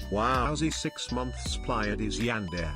Wowsy 6 months Pleiad is Yandere.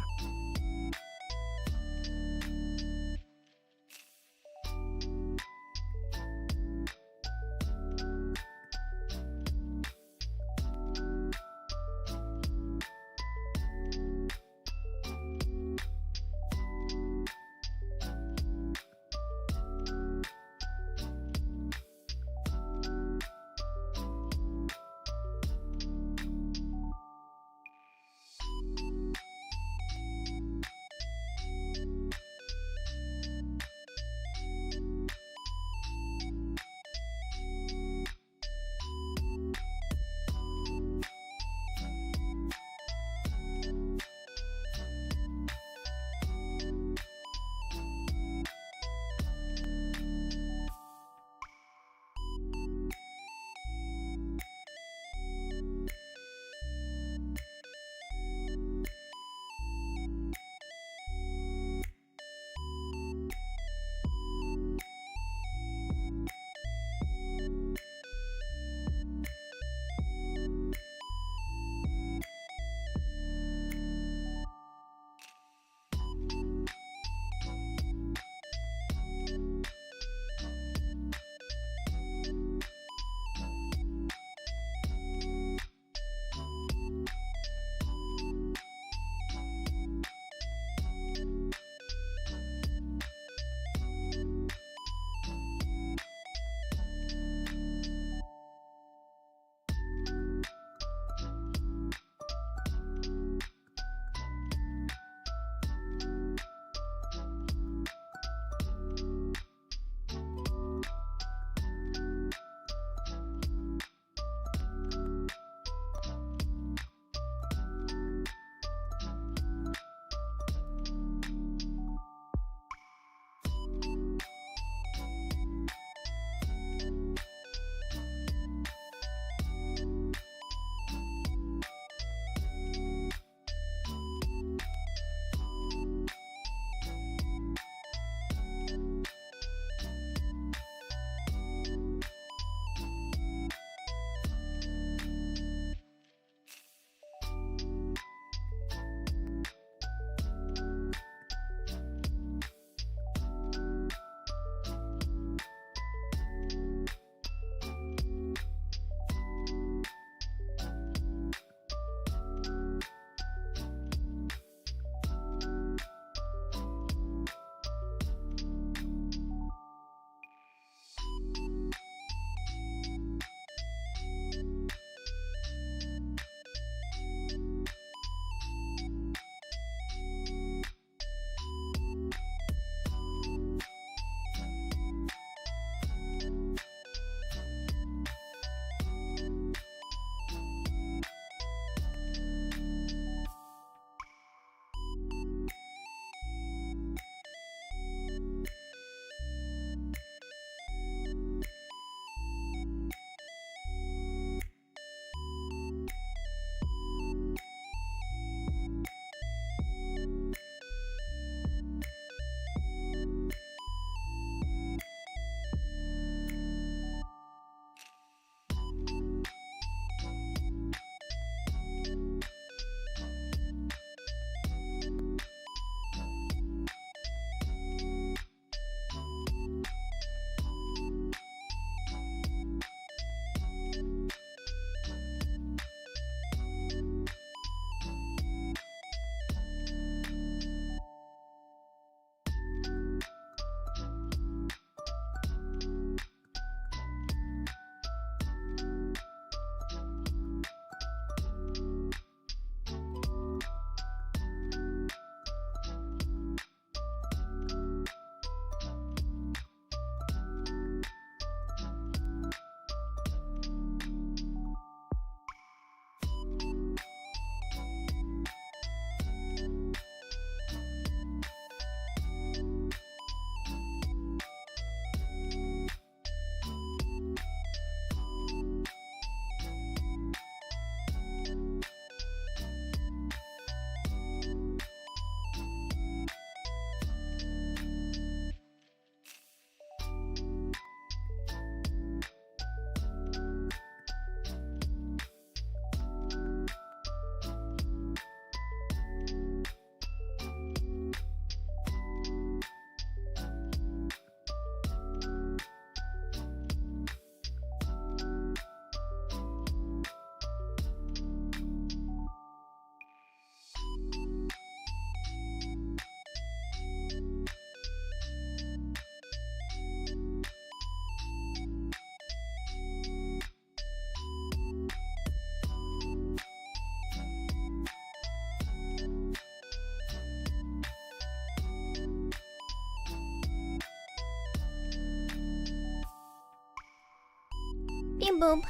Beep boop.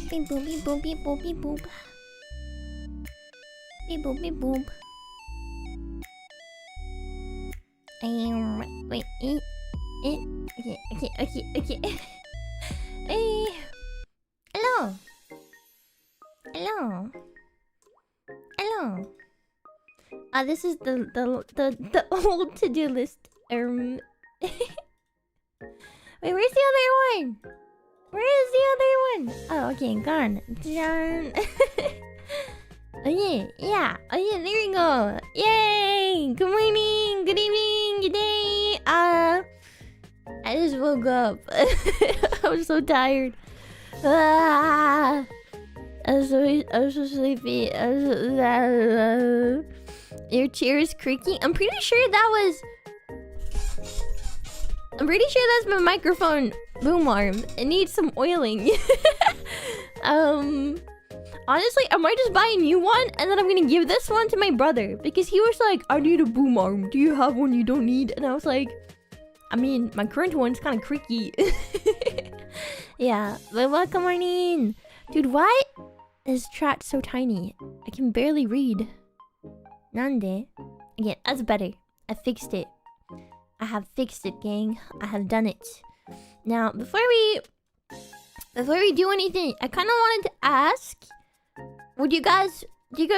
Beep boop, beep boop, beep boop, beep boop. Beep boop, beep boop. Wait, okay. Hey. Hello. This is the old to-do list. Wait, where's the other one? Where is the other one? Oh, okay, gone. Okay, yeah. Okay, there we go. Yay! Good morning, good evening, good day. I just woke up. I was so tired. I was so sleepy. Your chair is creaking. I'm pretty sure that's my microphone boom arm. It needs some oiling. Honestly, I might just buy a new one and then I'm gonna give this one to my brother because he was like, I need a boom arm. Do you have one you don't need? And I was like, I mean, my current one's kind of creaky. Yeah, but welcome morning. Dude, why is chat so tiny? I can barely read. Nande? Again, that's better. I fixed it. I have fixed it, gang. I have done it. Now, before we do anything, I kind of wanted to ask, do you guys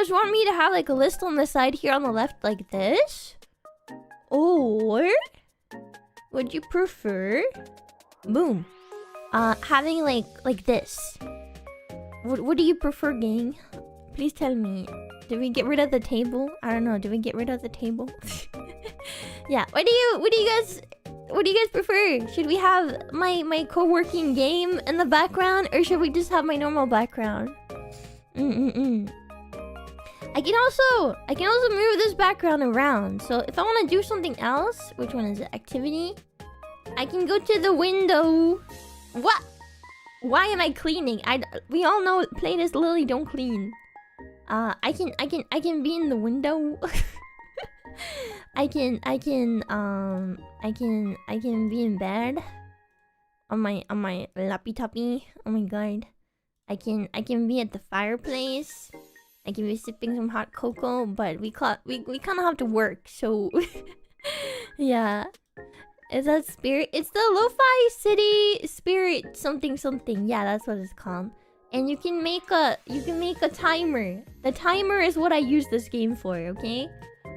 want me to have like a list on the side here on the left like this? Or would you prefer, boom, having like this? What do you prefer, gang? Please tell me. Did we get rid of the table? I don't know. Did we get rid of the table? Yeah. What do you guys prefer? Should we have my co-working game in the background, or should we just have my normal background? I can also move this background around. So if I want to do something else, which one is it? Activity. I can go to the window. What? Why am I cleaning? We all know playlist Lillie don't clean. I can be in the window. I can be in bed on my lappy tappy. Oh my god. I can be at the fireplace. I can be sipping some hot cocoa, but we kind of have to work, so yeah. Is that spirit? It's the Lo-Fi City Spirit something. Yeah, that's what it's called. And you can make a timer. The timer is what I use this game for, okay?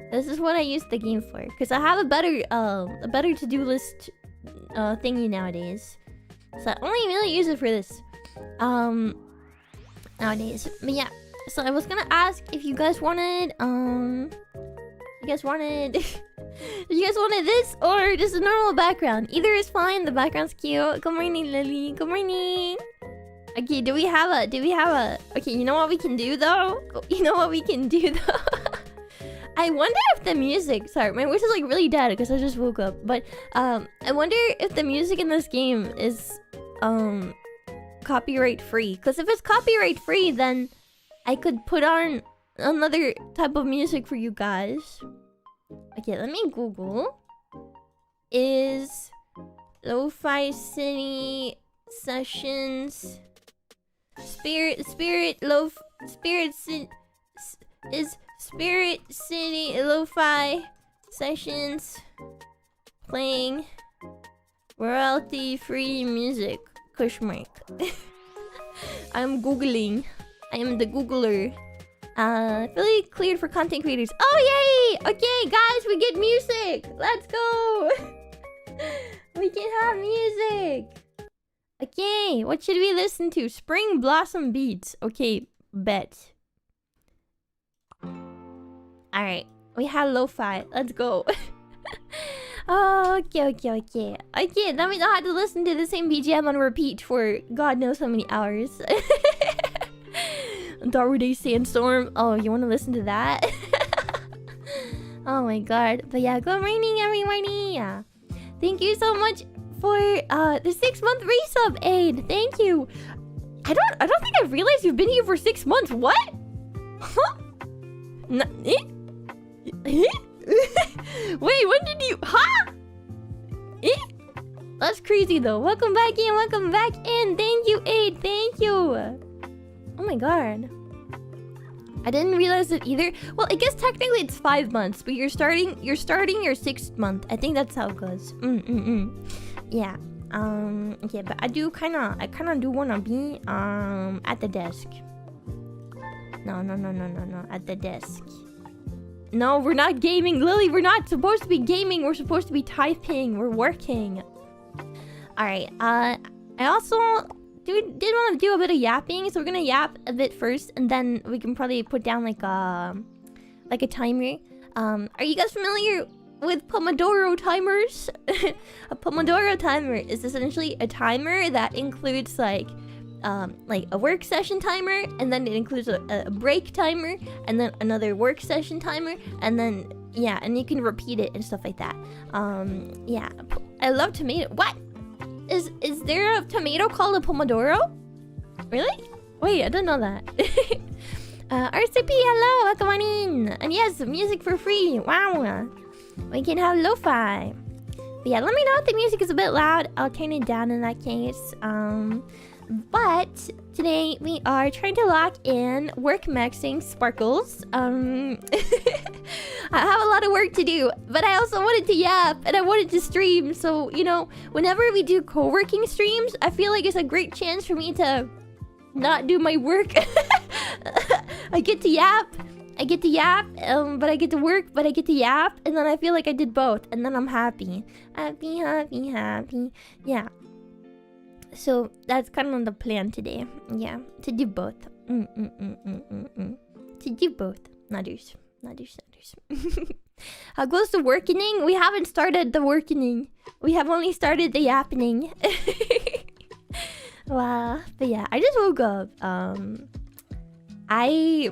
This is what I use the game for, because I have a better to-do list thingy nowadays. So I only really use it for this nowadays. But yeah, so I was gonna ask if you guys wanted if you guys wanted this or just a normal background. Either is fine. The background's cute. Good morning, Lillie. Good morning. Okay, do we have a okay, you know what we can do though? I wonder if the music... Sorry, my voice is like really dead because I just woke up. But I wonder if the music in this game is copyright free. Because if it's copyright free, then I could put on another type of music for you guys. Okay, let me Google. Is Lo-Fi City Sessions Spirit City Lo-Fi Sessions playing royalty free music? Kushmark. I'm Googling. I am the Googler. Really cleared for content creators. Oh yay! Okay guys, we get music. Let's go. We can have music. Okay, what should we listen to? Spring Blossom Beats. Okay, bet. Alright, we have lo-fi. Let's go. Oh, okay. Okay, then we don't have to listen to the same BGM on repeat for God knows how many hours. Darude Sandstorm. Oh, you want to listen to that? Oh my god. But yeah, good morning everybody. Yeah. Thank you so much for the 6-month resub aid. Thank you. I don't think I realized you've been here for 6 months. What? Huh? Wait, when did you... Huh? That's crazy though. Welcome back in. Welcome back in. Thank you, Aid. Thank you. Oh my god. I didn't realize it either. Well, I guess technically it's 5 months, but you're starting your 6th month. I think that's how it goes. Yeah. Yeah, but I kind of do want to be at the desk. No, at the desk. No, we're not gaming, Lily. We're not supposed to be gaming. We're supposed to be typing. We're working. All right. I also did want to do a bit of yapping, so we're gonna yap a bit first, and then we can probably put down like a timer. Are you guys familiar with Pomodoro timers? A Pomodoro timer is essentially a timer that includes like a work session timer, and then it includes a break timer, and then another work session timer, and then yeah, and you can repeat it and stuff like that. Yeah, I love tomato. What? Is there a tomato called a Pomodoro? Really? Wait, I didn't know that. RCP, hello, welcome on in. And yes, music for free. Wow. We can have lo-fi. But yeah, let me know if the music is a bit loud. I'll turn it down in that case. But today we are trying to lock in WorkMAXXIng Sparkles. I have a lot of work to do, but I also wanted to yap and I wanted to stream. So, you know, whenever we do co-working streams, I feel like it's a great chance for me to not do my work. I get to yap, but I get to work, but I get to yap, and then I feel like I did both, and then I'm happy. Happy. Yeah. So that's kind of the plan today. Yeah, to do both. To do both. Nadus. How close to working? We haven't started the working. We have only started the yappening. Wow. But yeah, I just woke up. I'm a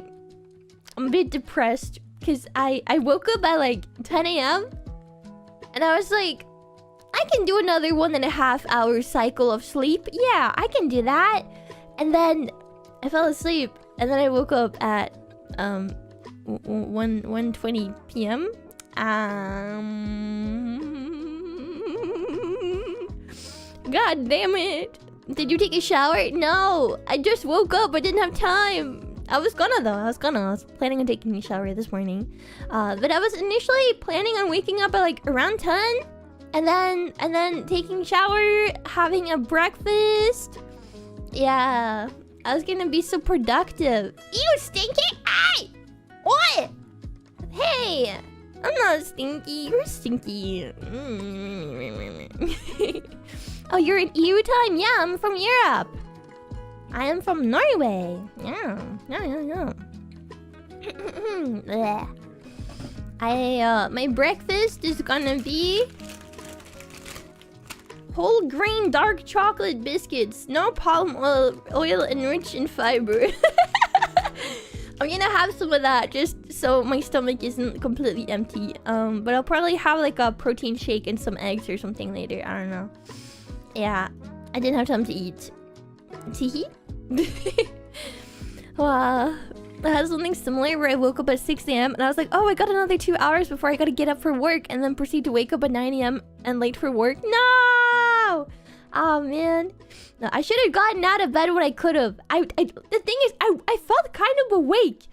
bit depressed because I woke up at like 10 a.m. and I was like, I can do another 1.5 hour cycle of sleep. Yeah, I can do that. And then I fell asleep, and then I woke up at 1:20 p.m. God damn it. Did you take a shower? No, I just woke up. I didn't have time. I was gonna though. I was planning on taking a shower this morning. But I was initially planning on waking up at like around 10. And then taking a shower, having a breakfast. Yeah, I was gonna be so productive. Ew, stinky! Hey! What? Hey! I'm not stinky. You're stinky. Oh, you're in EU time? Yeah, I'm from Europe. I am from Norway. Yeah. My breakfast is gonna be whole grain dark chocolate biscuits, no palm oil enriched in fiber. I'm gonna have some of that just so my stomach isn't completely empty. But I'll probably have like a protein shake and some eggs or something later. I don't know. Yeah, I didn't have time to eat. Teehee? Wow. I had something similar where I woke up at 6 a.m. and I was like, oh, I got another 2 hours before I gotta get up for work, and then proceed to wake up at 9 a.m. and late for work. No! Oh, man. No, I should have gotten out of bed when I could have. The thing is, I felt kind of awake.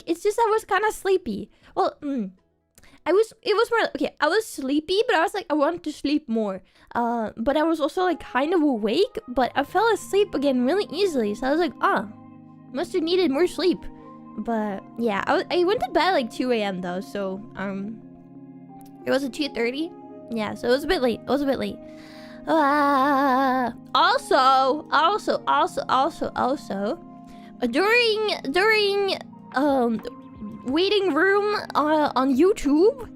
It's just I was kind of sleepy. Well, it was more, okay, I was sleepy, but I was like, I wanted to sleep more. But I was also like kind of awake, but I fell asleep again really easily. So I was like, must have needed more sleep. But yeah, I went to bed like 2 a.m. though, so it was at 2:30. Yeah, so it was a bit late. Also, during waiting room on YouTube,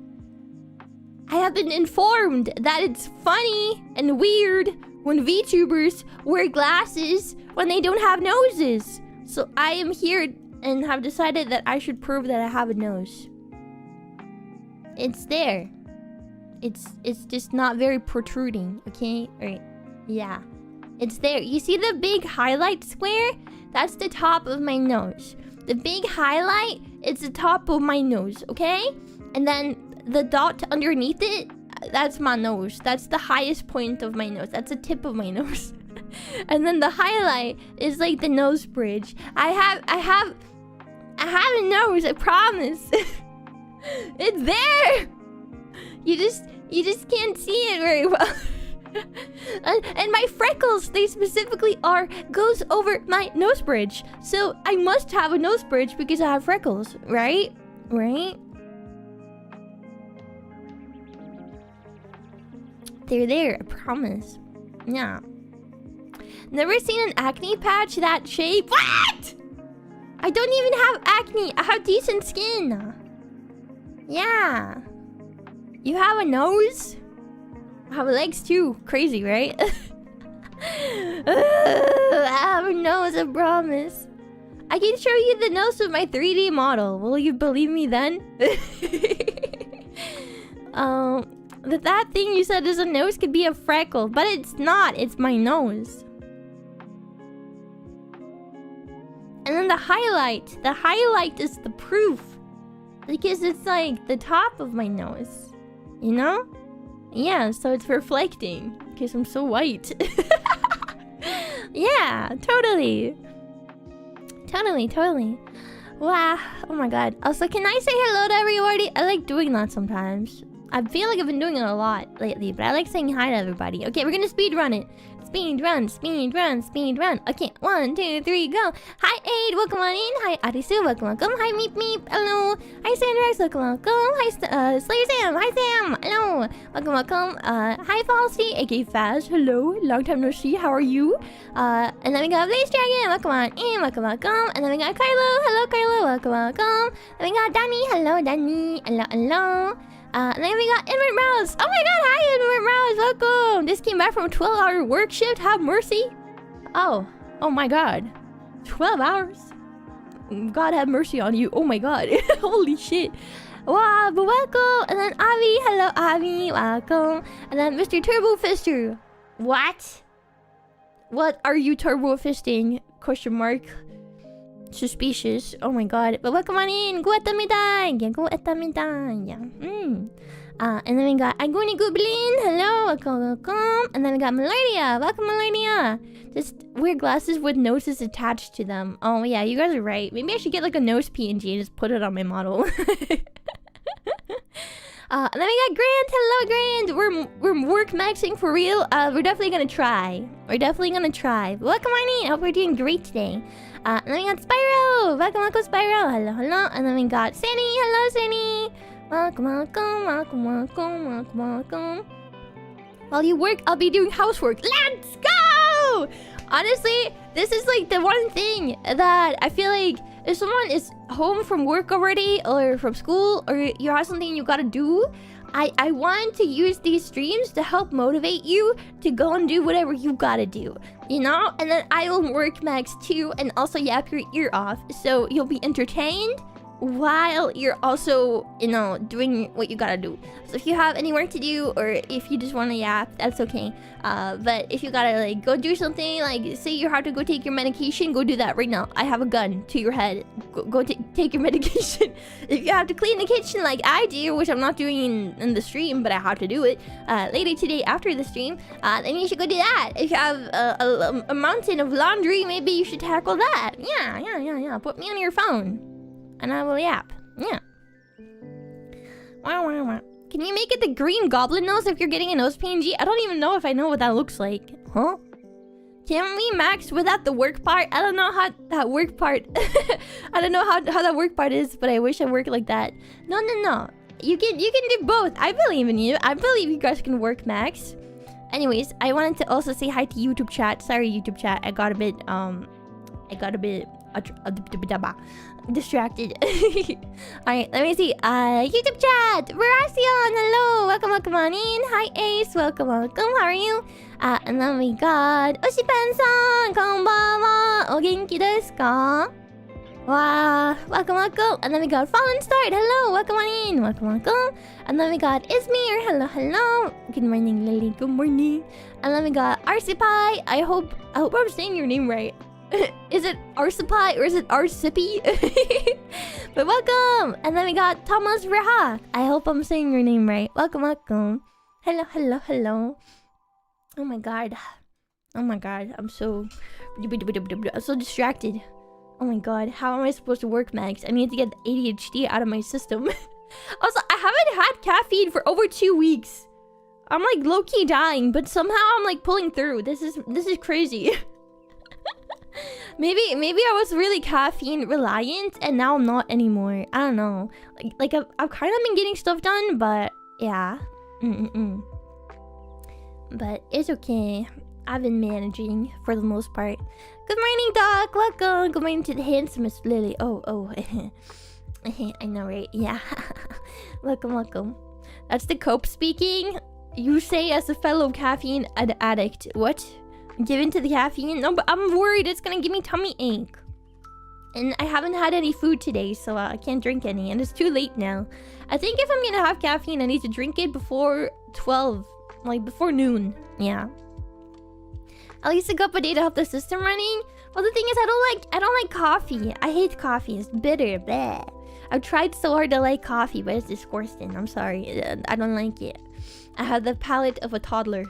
I have been informed that it's funny and weird when VTubers wear glasses when they don't have noses. So I am here and have decided that I should prove that I have a nose. It's there. It's just not very protruding, okay? Alright. Yeah. It's there. You see the big highlight square? That's the top of my nose. The big highlight is the top of my nose, okay? And then the dot underneath it, that's my nose. That's the highest point of my nose. That's the tip of my nose. And then the highlight is like the nose bridge. I have a nose, I promise. It's there. You just can't see it very well. And my freckles, they specifically goes over my nose bridge. So I must have a nose bridge because I have freckles, right? Right? They're there, I promise. Yeah. Never seen an acne patch that shape. What? I don't even have acne. I have decent skin. Yeah. You have a nose? I have legs too. Crazy, right? I have a nose, I promise. I can show you the nose of my 3D model. Will you believe me then? That thing you said is a nose could be a freckle, but it's not. It's my nose. And then the highlight is the proof. Because it's like the top of my nose. You know? Yeah, so it's reflecting. Because I'm so white. Yeah, totally. Totally. Wow. Oh my god. Also, can I say hello to everybody? I like doing that sometimes. I feel like I've been doing it a lot lately, but I like saying hi to everybody. Okay, we're gonna speed run it. Speed run. Okay, 1, 2, 3, go. Hi, Aid, welcome on in. Hi, Arisu, welcome. Hi, Meep Meep, hello. Hi, Sandrax, welcome. Hi, Slayer Sam, hi, Sam, hello. Welcome. Hi, Falsey, aka Faz, hello. Long time no see, how are you? And then we got Blaze Dragon, welcome on in, welcome. And then we got Kylo, hello, Kylo, welcome. And we got Danny, hello, Danny, hello. And then we got Inward Mouse. Oh my god, hi Inward Mouse, welcome. Just came back from a 12-hour work shift. Have mercy. Oh my god. 12 hours? God have mercy on you. Oh my god. Holy shit. Wow, but welcome. And then Avi, hello Avi, welcome. And then Mr. Turbo Fister. What? What are you turbo fisting? Question mark. Suspicious. Oh my god. But welcome on in. Go etamitai. Yeah. And then we got Aguni Goblin. Hello. Welcome. And then we got Melania. Welcome, Melania. Just wear glasses with noses attached to them. Oh yeah, you guys are right. Maybe I should get like a nose PNG and just put it on my model. And then we got Grant. Hello, Grant. We're WorkMAXXIng for real. We're definitely gonna try. Welcome on in. I hope we're doing great today. And then we got Spyro. Welcome, Spyro. Hello. And then we got Sandy. Hello, Sandy. Welcome. While you work, I'll be doing housework. Let's go! Honestly, this is like the one thing that I feel like if someone is home from work already or from school or you have something you gotta do, I want to use these streams to help motivate you to go and do whatever you gotta do, you know? And then I will work max too and also yap your ear off so you'll be entertained while you're also, you know, doing what you gotta do. So if you have any work to do or if you just want to yap, that's okay. But if you gotta like go do something, like say you have to go take your medication, go do that right now. I have a gun to your head. Go take your medication. If you have to clean the kitchen like I do, which I'm not doing in the stream, but I have to do it later today after the stream, then you should go do that. If you have a mountain of laundry, maybe you should tackle that. Yeah. Put me on your phone. And I will yap. Yeah. Wow. Can you make it the green goblin nose if you're getting a nose PNG? I don't even know if I know what that looks like. Huh? Can we max without the work part? I don't know how that work part... I don't know how that work part is, but I wish I worked like that. No. You can do both. I believe in you. I believe you guys can work max. Anyways, I wanted to also say hi to YouTube chat. Sorry, YouTube chat. I got a bit distracted. Alright, let me see. YouTube chat! Veracion! Hello! Welcome on in. Hi Ace! Welcome. How are you? And then we got Oshipan-san! Konbanwa! O genki desu ka? Wow! Welcome. And then we got Fallen Start! Hello! Welcome on in. Welcome. And then we got Ismir! Hello! Good morning, Lillie. Good morning. And then we got Arsipai! I hope I'm saying your name right. Is it Arsipai or is it Arsipi? But welcome! And then we got Thomas Reha. I hope I'm saying your name right. Welcome. Hello, hello, hello. Oh my god. Oh my god, I'm so distracted. Oh my god, how am I supposed to work, Max? I need to get the ADHD out of my system. Also, I haven't had caffeine for over 2 weeks. I'm like low-key dying, but somehow I'm like pulling through. This is crazy. Maybe I was really caffeine reliant and now I'm not anymore. I don't know. Like I've kind of been getting stuff done, but yeah. But it's okay. I've been managing for the most part. Good morning, Doc. Welcome. Good morning to the handsomest Lillie. Oh. I know, right? Yeah. Welcome. That's the cope speaking. You say as a fellow caffeine addict. What? Given to the caffeine? No, but I'm worried it's gonna give me tummy ache. And I haven't had any food today, so I can't drink any. And it's too late now. I think if I'm gonna have caffeine, I need to drink it before 12. Like, before noon. Yeah. At least a cup a day to help the system running. Well, the thing is, I don't like coffee. I hate coffee. It's bitter. Bleh. I've tried so hard to like coffee, but it's disgusting. I'm sorry. I don't like it. I have the palate of a toddler.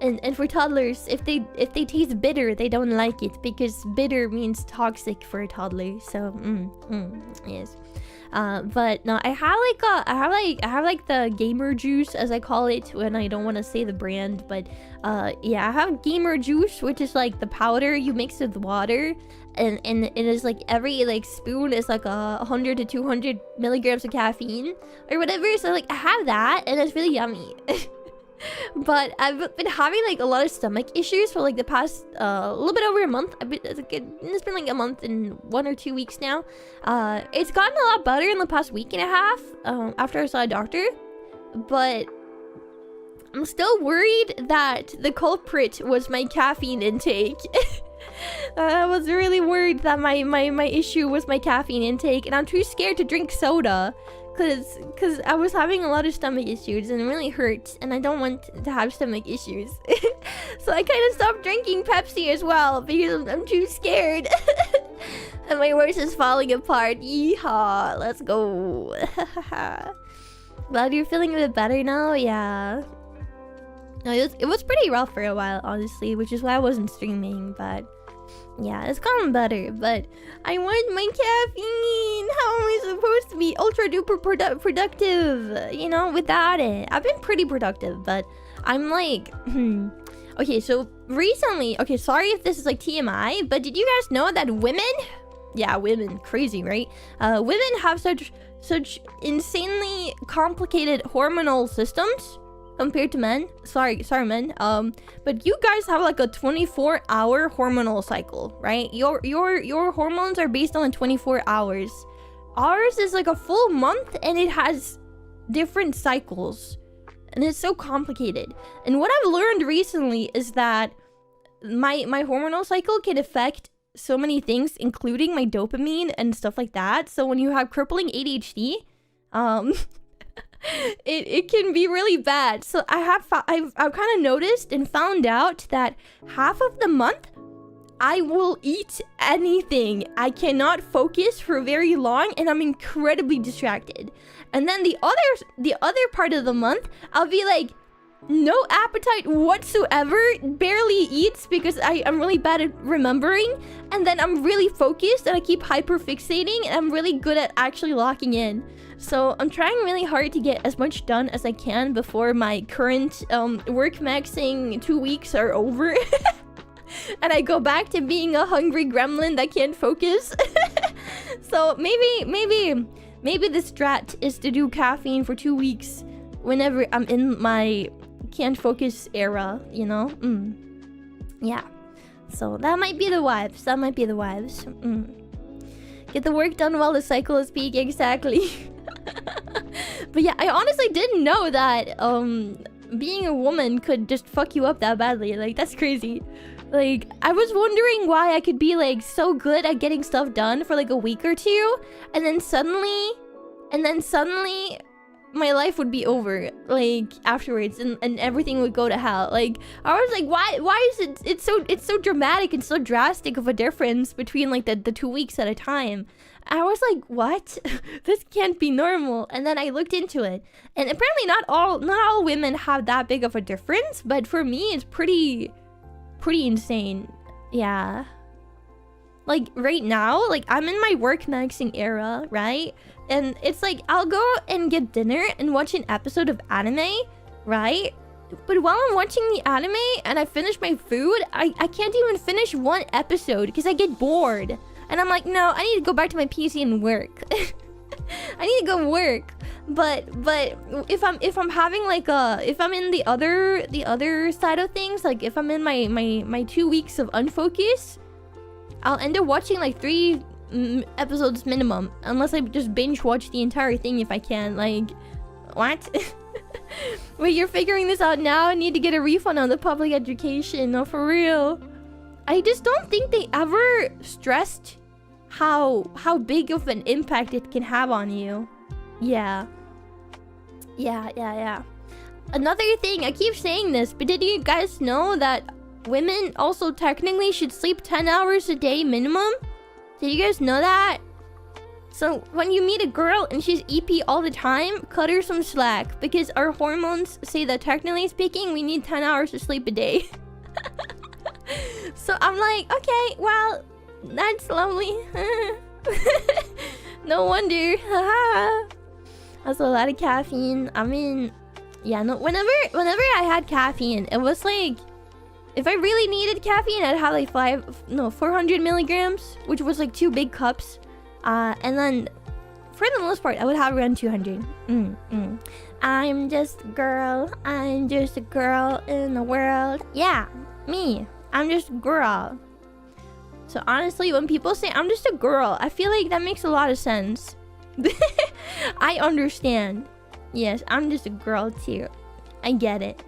And for toddlers, if they taste bitter, they don't like it because bitter means toxic for a toddler. So, yes. But no, I have like the gamer juice, as I call it, when I don't want to say the brand. But yeah, I have gamer juice, which is like the powder you mix with water, and it is like every like spoon is like 100 to 200 milligrams of caffeine or whatever. So like I have that, and it's really yummy. But I've been having like a lot of stomach issues for like the past little bit over a month. It's been like a month and 1 or 2 weeks now. It's gotten a lot better in the past week and a half after I saw a doctor, but I'm still worried that the culprit was my caffeine intake. I was really worried that my issue was my caffeine intake, and I'm too scared to drink soda. Cause I was having a lot of stomach issues and it really hurts, and I don't want to have stomach issues. So I kind of stopped drinking Pepsi as well because I'm too scared. And my horse is falling apart. Yeehaw, let's go. Glad you're feeling a bit better now. Yeah. No, it was pretty rough for a while, honestly, which is why I wasn't streaming, but yeah, it's gotten better. But I want my caffeine. How am I supposed to be ultra duper productive, you know, without it? I've been pretty productive, but I'm like, okay, so recently, okay, sorry if this is like TMI, but did you guys know that women, yeah, women, crazy, right? Women have such insanely complicated hormonal systems compared to men. Sorry men. But you guys have like a 24-hour hormonal cycle, right? Your hormones are based on 24 hours. Ours is like a full month, and it has different cycles, and it's so complicated. And what I've learned recently is that my hormonal cycle can affect so many things, including my dopamine and stuff like that. So when you have crippling ADHD, it can be really bad. So I've kind of noticed and found out that half of the month I will eat anything. I cannot focus for very long, and I'm incredibly distracted. And then the other part of the month, I'll be like, no appetite whatsoever, barely eats because I'm really bad at remembering, and then I'm really focused and I keep hyper fixating, and I'm really good at actually locking in. So I'm trying really hard to get as much done as I can before my current WorkMAXXIng 2 weeks are over. And I go back to being a hungry gremlin that can't focus. So maybe the strat is to do caffeine for 2 weeks whenever I'm in my can't focus era, you know? Yeah. So that might be the vibes. Get the work done while the cycle is peak, exactly. But yeah, I honestly didn't know that being a woman could just fuck you up that badly. Like, that's crazy. Like, I was wondering why I could be like so good at getting stuff done for like a week or two, and then suddenly my life would be over, like, afterwards, and everything would go to hell. Like, I was like, why is it's so dramatic and so drastic of a difference between like the 2 weeks at a time? I was like, what? This can't be normal. And then I looked into it. And apparently not all women have that big of a difference, but for me it's pretty insane. Yeah. Like right now, like I'm in my WorkMAXXIng era, right? And it's like I'll go and get dinner and watch an episode of anime, right? But while I'm watching the anime and I finish my food, I can't even finish one episode because I get bored. And I'm like, no, I need to go back to my PC and work. I need to go work. But if I'm having like if I'm in the other side of things, like if I'm in my 2 weeks of unfocus, I'll end up watching like 3 episodes minimum, unless I just binge watch the entire thing if I can. Like, what? Wait, you're figuring this out now? I need to get a refund on the public education. No, for real. I just don't think they ever stressed how big of an impact it can have on you. Yeah. Another thing, I keep saying this, but did you guys know that women also technically should sleep 10 hours a day minimum? Did you guys know that? So when you meet a girl and she's EP all the time, cut her some slack, because our hormones say that technically speaking, we need 10 hours of sleep a day. So I'm like, okay, well, that's lovely. No wonder. That's a lot of caffeine. I mean, yeah, no, whenever I had caffeine, it was like, if I really needed caffeine, I'd have like 400 milligrams, which was like 2 big cups. And then, for the most part, I would have around 200. I'm just a girl in the world. Yeah, me. I'm just a girl. So honestly, when people say I'm just a girl, I feel like that makes a lot of sense. I understand. Yes, I'm just a girl too. I get it.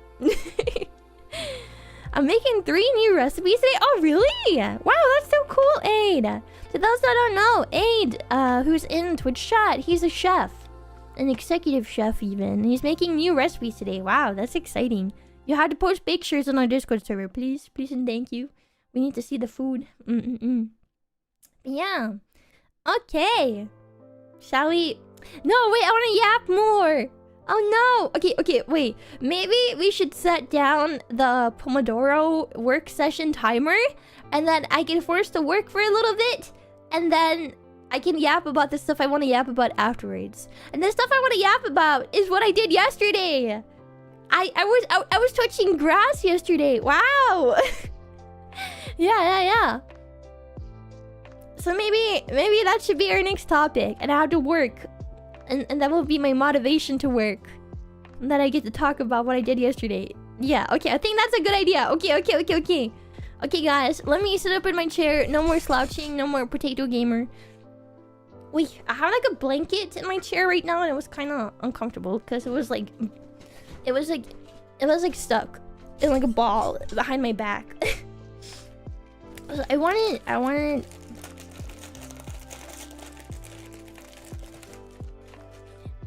I'm making 3 new recipes today. Oh, really? Wow, that's so cool, Aid. To those that don't know, Aid, who's in Twitch chat, he's a chef. An executive chef, even. He's making new recipes today. Wow, that's exciting. You had to post pictures on our Discord server, please. Please and thank you. We need to see the food. Yeah. Okay. Shall we? No, wait, I want to yap more. Oh no! Okay, wait. Maybe we should set down the Pomodoro work session timer, and then I get forced to work for a little bit, and then I can yap about the stuff I want to yap about afterwards. And the stuff I want to yap about is what I did yesterday. I was touching grass yesterday. Wow. Yeah. So maybe that should be our next topic, and I have to work. And that will be my motivation to work. And then I get to talk about what I did yesterday. Yeah, okay, I think that's a good idea. Okay. Okay, guys, let me sit up in my chair. No more slouching, no more potato gamer. Wait, I have like a blanket in my chair right now, and it was kind of uncomfortable because it was like stuck in like a ball behind my back. I wanted.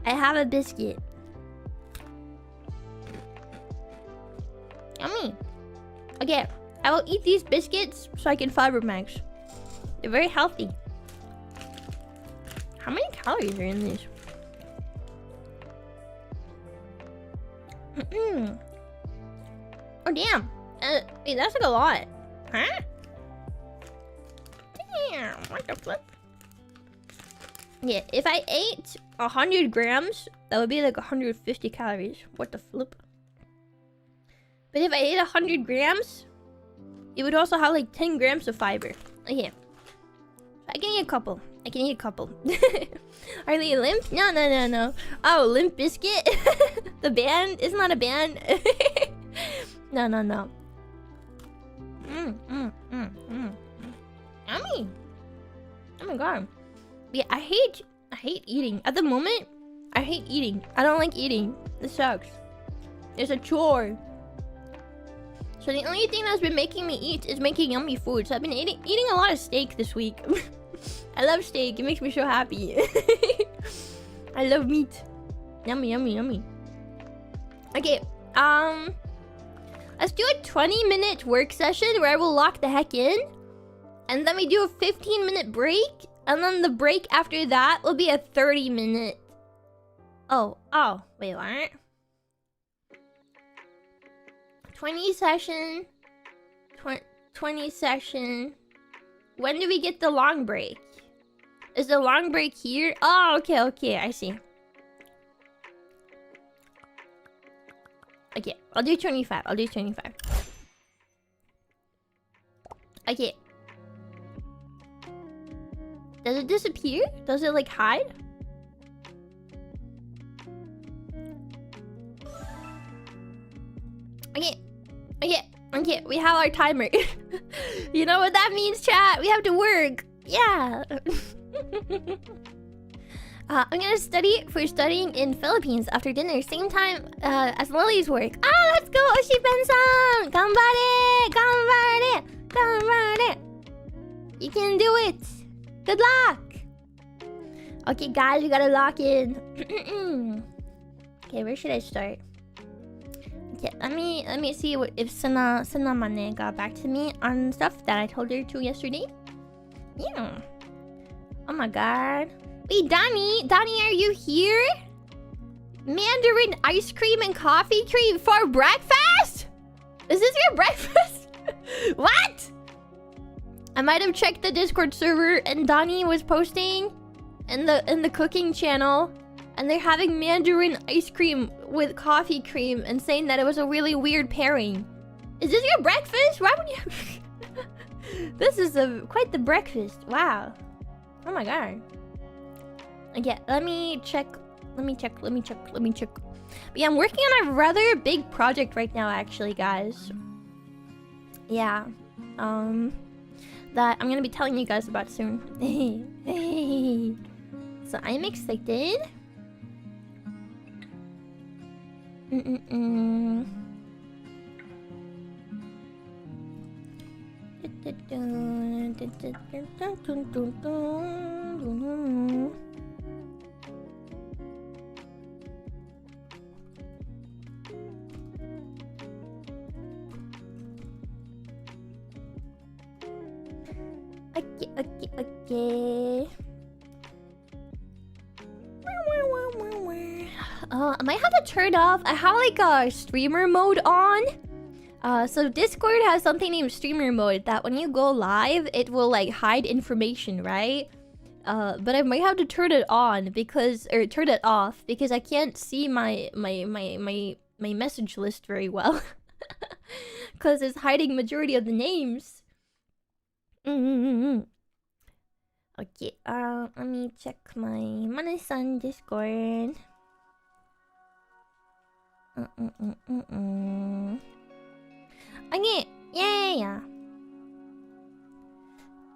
I have a biscuit. Yummy. Okay, I will eat these biscuits so I can fiber max. They're very healthy. How many calories are in these? Oh damn. Wait, that's like a lot. Huh? Damn, what the flip? Yeah, if I ate 100 grams, that would be like 150 calories. What the flip? But if I ate 100 grams, it would also have like 10 grams of fiber. Okay. I can eat a couple. Are they limp? No. Oh, Limp Biscuit? The band? Isn't that a band? No. Yummy. Oh my god. Yeah, I hate eating. At the moment, I hate eating. I don't like eating. This sucks. It's a chore. So the only thing that's been making me eat is making yummy food. So I've been eating a lot of steak this week. I love steak. It makes me so happy. I love meat. Yummy. Okay, let's do a 20-minute work session where I will lock the heck in. And then we do a 15-minute break. And then the break after that will be a 30-minute. Oh, wait, what? 20 session. 20 session. When do we get the long break? Is the long break here? Oh, okay, I see. Okay, I'll do 25. Okay. Does it disappear? Does it like hide? Okay, we have our timer. You know what that means, chat? We have to work. Yeah. I'm gonna study for studying in Philippines after dinner, same time as Lily's work. Ah, let's go, Oshipen-san! Ganbare! You can do it. Good luck. Okay, guys, we gotta lock in. Okay, where should I start? Okay, let me see if Sana Mane got back to me on stuff that I told her to yesterday. Yeah. Oh my god. Wait, Donnie, are you here? Mandarin ice cream and coffee cream for breakfast? Is this your breakfast? What? I might have checked the Discord server and Donnie was posting in the cooking channel, and they're having Mandarin ice cream with coffee cream and saying that it was a really weird pairing. Is this your breakfast? Why would you? This is quite the breakfast. Wow. Oh my god. Okay, let me check. But yeah, I'm working on a rather big project right now, actually, guys. Yeah. That I'm gonna be telling you guys about soon. So I'm excited. Okay. I might have to turn off. I have like a streamer mode on. So Discord has something named streamer mode that when you go live, it will like hide information, right? But I might have to turn it on or turn it off because I can't see my message list very well. Because it's hiding majority of the names. Okay, let me check my Mane-san Discord. Okay, yeah.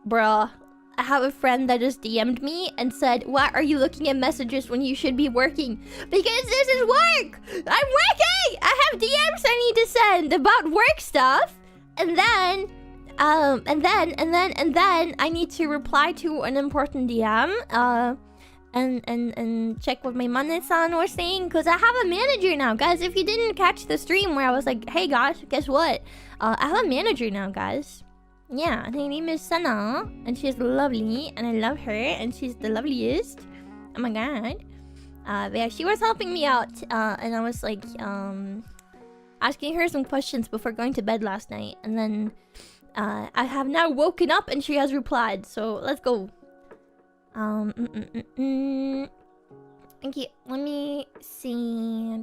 Bruh, I have a friend that just DM'd me and said, "Why are you looking at messages when you should be working?" Because this is work! I'm working! I have DMs I need to send about work stuff, and then I need to reply to an important DM, and check what my Mane-san was saying, because I have a manager now, guys. If you didn't catch the stream where I was like, "Hey guys, guess what? I have a manager now, guys." Yeah, her name is Sana, and she's lovely, and I love her, and she's the loveliest. Oh my god. But yeah, she was helping me out, and I was like, asking her some questions before going to bed last night, and then I have now woken up and she has replied, so let's go. Okay, let me see.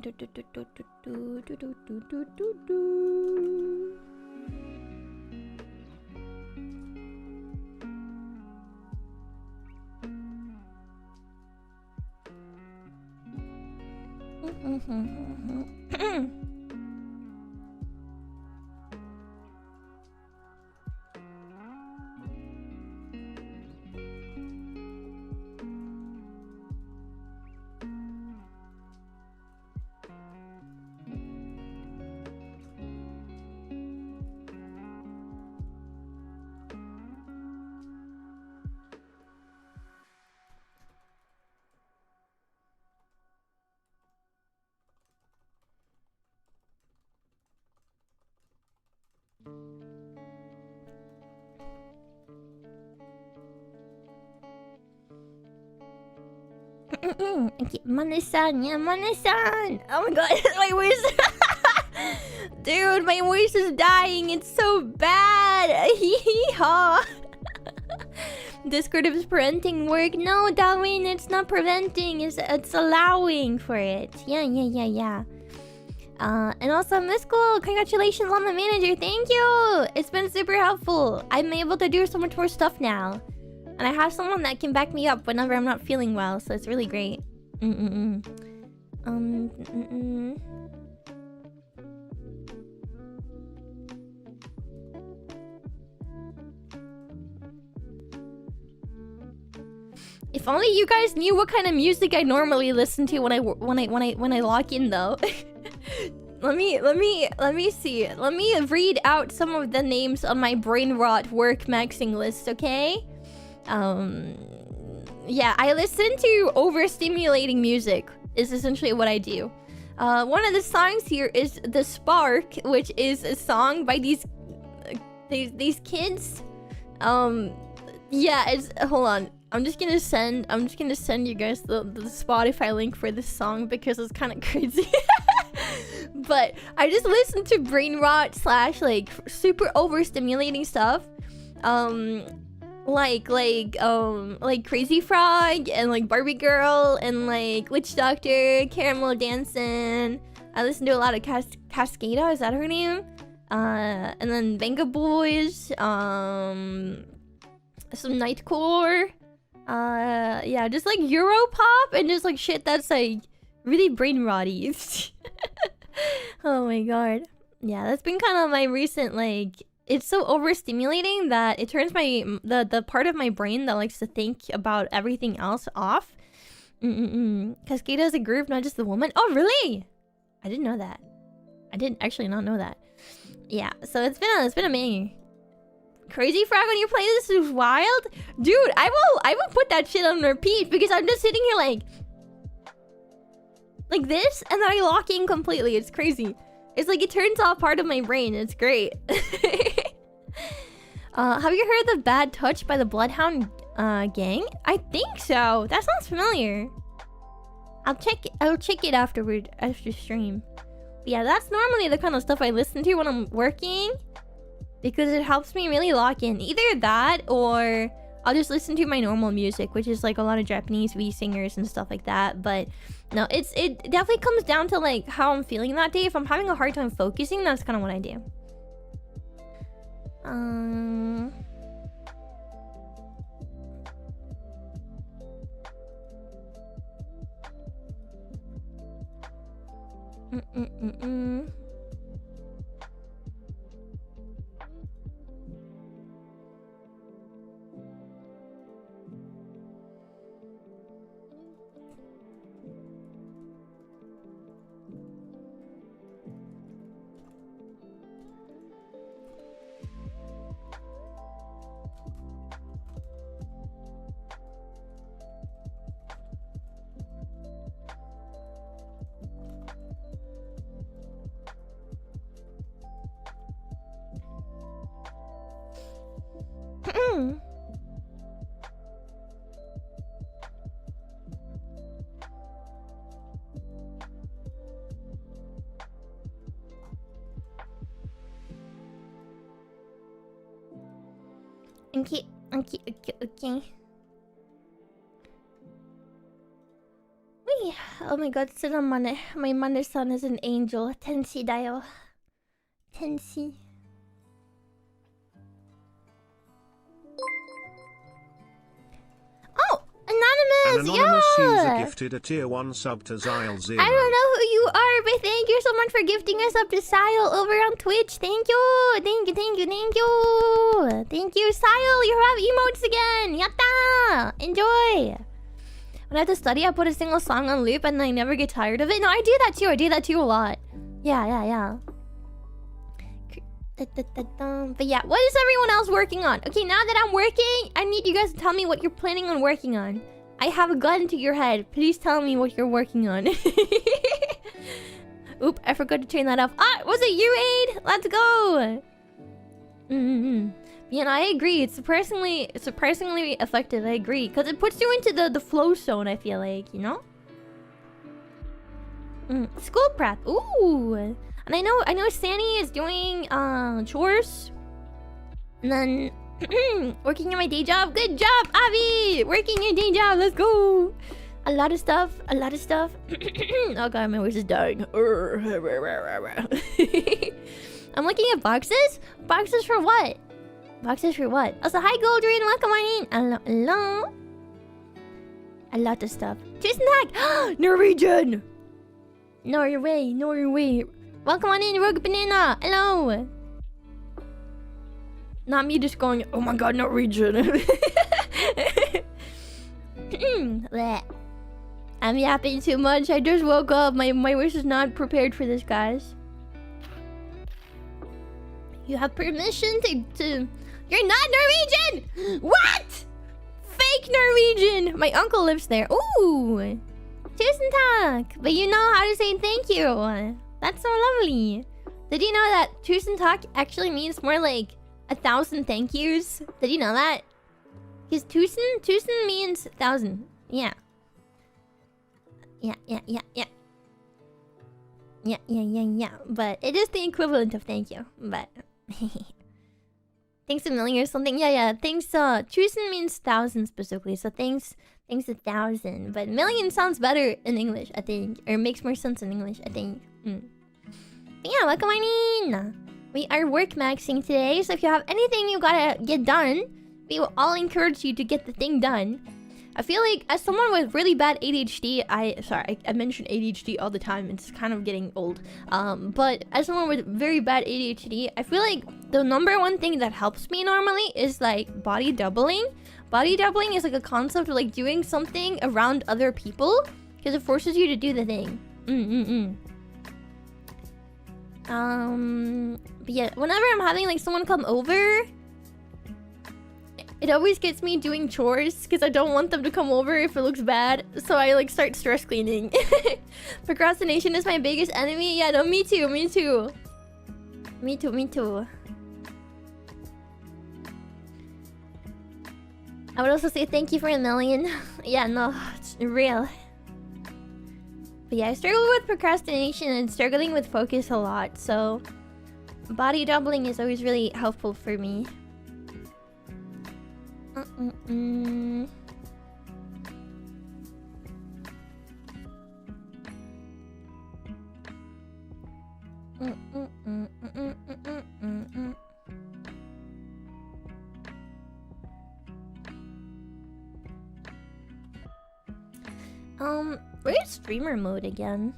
Okay, Mane-san, yeah, Mane-san. Oh my god, my voice. Dude, my voice is dying. It's so bad. Hee-hee-haw. Discord is preventing work. No, Darwin, it's not preventing. It's allowing for it. Yeah. And also, Miss School, congratulations on the manager. Thank you. It's been super helpful. I'm able to do so much more stuff now. And I have someone that can back me up whenever I'm not feeling well, so it's really great. If only you guys knew what kind of music I normally listen to when I log in, though. Let me see. Let me read out some of the names on my brain rot WorkMAXXIng list, okay? Yeah, I listen to overstimulating music. Is essentially what I do. One of the songs here is "The Spark," which is a song by these kids. Yeah, it's hold on. I'm just gonna send you guys the Spotify link for this song because it's kind of crazy. But I just listen to brain rot / like super overstimulating stuff. Like Crazy Frog and like Barbie Girl and like Witch Doctor, Caramel Dancing. I listen to a lot of Cascada, is that her name? And then Venga Boys, some Nightcore. Yeah, just like Europop and just like shit that's like really brain rotty. Oh my god. Yeah, that's been kind of my recent like. It's so overstimulating that it turns the part of my brain that likes to think about everything else off. Cascada is a group, not just the woman. Oh, really? I didn't know that. I didn't actually not know that. Yeah, so it's been amazing. Crazy Frog on your playlist is wild, dude. I will put that shit on repeat because I'm just sitting here like this, and then I lock in completely. It's crazy. It's like it turns off part of my brain. It's great. Have you heard of Bad Touch by the Bloodhound Gang? I think so. That sounds familiar. I'll check it after stream. But yeah, that's normally the kind of stuff I listen to when I'm working because it helps me really lock in. Either that or I'll just listen to my normal music, which is like a lot of Japanese V singers and stuff like that. But no, it definitely comes down to like how I'm feeling that day. If I'm having a hard time focusing, that's kind of what I do. Okay. Wee. Oh my god, my Mane-san is an angel. Tensi dayo. Tensi. Oh! Anonymous! An anonymous user Yeah! gifted a tier 1 sub to Zyle0. I don't know who you are, but thank you so much for gifting us up to Sile over on Twitch. Thank you! Thank you, Sile! You have emotes again! Yatta! Enjoy! When I have to study, I put a single song on loop and I never get tired of it. No, I do that too. I do that too a lot. Yeah. But yeah, what is everyone else working on? Okay, now that I'm working, I need you guys to tell me what you're planning on working on. I have a gun to your head. Please tell me what you're working on. Oop, I forgot to turn that off. Ah, was it you, Aid? Let's go. Yeah, no, I agree. It's surprisingly effective. I agree, because it puts you into the flow zone. I feel like, you know. School prep. Ooh, and I know Sandy is doing chores, and then working in my day job. Good job, Avi. Working your day job. Let's go. A lot of stuff. Oh god, my voice is dying. I'm looking at boxes. Boxes for what? Boxes for what? Also, hi Goldrin, welcome on in. Hello. A lot of stuff. Tusen tack. Norwegian. Norway. Welcome on in, Rogue Banana. Hello. Not me just going, oh my god, Norwegian. I'm yapping too much. I just woke up. My voice is not prepared for this, guys. You have permission to... You're not Norwegian! What? Fake Norwegian! My uncle lives there. Ooh! Tusen tack! But you know how to say thank you. That's so lovely. Did you know that tusen tack actually means more like 1,000 thank yous? Did you know that? Because tusen means 1,000. Yeah. Yeah. But it is the equivalent of thank you. But thanks a million or something. Yeah. Thanks. Tusen means 1,000 specifically. So thanks 1,000. But million sounds better in English, I think, or makes more sense in English, I think. But yeah, welcome on in. We are workmaxing today, so if you have anything you gotta get done, we will all encourage you to get the thing done. I feel like as someone with really bad ADHD, I mention ADHD all the time. It's kind of getting old. But as someone with very bad ADHD, I feel like the #1 thing that helps me normally is like body doubling. Body doubling is like a concept of like doing something around other people because it forces you to do the thing. But yeah, whenever I'm having like someone come over, it always gets me doing chores because I don't want them to come over if it looks bad. So I like start stress cleaning. Procrastination is my biggest enemy. Yeah, no, me too. I would also say thank you for 1,000,000. Yeah, no, it's real. But yeah, I struggle with procrastination and struggling with focus a lot. So body doubling is always really helpful for me. Where's streamer mode again?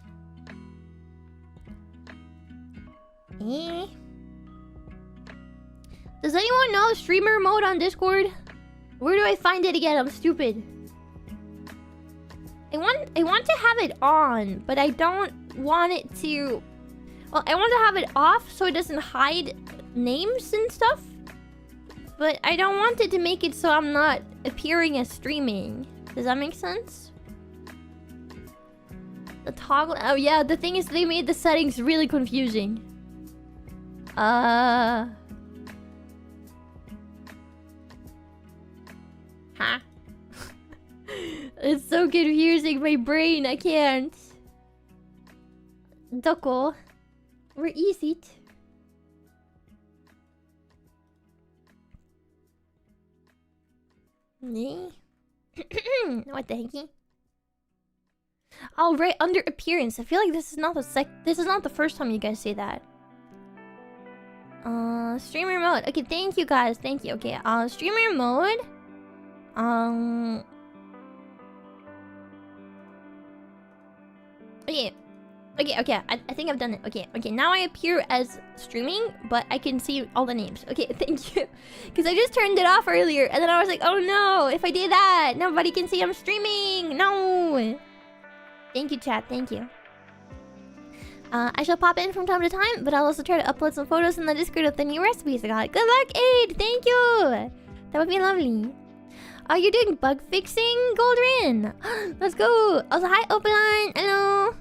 Does anyone know streamer mode on Discord? Where do I find it again? I'm stupid. I want to have it on, but I don't want it to... Well, I want to have it off so it doesn't hide names and stuff. But I don't want it to make it so I'm not appearing as streaming. Does that make sense? The toggle... Oh yeah, the thing is they made the settings really confusing. Huh? It's so confusing, my brain, I can't. Doko. Where is it? What the hecky? Oh, right, under appearance. I feel like this is not the first time you guys say that. Streamer mode. Okay, thank you guys. Thank you. Okay, streamer mode. Okay. I think I've done it. Okay. Now I appear as streaming, but I can see all the names. Okay, thank you. Because I just turned it off earlier, and then I was like, oh no, if I did that, nobody can see I'm streaming. No. Thank you, chat. Thank you. I shall pop in from time to time, but I'll also try to upload some photos in the Discord of the new recipes I got. Good luck, Aid! Thank you! That would be lovely. Are you doing bug fixing, Goldrin? Let's go! Also, hi, Open! Hello!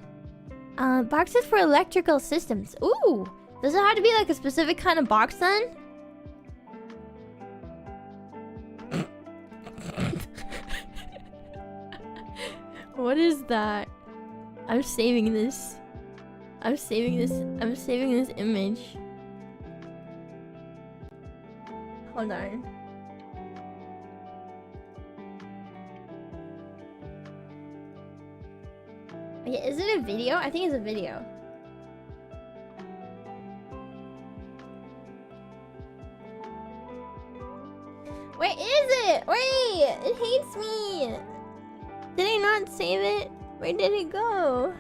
Boxes for electrical systems. Ooh! Does it have to be like a specific kind of box then? What is that? I'm saving this. I'm saving this image. Hold on. Okay, is it a video? I think it's a video. Where is it? Wait! It hates me! Did I not save it? Where did it go?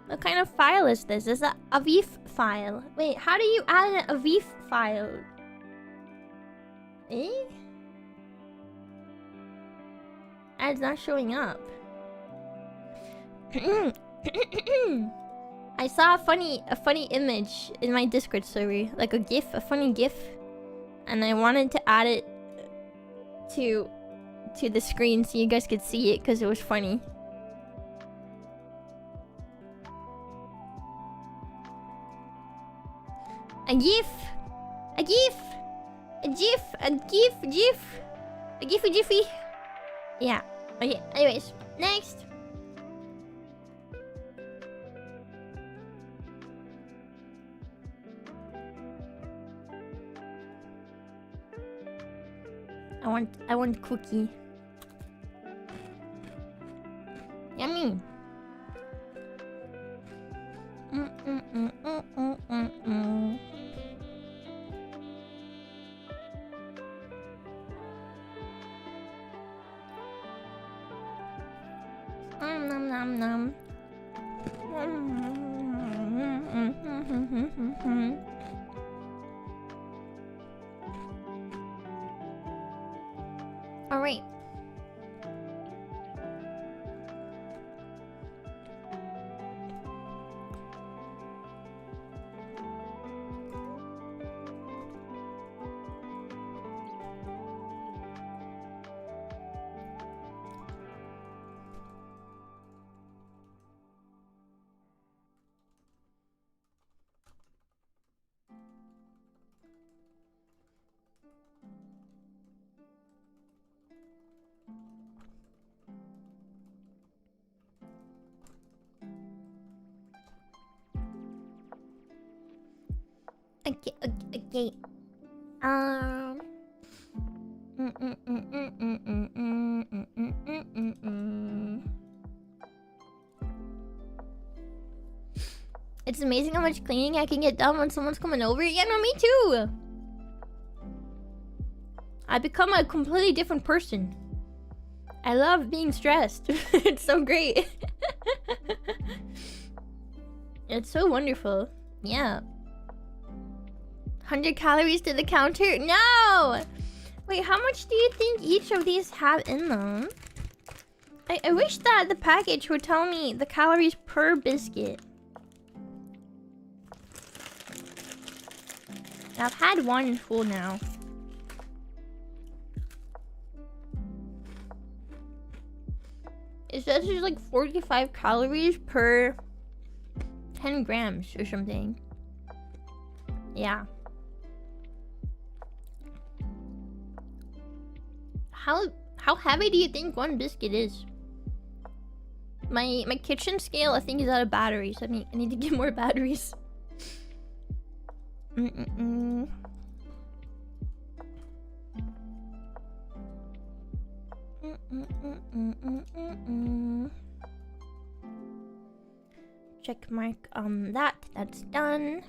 What kind of file is this? Is it a AVIF file? Wait, how do you add an AVIF file? Eh? It's not showing up. I saw a funny image in my Discord server, like a GIF, a funny GIF, and I wanted to add it to the screen so you guys could see it because it was funny. A GIF, a GIF, a GIF, a GIF, GIF, a GIFy GIFy. Yeah. Okay. Anyways, next. I want cookie. Yummy. Nom nom nom. All right. Okay. It's amazing how much cleaning I can get done when someone's coming over. Yeah, no, me too. I become a completely different person. I love being stressed. It's so great. It's so wonderful. Yeah. 100 calories to the counter? No! Wait, how much do you think each of these have in them? I wish that the package would tell me the calories per biscuit. I've had one full now. It says there's like 45 calories per 10 grams or something. Yeah. How heavy do you think one biscuit is? My kitchen scale I think is out of batteries. I need to get more batteries. Check mark on that. That's done.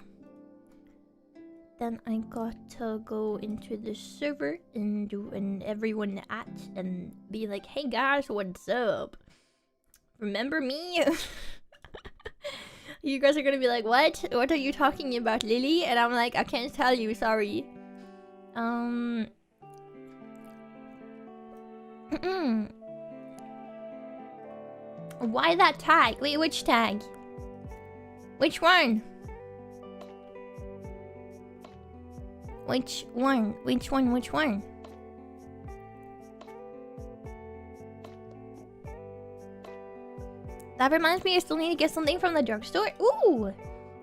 Then I got to go into the server and everyone at and be like, hey guys, what's up? Remember me? You guys are gonna be like, what? What are you talking about, Lillie? And I'm like, I can't tell you, sorry. Why that tag? Wait, which tag? Which one? Which one? Which one? Which one? That reminds me, I still need to get something from the drugstore. Ooh!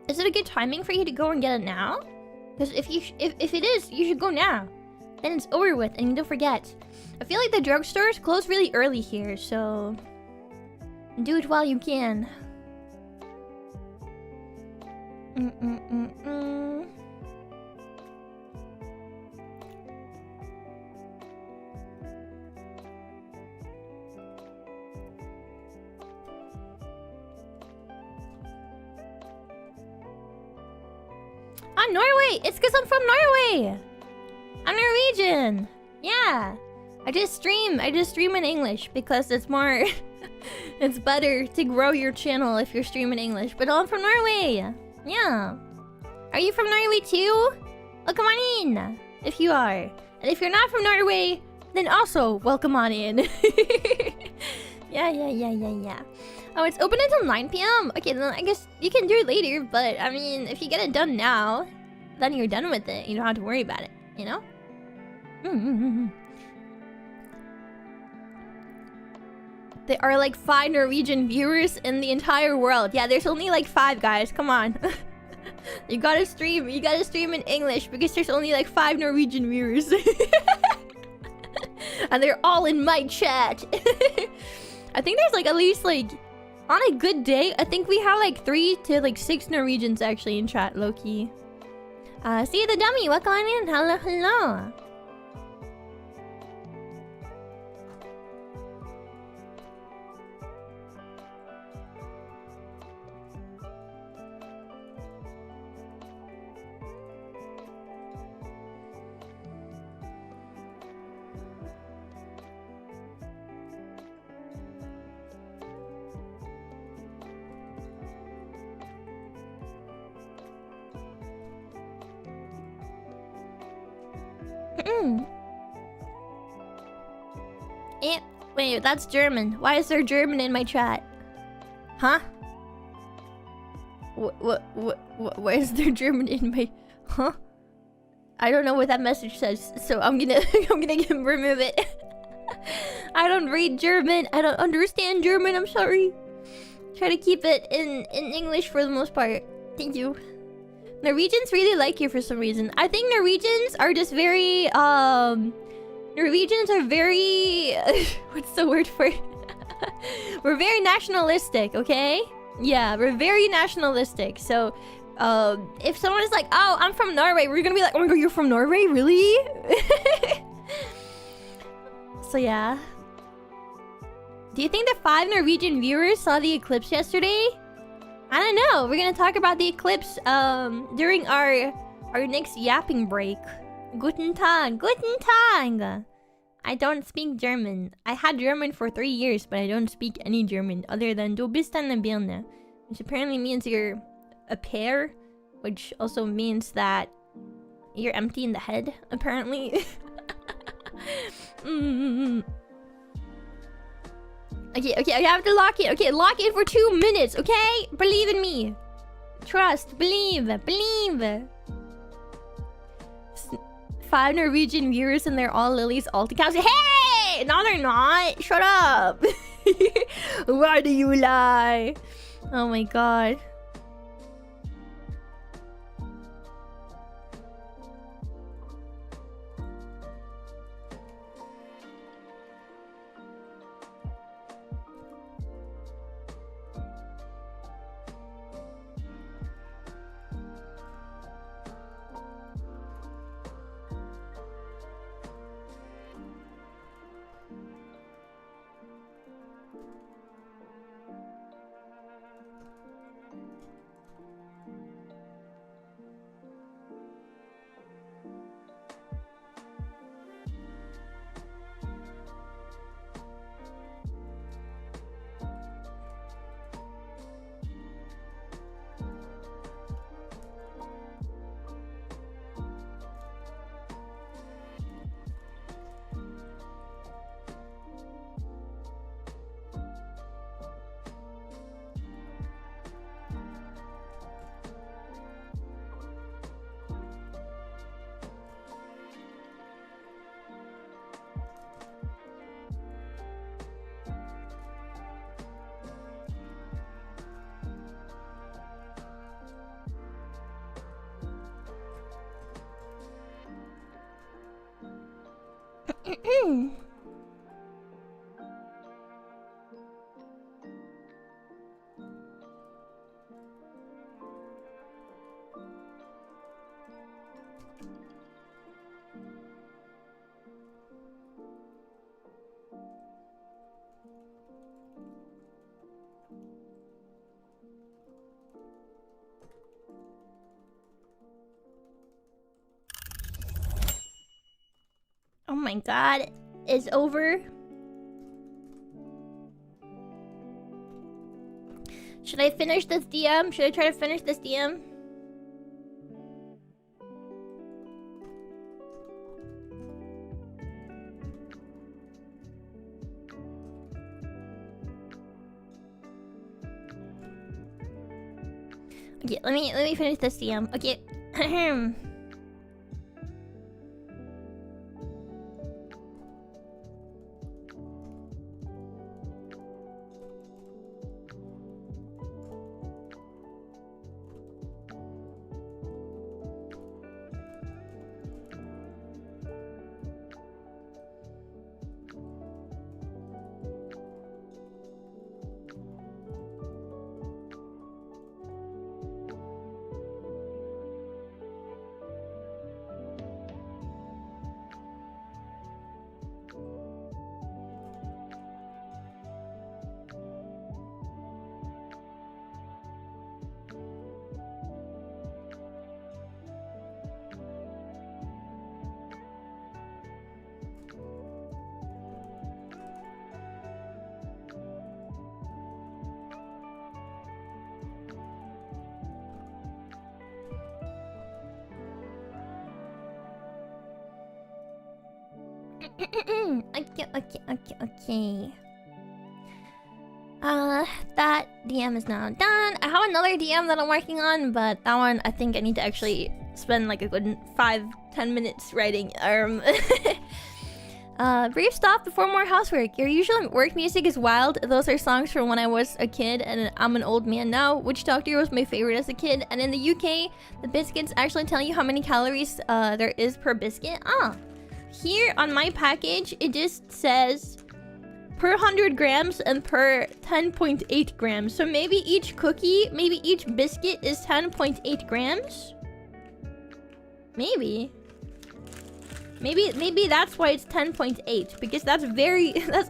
Is it a good timing for you to go and get it now? Because if it is, you should go now. then it's over with and you don't forget. I feel like the drugstores close really early here, so do it while you can. I'm Norway! It's because I'm from Norway! I'm Norwegian! Yeah! I just stream in English because it's more... it's better to grow your channel if you're streaming English. But I'm from Norway! Yeah! Are you from Norway too? Oh, come on in! If you are. And if you're not from Norway, then also welcome on in. Yeah. Oh, it's open until 9 p.m? Okay, then I guess you can do it later, but I mean, if you get it done now, then you're done with it. You don't have to worry about it, you know? There are like 5 Norwegian viewers in the entire world. Yeah, there's only like 5, guys. Come on. You gotta stream in English because there's only like 5 Norwegian viewers. And they're all in my chat. I think there's like at least like, on a good day, I think we have like 3 to like 6 Norwegians actually in chat, low-key. See the dummy, welcome on in. Hello. Wait, that's German. Why is there German in my chat? Huh? Why is there German in my... Huh? I don't know what that message says, so I'm gonna remove it. I don't read German. I don't understand German, I'm sorry. Try to keep it in English for the most part. Thank you. Norwegians really like you for some reason. I think Norwegians are just very, Norwegians are very... what's the word for it? We're very nationalistic, okay? Yeah, we're very nationalistic. So, if someone is like, oh, I'm from Norway, we're gonna be like, oh my god, you're from Norway? Really? So, yeah. Do you think the 5 Norwegian viewers saw the eclipse yesterday? I don't know. We're gonna talk about the eclipse during our next yapping break. Guten Tag. Guten Tag. I don't speak German. I had German for 3 years, but I don't speak any German other than Du bist eine Birne, which apparently means you're a pear, which also means that you're empty in the head, apparently. Okay, I have to lock it. Okay, lock it for 2 minutes, okay? Believe in me. Trust, believe. 5 Norwegian viewers and they're all Lily's alt accounts. Hey! No, they're not. Shut up. Why do you lie? Oh my god. Oh my god, it's over. Should I finish this DM? Should I try to finish this DM? Okay, let me finish this DM. Okay. Okay. That DM is now done. I have another DM that I'm working on, but that one I think I need to actually spend like a good 5-10 minutes writing. Brief stop before more housework. Your usual work music is wild. Those are songs from when I was a kid and I'm an old man now. Witch Doctor was my favorite as a kid. And in the UK, the biscuits actually tell you how many calories there is per biscuit. Here on my package, it just says per 100 grams and per 10.8 grams. So maybe each cookie, maybe each biscuit is 10.8 grams? Maybe that's why it's 10.8, because that's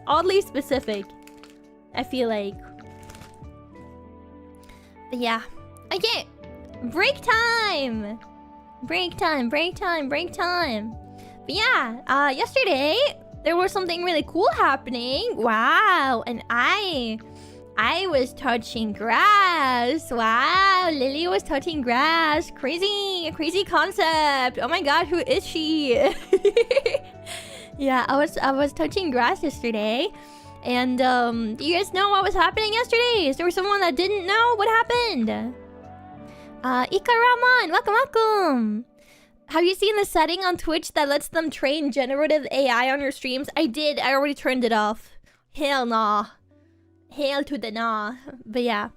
oddly specific, I feel like. But yeah. Okay. Break time! Break time. But yeah, yesterday there was something really cool happening. Wow, and I was touching grass. Wow, Lillie was touching grass. Crazy concept. Oh my god, who is she? Yeah, I was touching grass yesterday. And do you guys know what was happening yesterday? Is there someone that didn't know what happened? Ikaraman, welcome. Have you seen the setting on Twitch that lets them train generative AI on your streams? I did. I already turned it off. Hell nah. Hail to the nah. But yeah,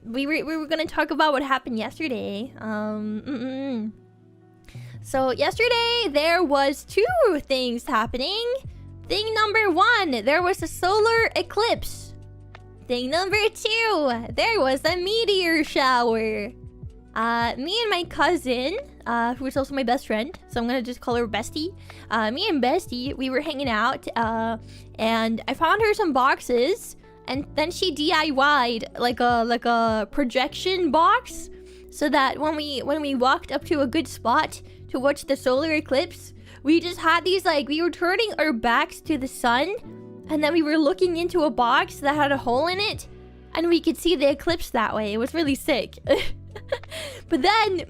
we were gonna talk about what happened yesterday. So yesterday there was 2 things happening. Thing number 1, there was a solar eclipse. Thing number 2, there was a meteor shower. Me and my cousin, who is also my best friend, so I'm gonna just call her Bestie. Me and Bestie, we were hanging out, and I found her some boxes, and then she DIY'd like a projection box, so that when we walked up to a good spot to watch the solar eclipse, we just had these, like, we were turning our backs to the sun, and then we were looking into a box that had a hole in it, and we could see the eclipse that way. It was really sick. But then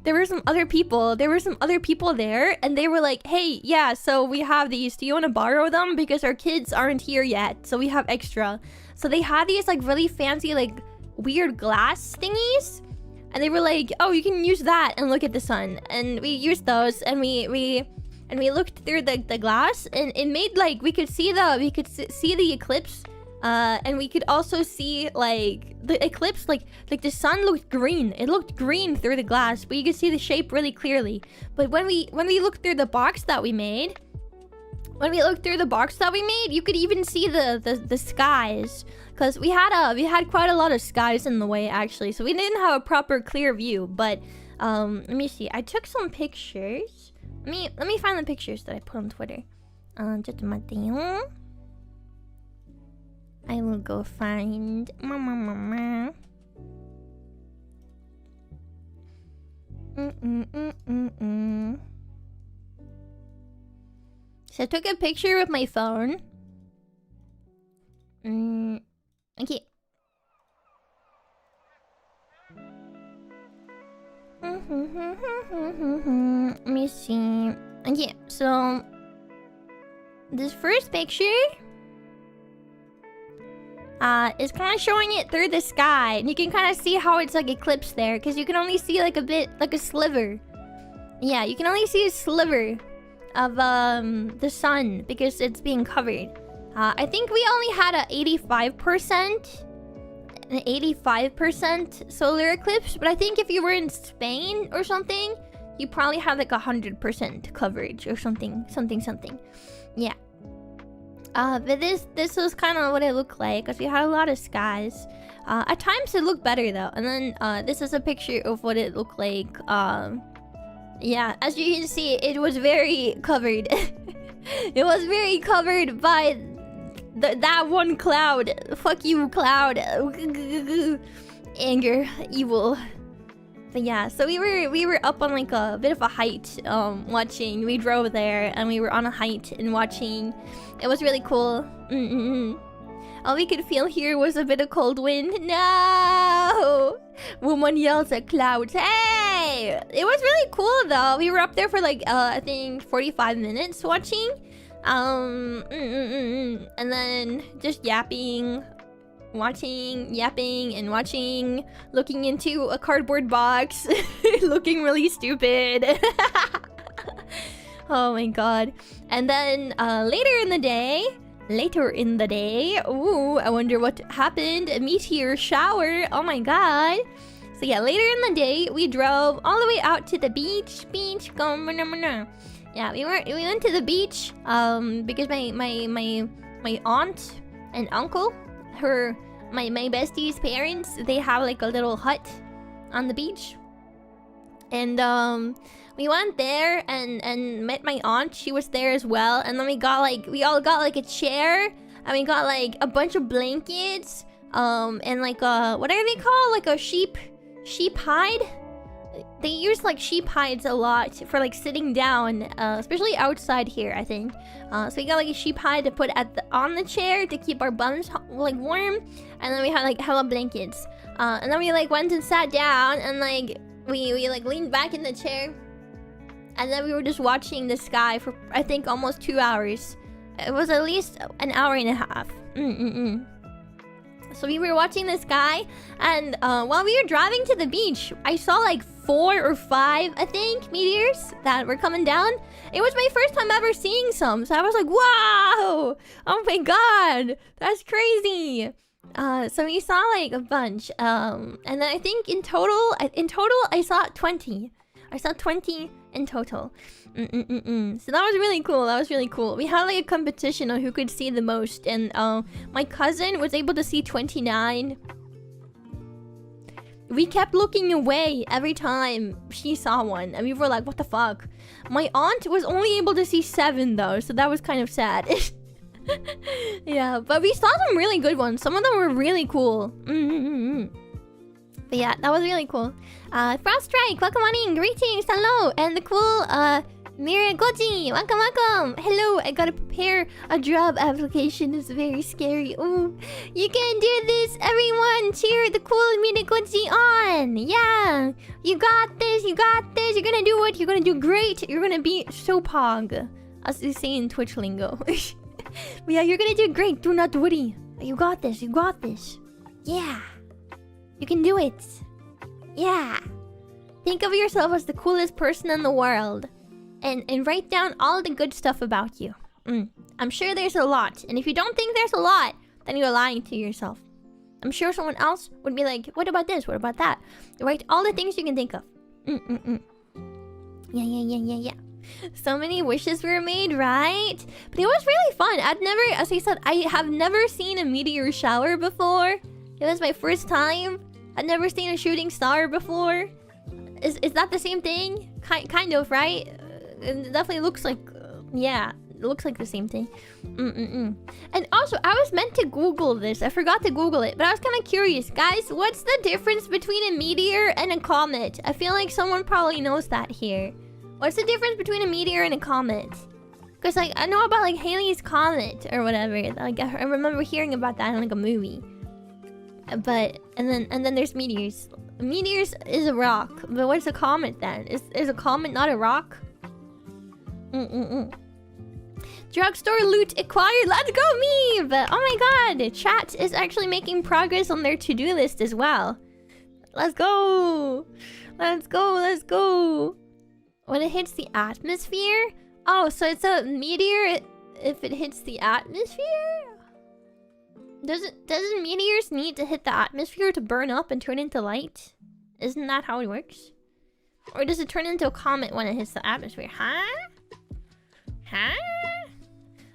there were some other people there, and they were like, hey, yeah, so we have these, do you want to borrow them, because our kids aren't here yet, so we have extra. So they had these like really fancy, like, weird glass thingies, and they were like, oh, you can use that and look at the sun. And we used those, and we looked through the glass, and it made, like, we could see the eclipse. And we could also see, like, the eclipse, like the sun looked green. It looked green through the glass, but you could see the shape really clearly. But when we looked through the box that we made, when we looked through the box that we made, you could even see the skies, because we had quite a lot of skies in the way actually, so we didn't have a proper clear view. But let me see. I took some pictures. Let me find the pictures that I put on Twitter. Just a minute. I will go find. So I took a picture with my phone. Okay. Let me see. Okay, so this first picture is kind of showing it through the sky, and you can kind of see how it's like eclipsed there, because you can only see like a bit, like a sliver. Yeah, you can only see a sliver of the sun because it's being covered. I think we only had a 85% solar eclipse, but I think if you were in Spain or something, you probably had like 100% coverage or something. Yeah. But this was kind of what it looked like, because we had a lot of skies. At times it looked better though. And then this is a picture of what it looked like. Yeah, as you can see, it was very covered. It was very covered by that one cloud. Fuck you, cloud. Anger, evil. But yeah, so we were up on like a bit of a height, watching. We drove there and we were on a height and watching. It was really cool. All we could feel here was a bit of cold wind. No! Woman yells at clouds. Hey! It was really cool though. We were up there for like I think 45 minutes watching. And then just yapping, yapping and watching, looking into a cardboard box, looking really stupid. Oh my god. And then later in the day, ooh, I wonder what happened. A meteor shower. Oh my god. So yeah, later in the day, we drove all the way out to the beach. Yeah, we went to the beach because my aunt and uncle, my bestie's parents, they have like a little hut on the beach. And we went there and met my aunt. She was there as well. And then we all got like a chair, and we got like a bunch of blankets, and like what are they called? Like a sheep hide. They use like sheep hides a lot for like sitting down, especially outside here, I think. So we got like a sheep hide to put on the chair to keep our bums like warm, and then we had like hella blankets. And then we like went and sat down, and like we like leaned back in the chair, and then we were just watching the sky for I think almost 2 hours. It was at least an hour and a half. So we were watching the sky, and while we were driving to the beach, I saw like 4 or 5, I think, meteors that were coming down. It was my first time ever seeing some, so I was like, wow! Oh my god! That's crazy! So we saw like a bunch, and then I think in total I saw 20. I saw 20 in total. So that was really cool. We had like a competition on who could see the most, and my cousin was able to see 29. We kept looking away every time she saw one, and we were like, what the fuck? My aunt was only able to see 7 though, so that was kind of sad. Yeah, but we saw some really good ones. Some of them were really cool. But yeah, that was really cool. Frost Strike, welcome on in. Greetings, hello. And the cool Miragoji, welcome. Hello, I gotta prepare a job application. It's very scary. Ooh, you can do this, everyone. Cheer the cool Miragoji on. Yeah, you got this. You're gonna do it. You're gonna do great. You're gonna be so pog, as they say in Twitch lingo. But yeah, you're gonna do great. Do not worry. You got this. Yeah. You can do it. Yeah. Think of yourself as the coolest person in the world. And write down all the good stuff about you. I'm sure there's a lot. And if you don't think there's a lot, then you're lying to yourself. I'm sure someone else would be like, what about this? What about that? Write all the things you can think of. Yeah. So many wishes were made, right? But it was really fun. As I said, I have never seen a meteor shower before. It was my first time. I'd never seen a shooting star before. Is that the same thing? Kind of, right? It definitely looks like... yeah, it looks like the same thing. And also, I was meant to Google this. I forgot to Google it, but I was kind of curious. Guys, what's the difference between a meteor and a comet? I feel like someone probably knows that here. What's the difference between a meteor and a comet? Because, like, I know about, like, Halley's Comet or whatever. Like, I remember hearing about that in, like, a movie. But, and then there's meteors. Meteors is a rock. But what's a comet then? Is a comet not a rock? Drugstore loot acquired. Let's go, Meave! Oh my god, chat is actually making progress on their to-do list as well. Let's go! Let's go, let's go! When it hits the atmosphere? Oh, so it's a meteor if it hits the atmosphere? Doesn't meteors need to hit the atmosphere to burn up and turn into light? Isn't that how it works? Or does it turn into a comet when it hits the atmosphere? Huh?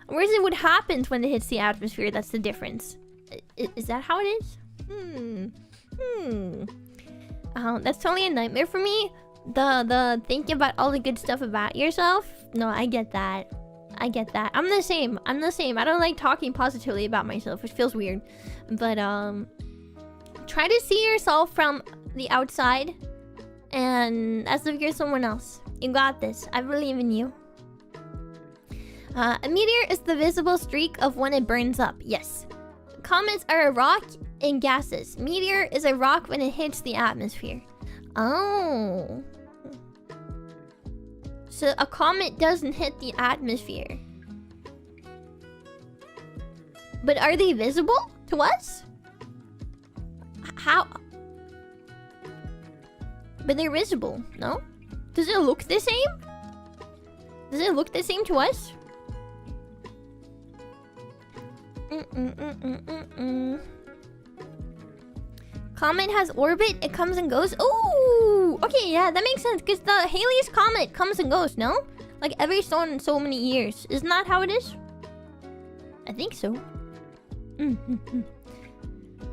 Or is it what happens when it hits the atmosphere that's the difference? Is that how it is? That's totally a nightmare for me. The thinking about all the good stuff about yourself. No, I get that. I'm the same. I don't like talking positively about myself, which feels weird. But try to see yourself from the outside and as if you're someone else. You got this. I believe in you. A meteor is the visible streak of when it burns up. Yes. Comets are a rock in gases. Meteor is a rock when it hits the atmosphere. Oh. So a comet doesn't hit the atmosphere. But are they visible to us? How? But they're visible, no? Does it look the same? Does it look the same to us? Comet has orbit, it comes and goes. Oh, okay, yeah, that makes sense. Because the Halley's Comet comes and goes, no? Like every so many years. Isn't that how it is? I think so.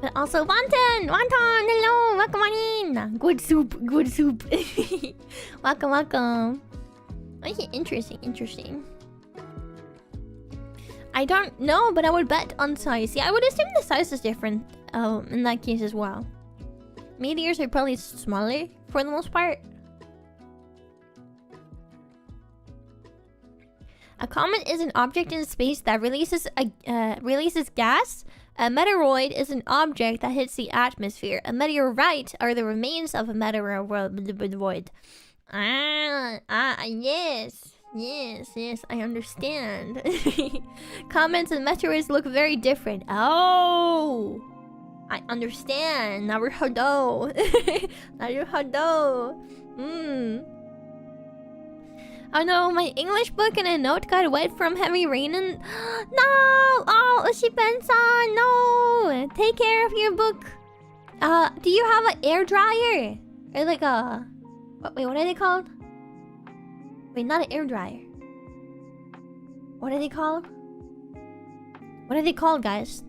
But also, Wonton, hello, welcome on in. Good soup. welcome. Okay, interesting. I don't know, but I would bet on size. Yeah, I would assume the size is different in that case as well. Meteors are probably smaller for the most part. A comet is an object in space that releases gas. A meteoroid is an object that hits the atmosphere. A meteorite are the remains of a meteoroid. Yes, I understand. Comets and meteoroids look very different. Oh, I understand. Naruhodo. Oh no, my English book and a note got wet from heavy rain and... No! Oh, Ushipen-san, no! Take care of your book. Do you have an air dryer? Or like a... Wait, what are they called? Wait, not an air dryer. What are they called? What are they called, guys?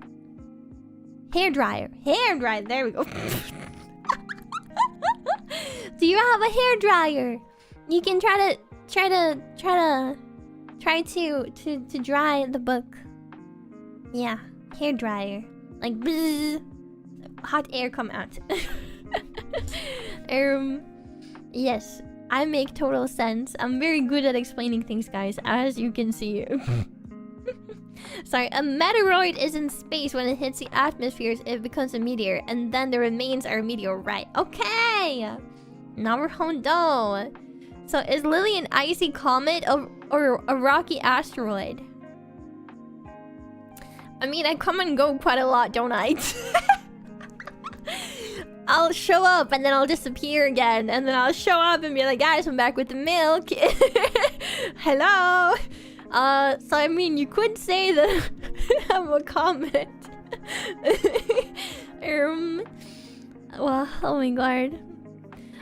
Hair dryer. Hair dryer, there we go. Do you have a hair dryer? You can try to dry the book. Yeah, hair dryer. Like bzzz, hot air come out. Yes, I make total sense. I'm very good at explaining things, guys, as you can see. Sorry, a meteoroid is in space. When it hits the atmosphere, it becomes a meteor, and then the remains are a meteorite. Okay, now we're hondo. So is Lillie an icy comet or a rocky asteroid? I mean, I come and go quite a lot, don't I? I'll show up and then I'll disappear again, and then I'll show up and be like, guys, I'm back with the milk. Hello. So I mean, you could say that I'm a comet. Well, oh my god.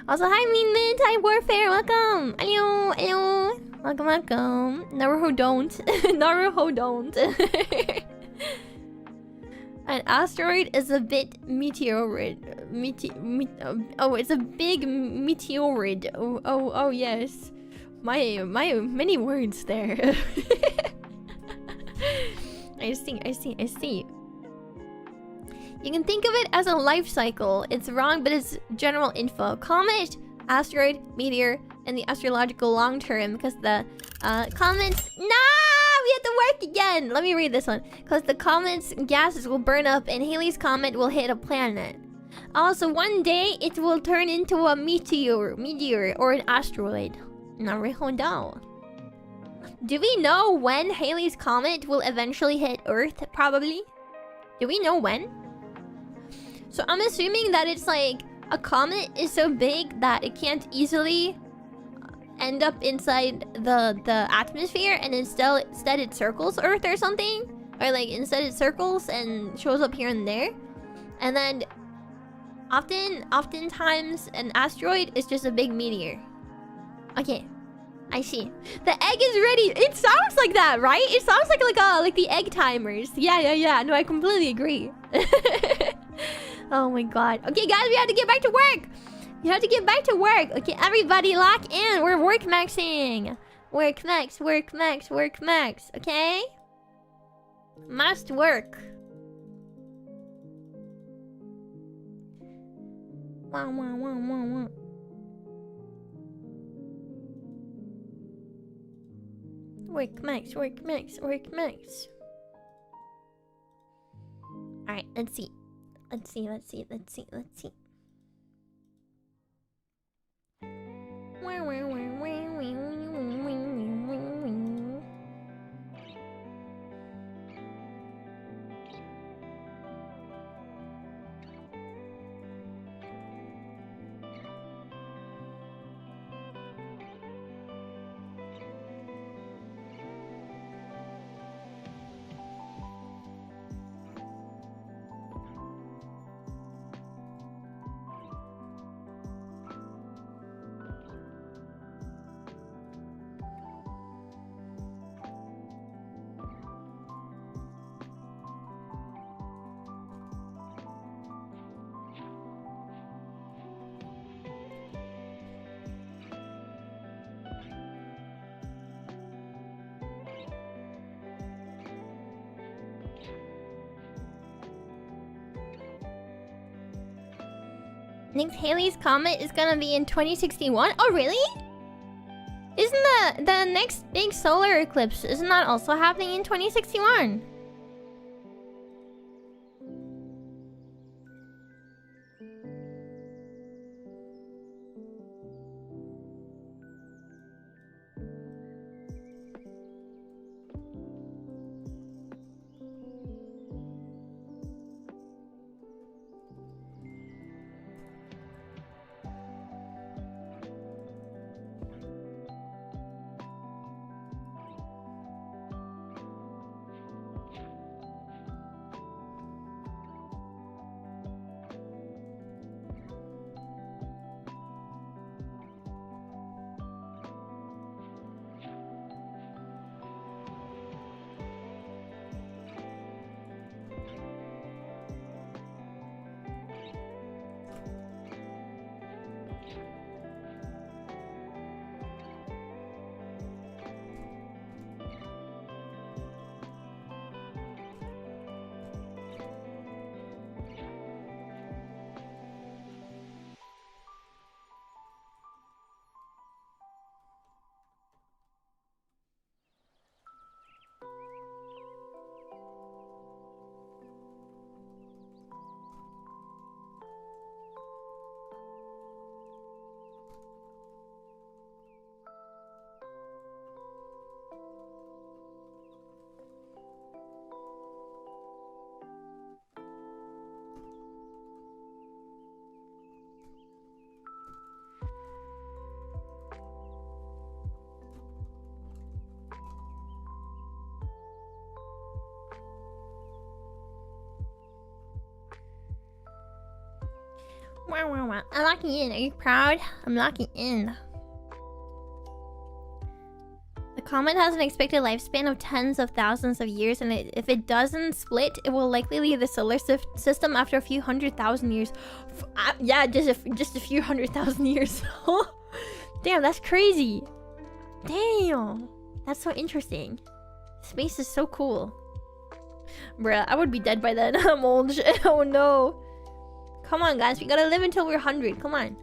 Also, hi Mean Mint, hi Warfare, welcome. Hello. Welcome, welcome. Naruho don't. Naruho don't. An asteroid is a bit meteoroid. Oh, it's a big meteoroid. Oh, yes. My many words there. I see. You can think of it as a life cycle. It's wrong, but it's general info. Comet, asteroid, meteor, and the astrological long term. Because the comets... No! We have to work again! Let me read this one. Because the comet's gases will burn up and Halley's Comet will hit a planet. Also, one day it will turn into a meteor or an asteroid. Naruhodo. Do we know when Halley's Comet will eventually hit Earth? Probably. Do we know when? So I'm assuming that it's like a comet is so big that it can't easily end up inside the atmosphere, and instead it circles Earth or something, or like instead it circles and shows up here and there, and then oftentimes an asteroid is just a big meteor. Okay, I see. The egg is ready. It sounds like that, right? It sounds like the egg timers. Yeah. No, I completely agree. Oh my god. Okay, guys, we have to get back to work. You have to get back to work. Okay, everybody lock in. We're WorkMAXXIng. WorkMax. Okay? Must work. Wow. WorkMax. Alright, let's see. Next Halley's Comet is gonna be in 2061. Oh, really? Isn't the next big solar eclipse, isn't that also happening in 2061? Wow. I'm locking in. Are you proud? I'm locking in. comet has an expected lifespan of tens of thousands of years, and if it doesn't split, it will likely leave the solar system after a few 100,000 years. Yeah, just a few 100,000 years. Damn, that's crazy. Damn, that's so interesting. Space is so cool. Bruh, I would be dead by then. I'm old. Oh no. Come on, guys. We gotta live until we're 100. Come on.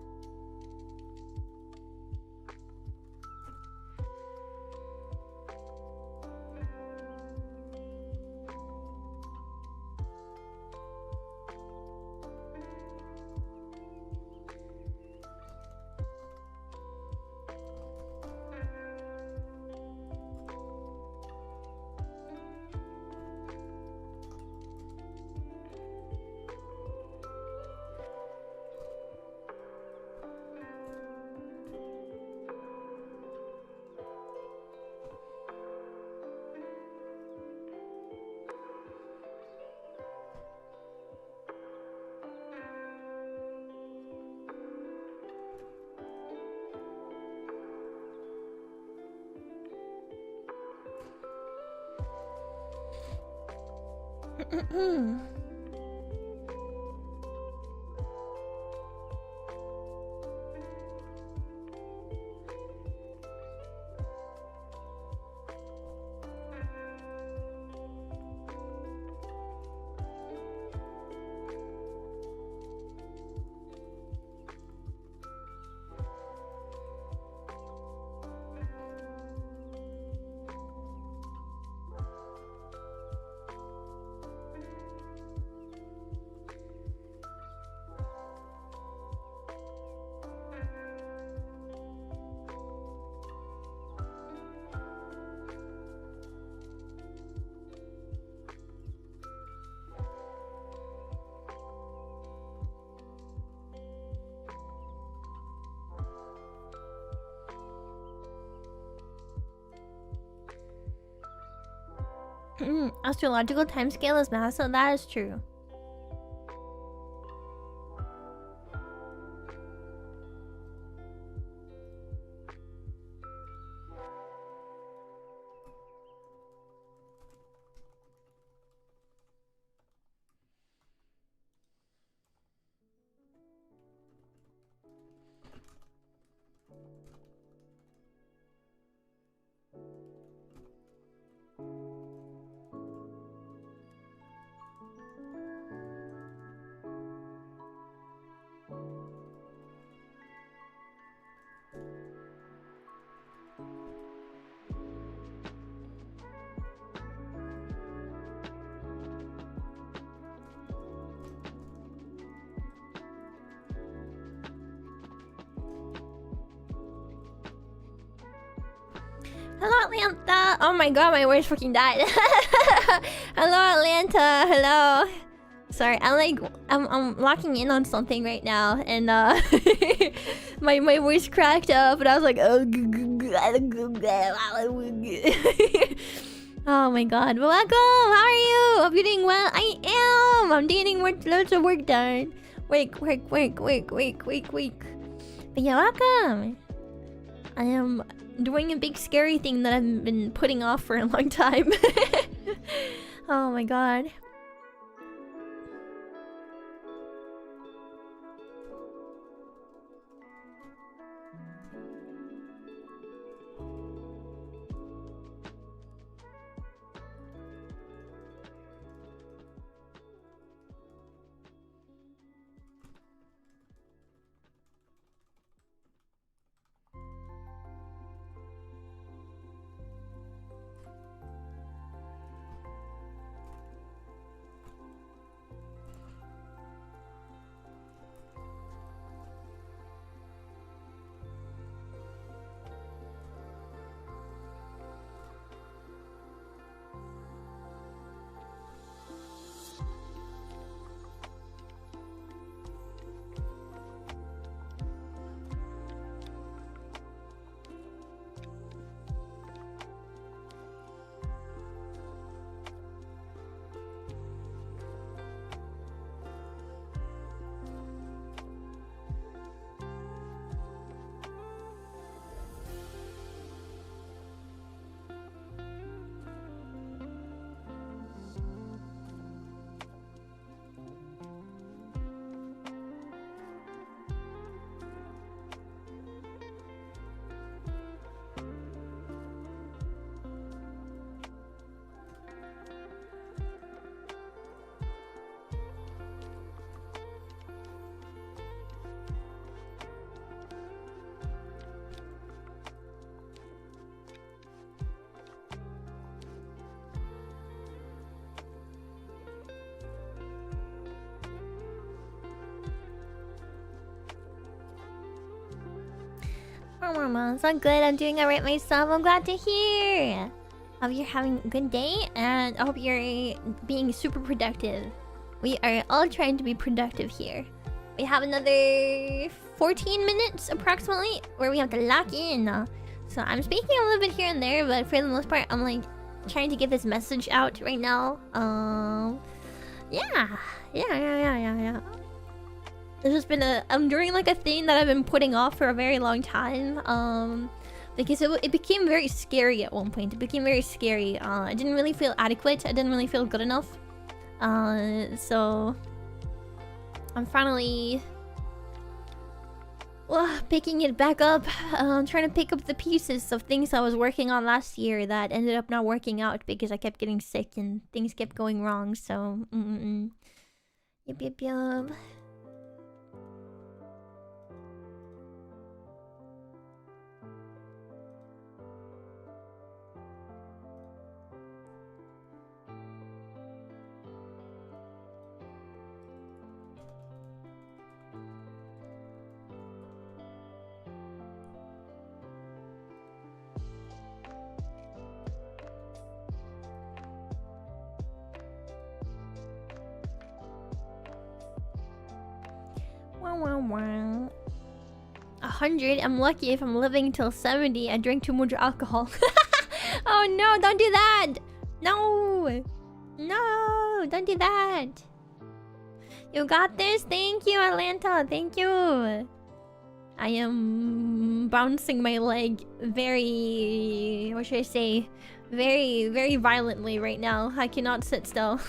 Astrological timescale is massive. That is true. Hello, Atlanta. Oh my god, my voice fucking died. Hello, Atlanta. Hello. Sorry, I'm locking in on something right now, and my voice cracked up, and I was like, oh, oh my god. Welcome. How are you? Hope you're doing well. I am. I'm getting loads of work done. Work. But yeah, welcome. I am doing a big scary thing that I've been putting off for a long time. Oh my god. It's not good. I'm doing alright myself. I'm glad to hear. Hope you're having a good day, and I hope you're being super productive. We are all trying to be productive here. We have another 14 minutes approximately where we have to lock in. So I'm speaking a little bit here and there, but for the most part, I'm like trying to get this message out right now. Yeah. This has been I'm doing like a thing that I've been putting off for a very long time. Because it became very scary at one point. It became very scary. I didn't really feel adequate. I didn't really feel good enough. So I'm finally picking it back up. Trying to pick up the pieces of things I was working on last year that ended up not working out because I kept getting sick and things kept going wrong. So, yup. Wow. 100. I'm lucky if I'm living till 70. I drank too much alcohol. Oh no, don't do that. No, don't do that. You got this. Thank you, Atlanta. Thank you. I am bouncing my leg very, what should I say, very violently right now. I cannot sit still.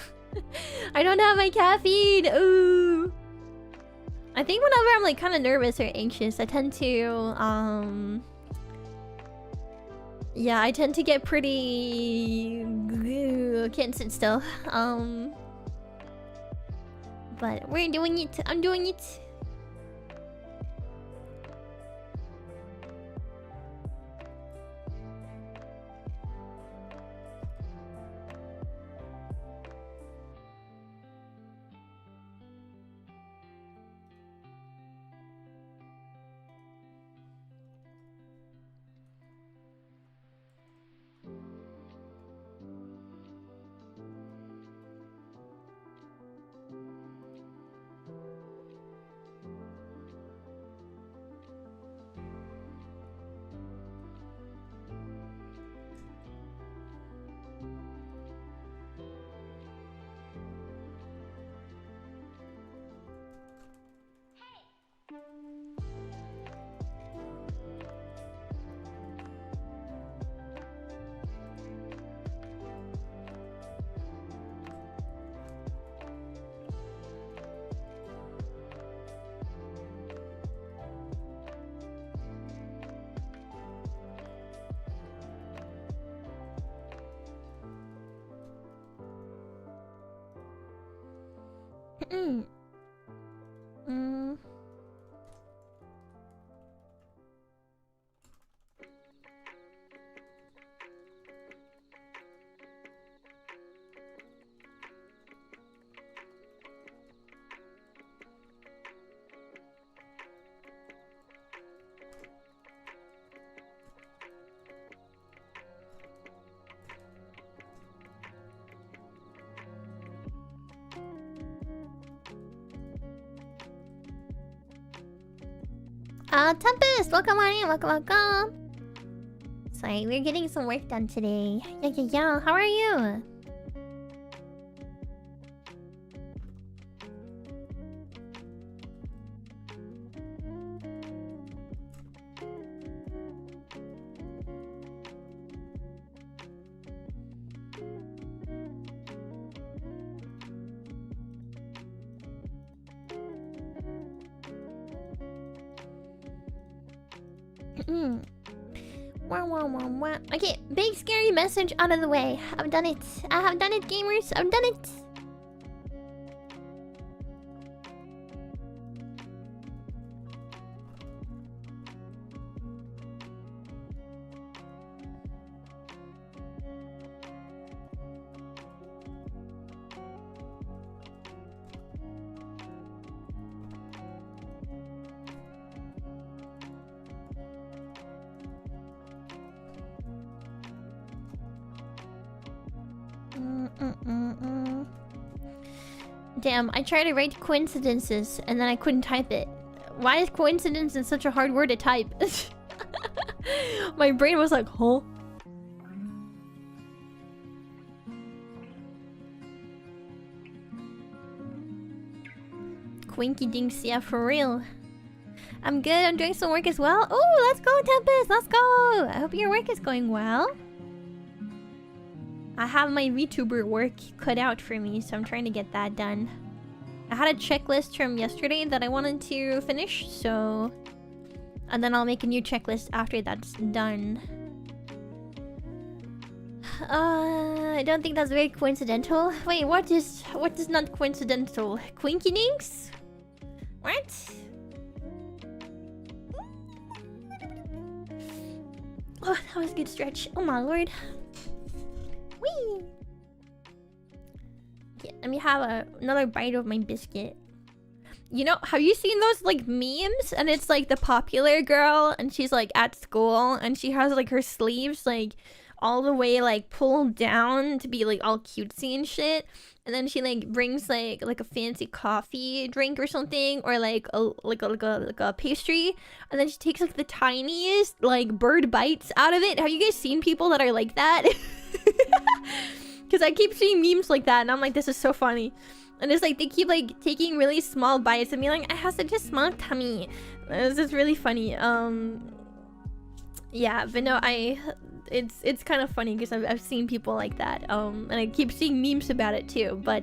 I don't have my caffeine. Ooh. I think whenever I'm like kind of nervous or anxious, I tend to yeah, I tend to get pretty can't sit still. But we're doing it. I'm doing it. Tempest, welcome on in, welcome. Sorry, we're getting some work done today. Yeah. How are you? Okay, big scary message out of the way. I've done it. I have done it, gamers. I've done it. Damn, I tried to write coincidences and then I couldn't type it. Why is coincidence such a hard word to type? My brain was like, huh? Quinky dinks, yeah, for real. I'm good, I'm doing some work as well. Oh, let's go, Tempest, let's go! I hope your work is going well. I have my VTuber work cut out for me, so I'm trying to get that done. I had a checklist from yesterday that I wanted to finish, so... And then I'll make a new checklist after that's done. I don't think that's very coincidental. Wait, what is not coincidental? Quinky dinks? What? Oh, that was a good stretch. Oh my lord. Whee! Okay, let me have another bite of my biscuit. You know, have you seen those like memes? And it's like the popular girl and she's like at school and she has like her sleeves like all the way like pulled down to be like all cutesy and shit. And then she like brings like a fancy coffee drink or something, or like a pastry, and then she takes like the tiniest like bird bites out of it. Have you guys seen people that are like that? Because I keep seeing memes like that and I'm like, this is so funny. And it's like they keep like taking really small bites and being like, I have such a small tummy. It's just really funny. Yeah, but no, it's kind of funny because I've seen people like that. And I keep seeing memes about it too. But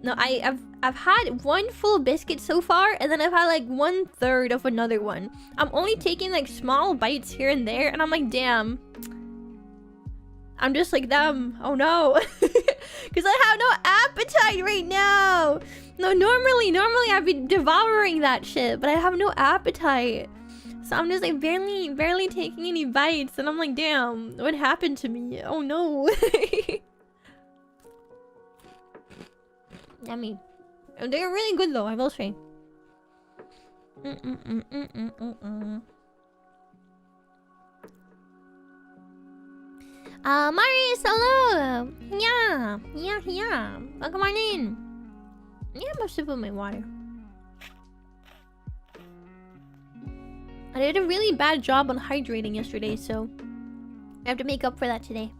no, I've had one full biscuit so far, and then I've had like 1/3 of another one. I'm only taking like small bites here and there, and I'm like, damn. I'm just like them. Oh no. Because I have no appetite right now. No, normally I'd be devouring that shit, but I have no appetite. So I'm just like barely taking any bites, and I'm like, damn, what happened to me? Oh no. I mean, they're really good though, I will say. Marius, hello! Yeah. Welcome on in. Yeah, I'm sip of my water. I did a really bad job on hydrating yesterday, so I have to make up for that today.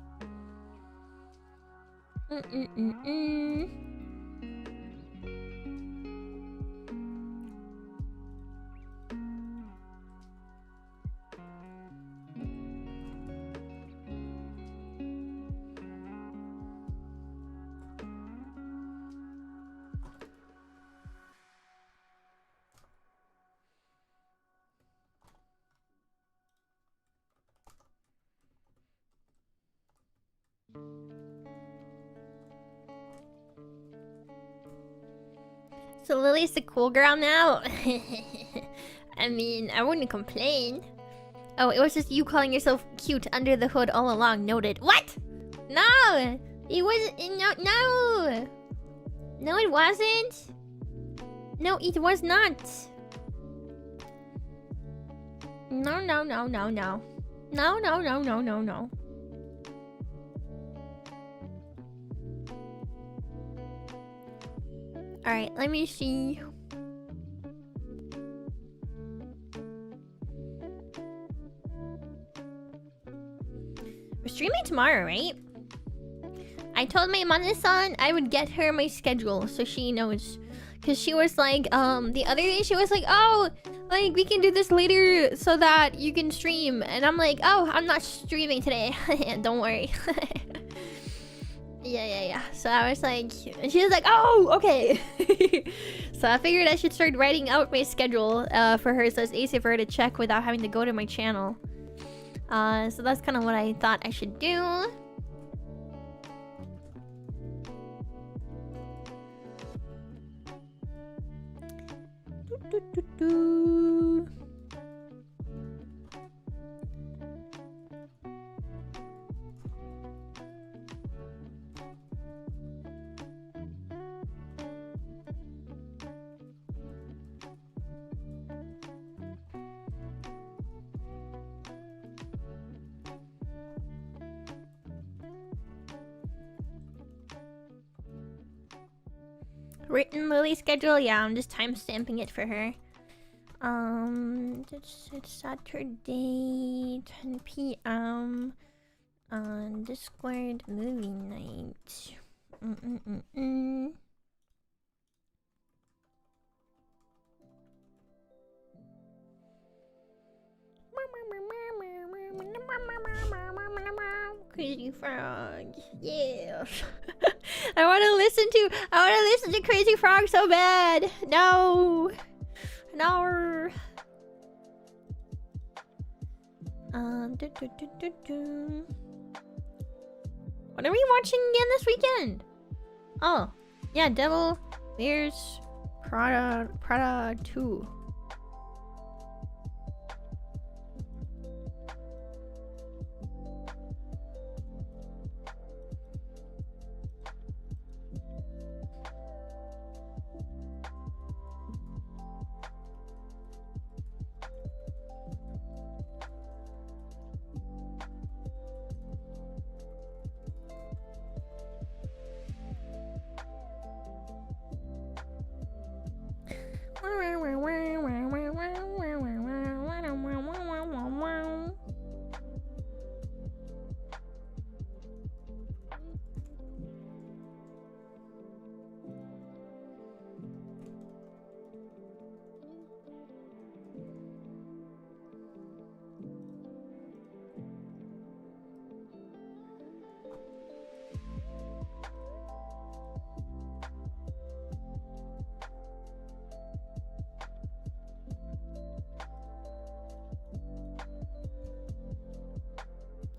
So Lily's the cool girl now? I mean, I wouldn't complain. Oh, it was just you calling yourself cute under the hood all along. Noted. What? No! It wasn't. No! No, it wasn't. No, it was not. No. No. Alright, let me see. We're streaming tomorrow, right? I told my Mana-san I would get her my schedule so she knows. Because she was like, the other day she was like, oh, like, we can do this later so that you can stream. And I'm like, oh, I'm not streaming today. Don't worry. Yeah. So I was like, and she was like, oh, okay. So I figured I should start writing out my schedule for her so it's easy for her to check without having to go to my channel. So that's kind of what I thought I should do. Written Lily schedule? Yeah, I'm just timestamping it for her. It's Saturday, 10 p.m. on Discord movie night. Crazy Frog, yeah. I want to listen to Crazy Frog so bad. No. What are we watching again this weekend? Oh, yeah, Devil Wears Prada 2.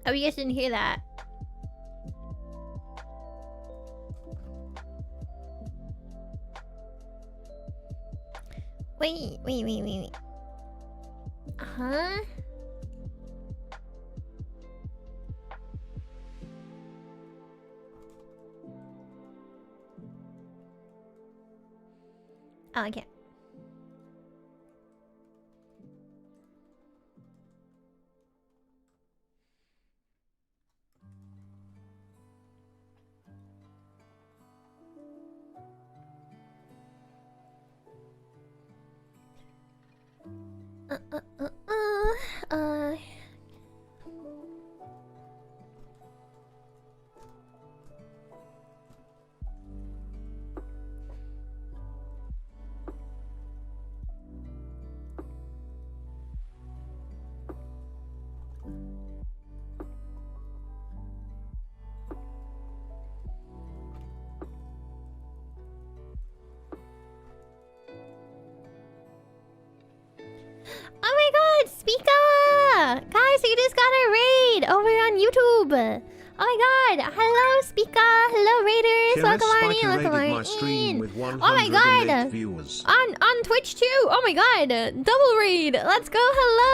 Oh, you guys didn't hear that. Wait. Huh? Oh, okay. Oh my god, Speaka! Guys, you just got a raid over on YouTube. Oh my god, hello Speaka, hello raiders, welcome on in, welcome on in. Oh my god, viewers. on Twitch too. Oh my god, double raid. Let's go, hello.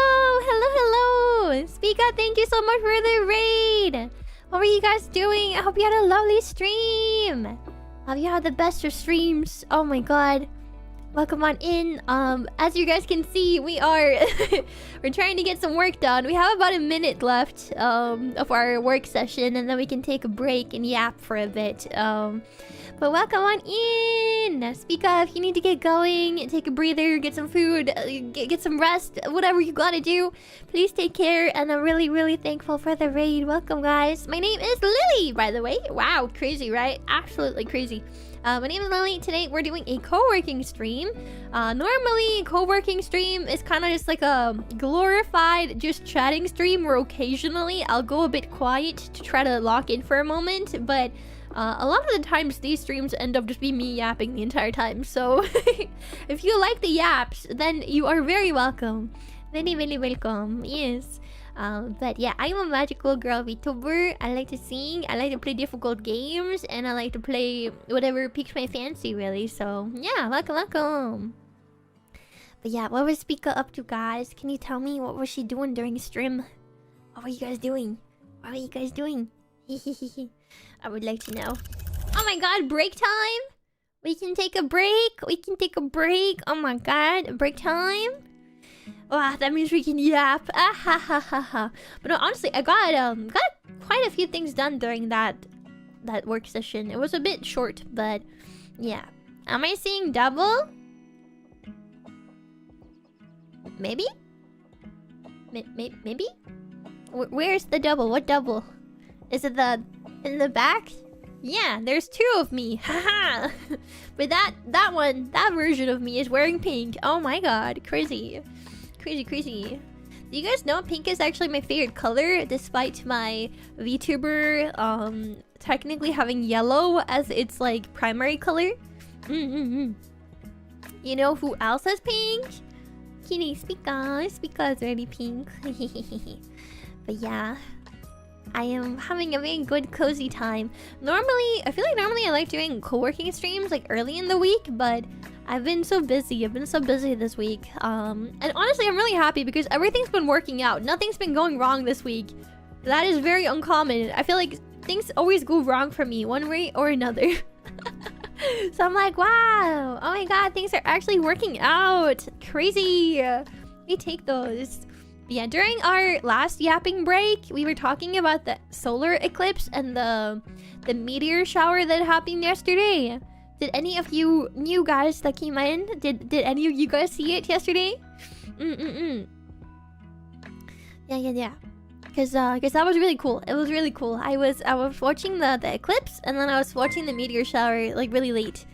Speaka, thank you so much for the raid. What were you guys doing? I hope you had a lovely stream. I hope you had the best of streams. Oh my god. Welcome on in. As you guys can see, we are we're trying to get some work done. We have about a minute left of our work session, and then we can take a break and yap for a bit. But welcome on in. Speak up if you need to get going, take a breather, get some food, get some rest, whatever you gotta do. Please take care, and I'm really thankful for the raid. Welcome, guys. My name is Lillie, by the way. Wow, crazy, right? Absolutely crazy. My name is Lillie. Today we're doing a co-working stream. Normally, a co-working stream is kind of just like a glorified just chatting stream where occasionally I'll go a bit quiet to try to lock in for a moment, but a lot of the times these streams end up just being me yapping the entire time. So if you like the yaps, then you are very welcome. Very welcome. Yes. But yeah, I'm a magical girl VTuber. I like to sing, I like to play difficult games, and I like to play whatever piques my fancy, really. So yeah, welcome. But yeah, what was Speaka up to, guys? Can you tell me what was she doing during stream? What were you guys doing? I would like to know. Oh my god, break time? We can take a break. Oh my god, break time? Wow, that means we can yap. But no, honestly, I got quite a few things done during that work session. It was a bit short, but yeah. Am I seeing double? Maybe? Maybe? Where's the double? What double? Is it in the back? Yeah, there's 2 of me. Haha. But that version of me is wearing pink. Oh my god, crazy. Crazy. Do you guys know pink is actually my favorite color, despite my VTuber technically having yellow as its like primary color? You know who else has pink? Kitty Speaker is already pink. But yeah, I am having a very good cozy time. I feel like normally I like doing co-working streams like early in the week, but I've been so busy this week. And honestly, I'm really happy because everything's been working out. Nothing's been going wrong this week. That is very uncommon. I feel like things always go wrong for me one way or another. So I'm like, wow, oh my god, things are actually working out. Crazy. We take those. But yeah, during our last yapping break, we were talking about the solar eclipse and the meteor shower that happened yesterday. Did any of you new guys that came in, did any of you guys see it yesterday? Yeah. Cause that was really cool. It was really cool. I was watching the eclipse, and then I was watching the meteor shower like really late.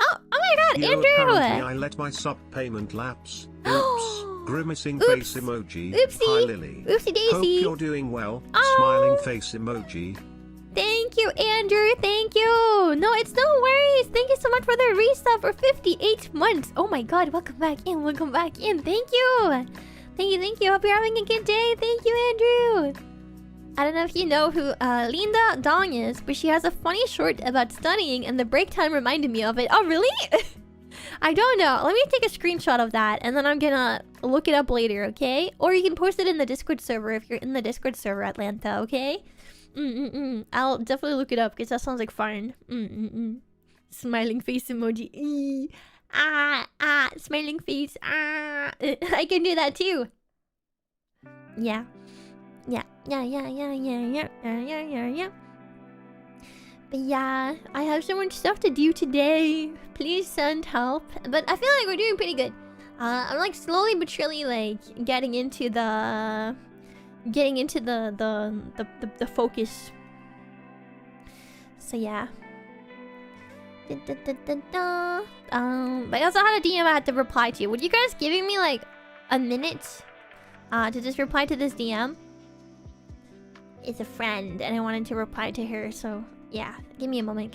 Oh my god, Andrew! I let my sub payment lapse. Oops. Grimacing face emoji. Oopsie. Hi Lily. Oopsie daisy. Hope you're doing well. Oh. Smiling face emoji. Thank you, Andrew. Thank you. No, it's no worries. Thank you so much for the resub for 58 months. Oh my god, welcome back in. Thank you. Thank you. Hope you're having a good day. Thank you, Andrew. I don't know if you know who Linda Dong is, but she has a funny short about studying, and the break time reminded me of it. Oh, really? I don't know. Let me take a screenshot of that, and then I'm gonna look it up later, okay? Or you can post it in the Discord server if you're in the Discord server, Atlanta, okay? I'll definitely look it up, because that sounds like fun. Smiling face emoji. Smiling face. I can do that too. Yeah. But yeah, I have so much stuff to do today. Please send help. But I feel like we're doing pretty good. I'm like slowly but surely like getting into the focus. So yeah. But I also had a DM I had to reply to. Would you guys giving me like a minute to just reply to this DM? It's a friend and I wanted to reply to her, so yeah. Give me a moment.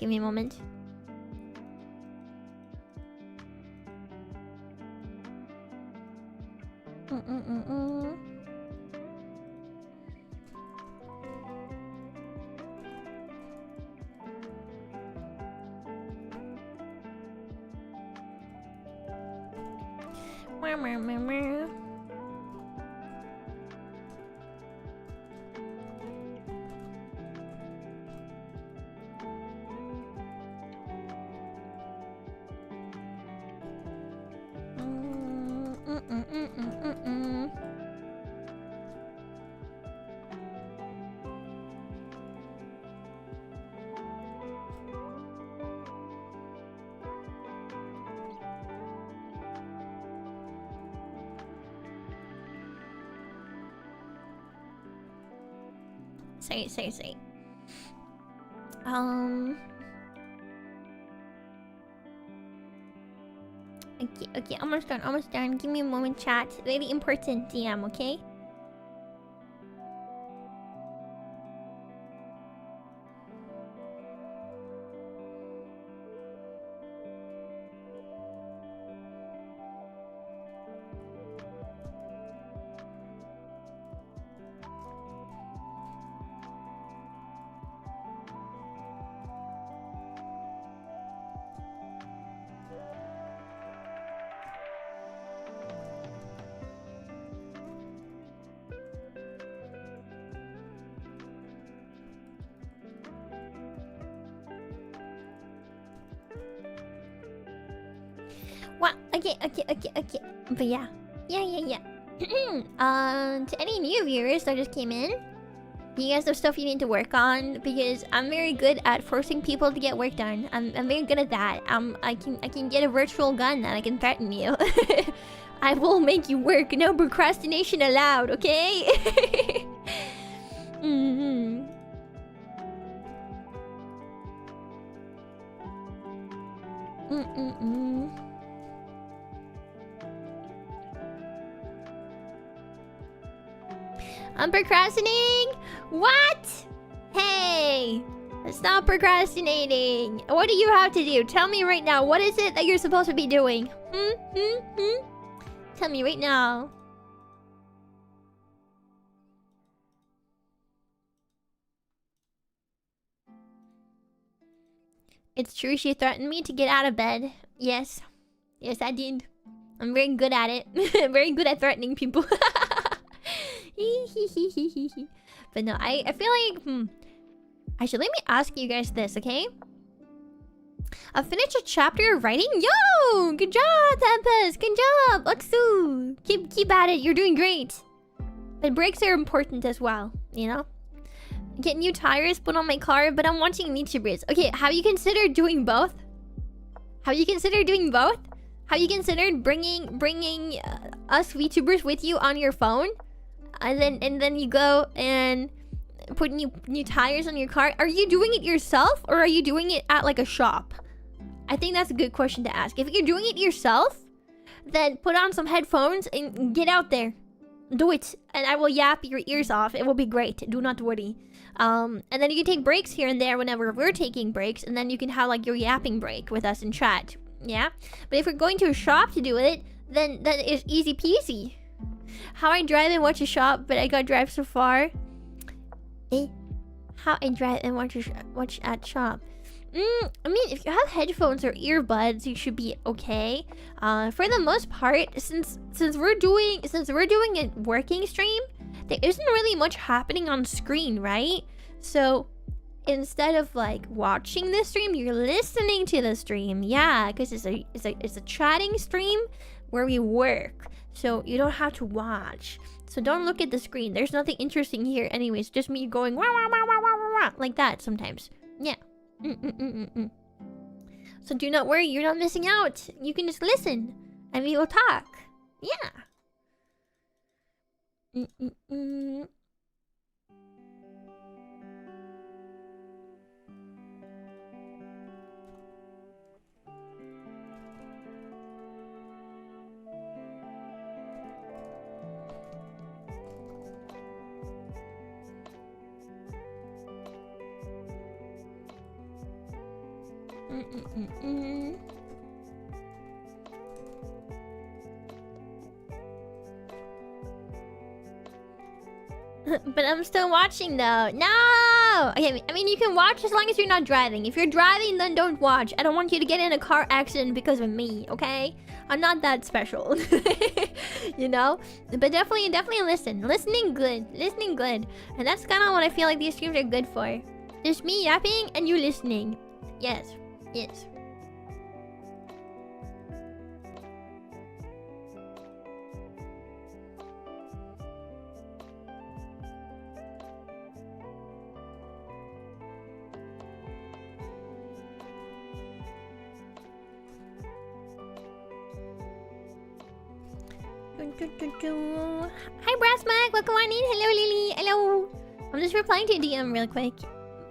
Sorry. Okay, almost done. Give me a moment, chat. Very important DM, okay? What? Okay. But yeah. To any new viewers that just came in, Do you guys have stuff you need to work on? Because I'm very good at forcing people to get work done. I'm very good at that. I can get a virtual gun and I can threaten you. I will make you work. No procrastination allowed, okay? Mm-hmm. I'm procrastinating? What? Hey! Stop procrastinating. What do you have to do? Tell me right now. What is it that you're supposed to be doing? Tell me right now. It's true she threatened me to get out of bed. Yes. Yes, I did. I'm very good at it. Very good at threatening people. But no, I feel like... Actually, let me ask you guys this, okay? I finished a chapter of writing. Yo! Good job, Tempest! Good job! Otsu! Keep at it, you're doing great. But breaks are important as well, you know? Get new tires put on my car, but I'm watching YouTubers. Okay, have you considered doing both? Have you considered doing both? Have you considered bringing us VTubers with you on your phone? And then you go and put new tires on your car. Are you doing it yourself or are you doing it at like a shop? I think that's a good question to ask. If you're doing it yourself, then put on some headphones and get out there. Do it. And I will yap your ears off. It will be great. Do not worry. And then you can take breaks here and there whenever we're taking breaks. And then you can have like your yapping break with us in chat. Yeah? But if we're going to a shop to do it, then that is easy peasy. How I drive and watch a shop, but I got drive so far. How I drive and watch at shop. I mean, if you have headphones or earbuds, you should be okay. For the most part, since we're doing a working stream, there isn't really much happening on screen, right? So instead of like watching the stream, you're listening to the stream. Yeah, because it's a chatting stream where we work. So you don't have to watch. So don't look at the screen. There's nothing interesting here anyways. Just me going wah, wah, wah, wah, wah, wah, wah, like that sometimes. Yeah. So do not worry. You're not missing out. You can just listen. And we will talk. Yeah. But I'm still watching though. No! Okay, I mean you can watch as long as you're not driving. If you're driving, then don't watch. I don't want you to get in a car accident because of me, okay? I'm not that special. You know? But definitely listen. Listening good. And that's kind of what I feel like these streams are good for. Just me yapping and you listening. Yes. Hi Brassmack, welcome on in. Hello Lillie, hello. I'm just replying to a DM real quick.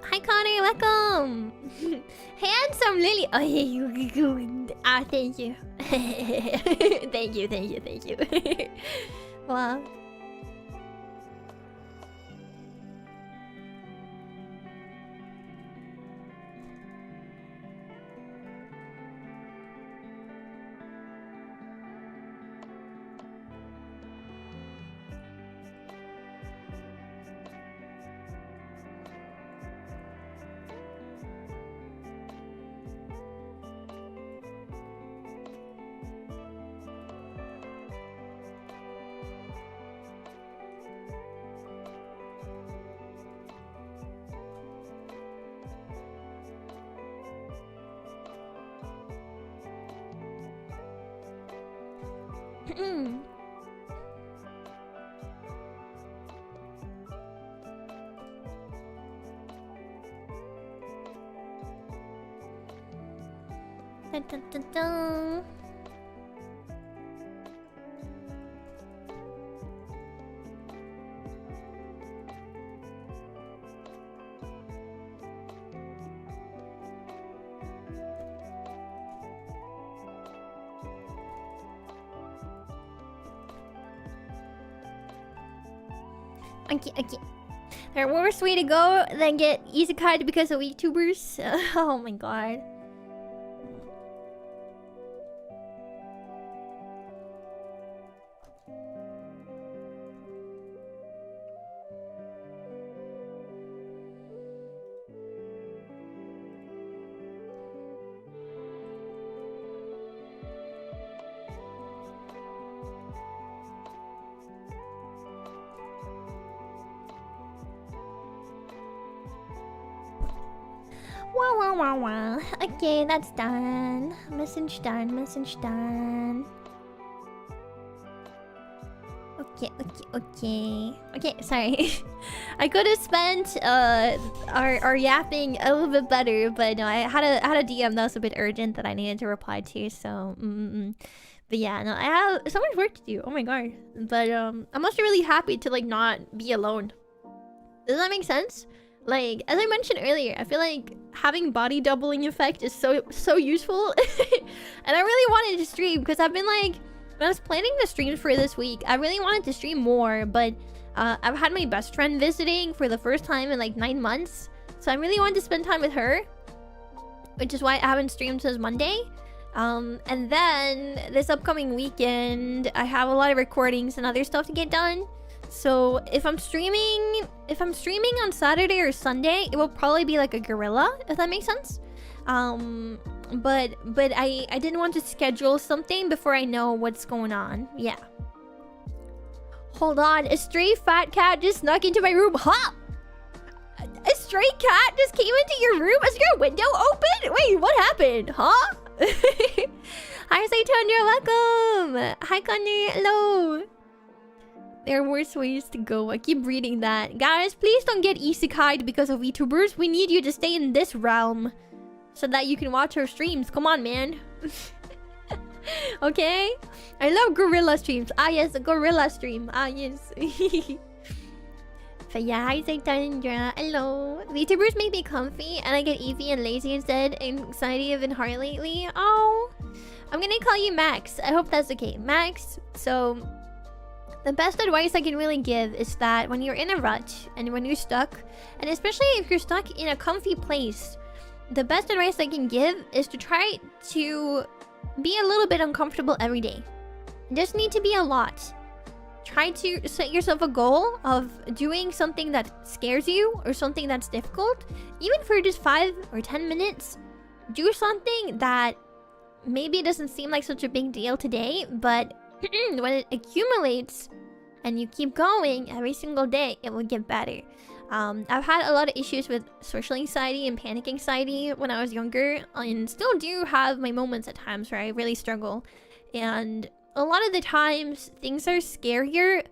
Hi Connor, welcome. Handsome Lillie. Oh yeah, thank you. Thank you. Wow. Dun, dun, dun, dun. Okay, okay. There are worse way to go than get isekai because of VTubers. Oh my god. Wow, wow, wow, wow. Okay, that's done. Message done, message done. Okay, okay, okay. Okay, sorry. I could have spent our yapping a little bit better, but no, I had a DM that was a bit urgent that I needed to reply to, so But yeah, no, I have so much work to do. Oh my god. But I'm also really happy to like not be alone. Does that make sense? Like, as I mentioned earlier, I feel like having body doubling effect is so useful. And I really wanted to stream because I've been like, when I was planning the streams for this week, I really wanted to stream more, but I've had my best friend visiting for the first time in like 9 months. So I really wanted to spend time with her, which is why I haven't streamed since Monday. And then this upcoming weekend, I have a lot of recordings and other stuff to get done. So if I'm streaming on Saturday or Sunday, it will probably be like a gorilla, if that makes sense. But I didn't want to schedule something before I know what's going on. Yeah. Hold on, a stray fat cat just snuck into my room. Huh? A stray cat just came into your room? Is your window open? Wait, what happened? Huh? Hi, Satan, you're welcome. Hi, Connor. Hello. There are worse ways to go. I keep reading that. Guys, please don't get isekai'd because of VTubers. We need you to stay in this realm so that you can watch our streams. Come on, man. Okay? I love gorilla streams. Ah, yes, a gorilla stream. Ah, yes. But yeah, hi, Saitandra. Hello. VTubers make me comfy and I get easy and lazy instead. Anxiety have been hard lately. Oh. I'm gonna call you Max. I hope that's okay. Max, so the best advice I can really give is that when you're in a rut and when you're stuck, and especially if you're stuck in a comfy place, the best advice I can give is to try to be a little bit uncomfortable every day. It doesn't need to be a lot. Try to set yourself a goal of doing something that scares you or something that's difficult. Even for just 5 or 10 minutes, do something that maybe doesn't seem like such a big deal today, but when it accumulates and you keep going every single day, it will get better. I've had a lot of issues with social anxiety and panic anxiety when I was younger, and still do have my moments at times where I really struggle. And a lot of the times, things are scarier.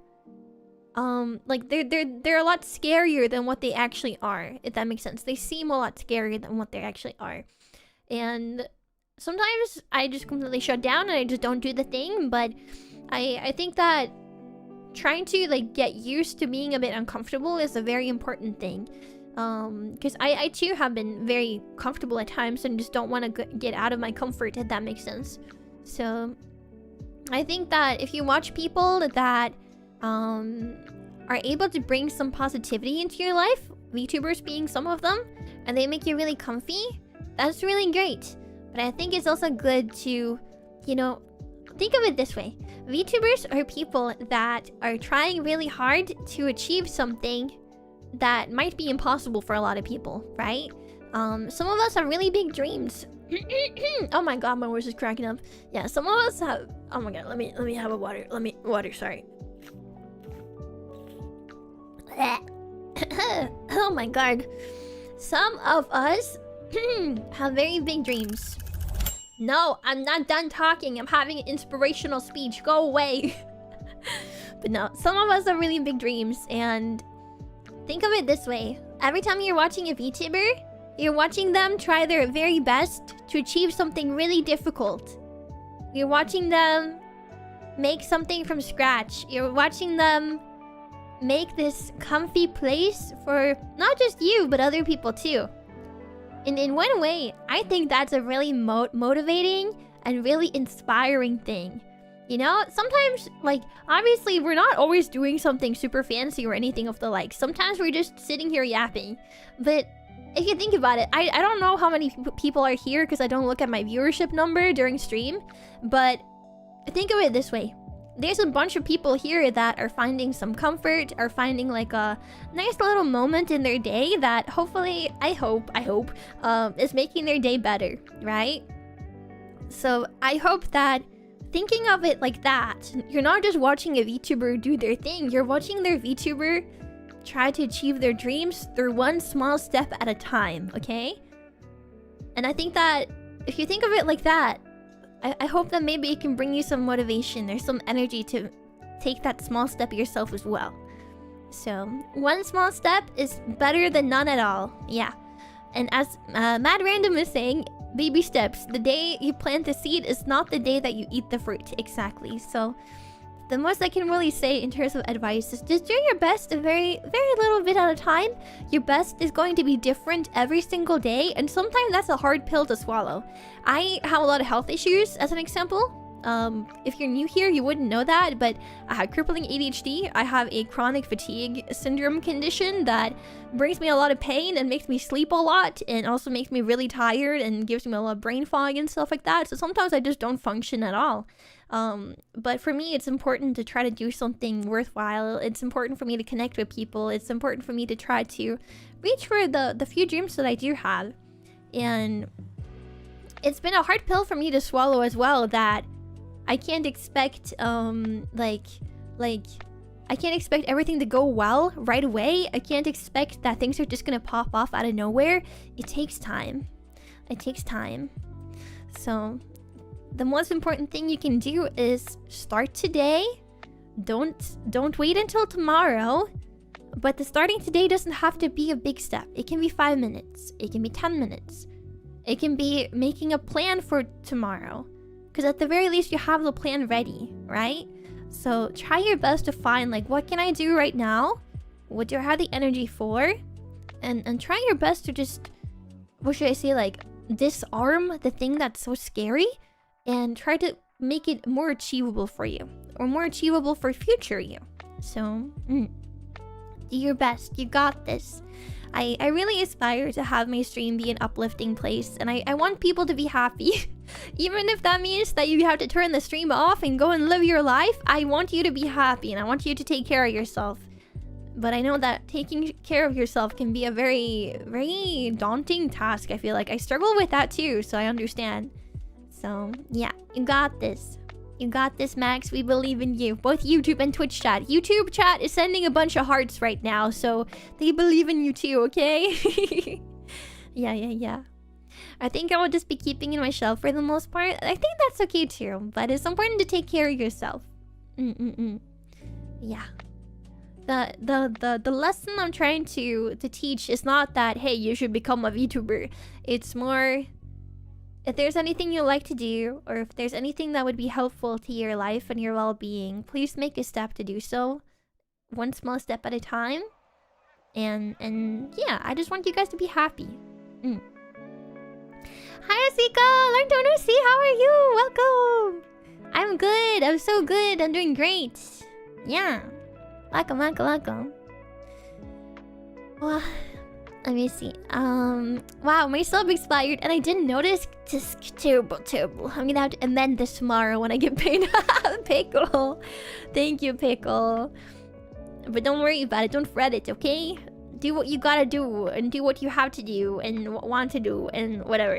Like they're a lot scarier than what they actually are, if that makes sense. They seem a lot scarier than what they actually are. And sometimes I just completely shut down and I just don't do the thing, but I think that trying to like get used to being a bit uncomfortable is a very important thing. Because I too have been very comfortable at times and just don't want to get out of my comfort, if that makes sense. So I think that if you watch people that are able to bring some positivity into your life, VTubers being some of them, and they make you really comfy, that's really great. But I think it's also good to, you know, think of it this way. VTubers are people that are trying really hard to achieve something that might be impossible for a lot of people, right? Some of us have really big dreams. Oh my god, my voice is cracking up. Yeah, some of us have... Oh my god, let me have a water. Water, sorry. Oh my god. Some of us have very big dreams. No, I'm not done talking. I'm having an inspirational speech. Go away. But no, some of us have really big dreams, and think of it this way. Every time you're watching a VTuber, You're watching them try their very best to achieve something really difficult. You're watching them make something from scratch. You're watching them make this comfy place for not just you, but other people too. And in one way, I think that's a really motivating and really inspiring thing. You know, sometimes, like, obviously we're not always doing something super fancy or anything of the like. Sometimes we're just sitting here yapping. But if you think about it, I don't know how many people are here because I don't look at my viewership number during stream. But think of it this way. There's a bunch of people here that are finding some comfort, are finding like a nice little moment in their day that hopefully, I hope, is making their day better, right? So I hope that thinking of it like that, you're not just watching a VTuber do their thing, you're watching their VTuber try to achieve their dreams through one small step at a time, okay? And I think that if you think of it like that, I hope that maybe it can bring you some motivation. There's some energy to take that small step yourself as well. So, one small step is better than none at all. Yeah. And as Mad Random is saying, baby steps. The day you plant the seed is not the day that you eat the fruit. Exactly. So, the most I can really say in terms of advice is just do your best a very, very little bit at a time. Your best is going to be different every single day, and sometimes that's a hard pill to swallow. I have a lot of health issues, as an example. If you're new here, you wouldn't know that, but I have crippling ADHD. I have a chronic fatigue syndrome condition that brings me a lot of pain and makes me sleep a lot, and also makes me really tired and gives me a lot of brain fog and stuff like that. So sometimes I just don't function at all. But for me, it's important to try to do something worthwhile. It's important for me to connect with people. It's important for me to try to reach for the few dreams that I do have. And it's been a hard pill for me to swallow as well, that I can't expect, I can't expect everything to go well right away. I can't expect that things are just gonna pop off out of nowhere. It takes time. It takes time. So the most important thing you can do is start today. Don't wait until tomorrow. But the starting today doesn't have to be a big step. It can be 5 minutes. It can be 10 minutes. It can be making a plan for tomorrow. Because at the very least, you have the plan ready, right? So try your best to find, like, what can I do right now? What do I have the energy for? And try your best to just, what should I say, like, disarm the thing that's so scary. And try to make it more achievable for you. Or more achievable for future you. So, do your best. You got this. I really aspire to have my stream be an uplifting place. And I want people to be happy. Even if that means that you have to turn the stream off and go and live your life. I want you to be happy. And I want you to take care of yourself. But I know that taking care of yourself can be a very, very daunting task. I feel like I struggle with that too. So I understand. So, yeah, you got this. You got this, Max. We believe in you. Both YouTube and Twitch chat. YouTube chat is sending a bunch of hearts right now, so they believe in you too, okay? Yeah. I think I will just be keeping in my shell for the most part. I think that's okay too, but it's important to take care of yourself. Yeah. The lesson I'm trying to teach is not that, hey, you should become a VTuber. It's more, if there's anything you like to do, or if there's anything that would be helpful to your life and your well-being, please make a step to do so. One small step at a time. And yeah, I just want you guys to be happy. Hi, Asika! Long time no see! How are you? Welcome! I'm good! I'm so good! I'm doing great! Yeah. Welcome. Well, let me see. Wow, my sub expired and I didn't notice. Just terrible. I'm gonna have to amend this tomorrow when I get paid. Pickle. Thank you, Pickle. But don't worry about it. Don't fret it, okay? Do what you gotta do and do what you have to do and want to do and whatever.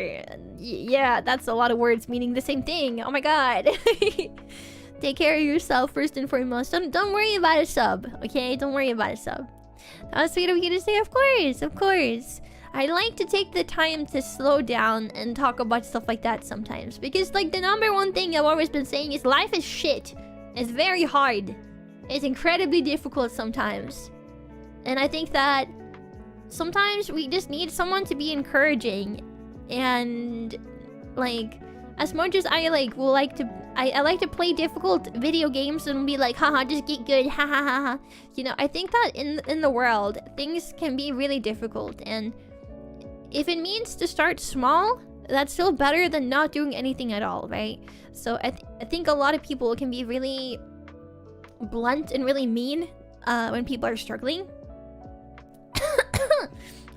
Yeah, that's a lot of words meaning the same thing. Oh my god. Take care of yourself first and foremost. Don't worry about a sub, okay? Don't worry about a sub. That was sweet of you to say. Of course. I like to take the time to slow down and talk about stuff like that sometimes. Because, like, the number one thing I've always been saying is life is shit. It's very hard. It's incredibly difficult sometimes. And I think that sometimes we just need someone to be encouraging. And like, as much as I like will like to I like to play difficult video games and be like, haha, just get good, ha ha ha ha. You know, I think that in the world, things can be really difficult, and if it means to start small, that's still better than not doing anything at all, right? So I think a lot of people can be really blunt and really mean when people are struggling.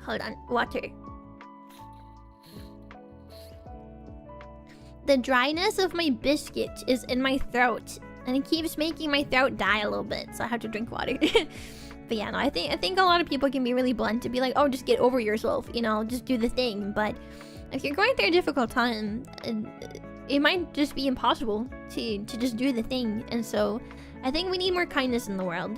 Hold on, water. The dryness of my biscuit is in my throat, and it keeps making my throat die a little bit, so I have to drink water. But yeah, no, I think a lot of people can be really blunt to be like, oh, just get over yourself, you know, just do the thing. But if you're going through a difficult time, it might just be impossible to just do the thing. And so I think we need more kindness in the world.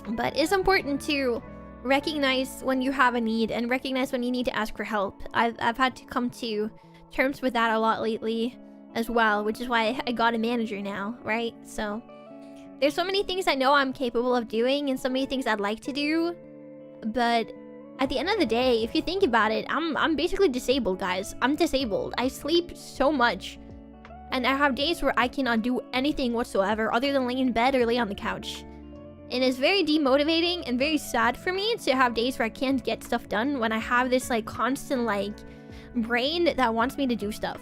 But it's important to recognize when you have a need and recognize when you need to ask for help. I've had to come to terms with that a lot lately as well, which is why I got a manager now, right? So there's so many things I know I'm capable of doing and so many things I'd like to do, but at the end of the day, if you think about it, I'm basically disabled, guys. I'm disabled. I sleep so much, and I have days where I cannot do anything whatsoever other than lay in bed or lay on the couch. And it's very demotivating and very sad for me to have days where I can't get stuff done when I have this like constant like brain that wants me to do stuff,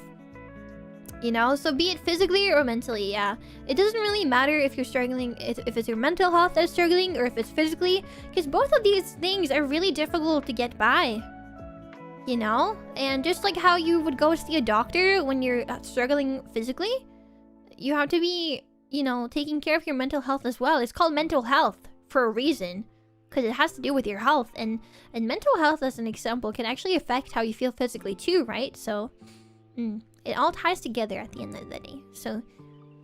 you know? So be it physically or mentally, yeah, it doesn't really matter if you're struggling, if it's your mental health that's struggling or if it's physically, because both of these things are really difficult to get by, you know? And just like how you would go see a doctor when you're struggling physically, you have to be, you know, taking care of your mental health as well. It's called mental health for a reason, because it has to do with your health, and mental health, as an example, can actually affect how you feel physically too, right? So it all ties together at the end of the day. So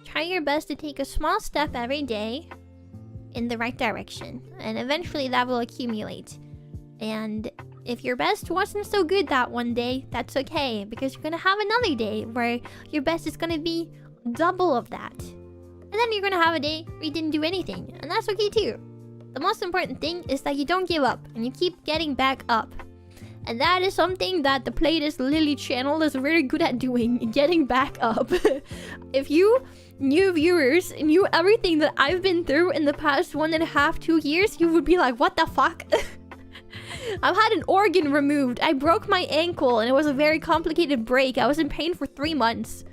try your best to take a small step every day in the right direction, and eventually that will accumulate. And if your best wasn't so good that one day, that's okay, because you're gonna have another day where your best is gonna be double of that, and then you're gonna have a day where you didn't do anything, and that's okay too. The most important thing is that you don't give up and you keep getting back up. And that is something that the playlist Lillie channel is very good at doing, getting back up. If you new viewers knew everything that I've been through in the past 1.5, 2 years, you would be like, what the fuck? I've had an organ removed. I broke my ankle and it was a very complicated break. I was in pain for 3 months.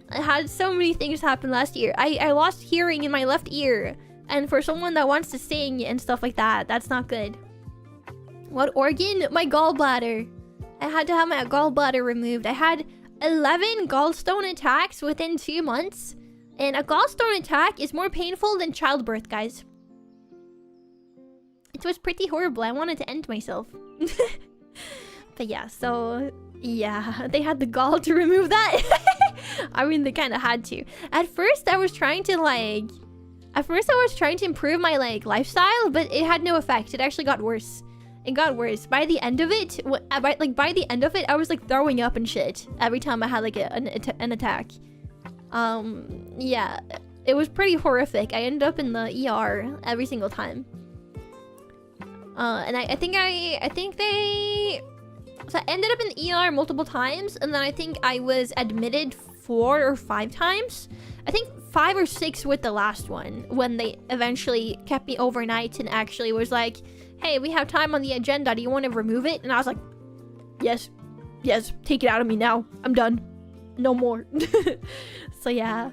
I had so many things happen last year. I lost hearing in my left ear. And for someone that wants to sing and stuff like that, that's not good. What organ? My gallbladder. I had to have my gallbladder removed. I had 11 gallstone attacks within 2 months. And a gallstone attack is more painful than childbirth, guys. It was pretty horrible. I wanted to end myself. But yeah, so yeah, they had the gall to remove that. I mean, they kind of had to. At first, I was trying to improve my like lifestyle, but it had no effect. It actually got worse. It got worse. By the end of it, I was like throwing up and shit every time I had like an attack. Yeah, it was pretty horrific. I ended up in the ER every single time. And I think so I ended up in the ER multiple times, and then I think I was admitted 4 or 5 times. I think 5 or 6 with the last one, when they eventually kept me overnight and actually was like, hey, we have time on the agenda, do you want to remove it? And I was like, yes, take it out of me now, I'm done, no more. So yeah,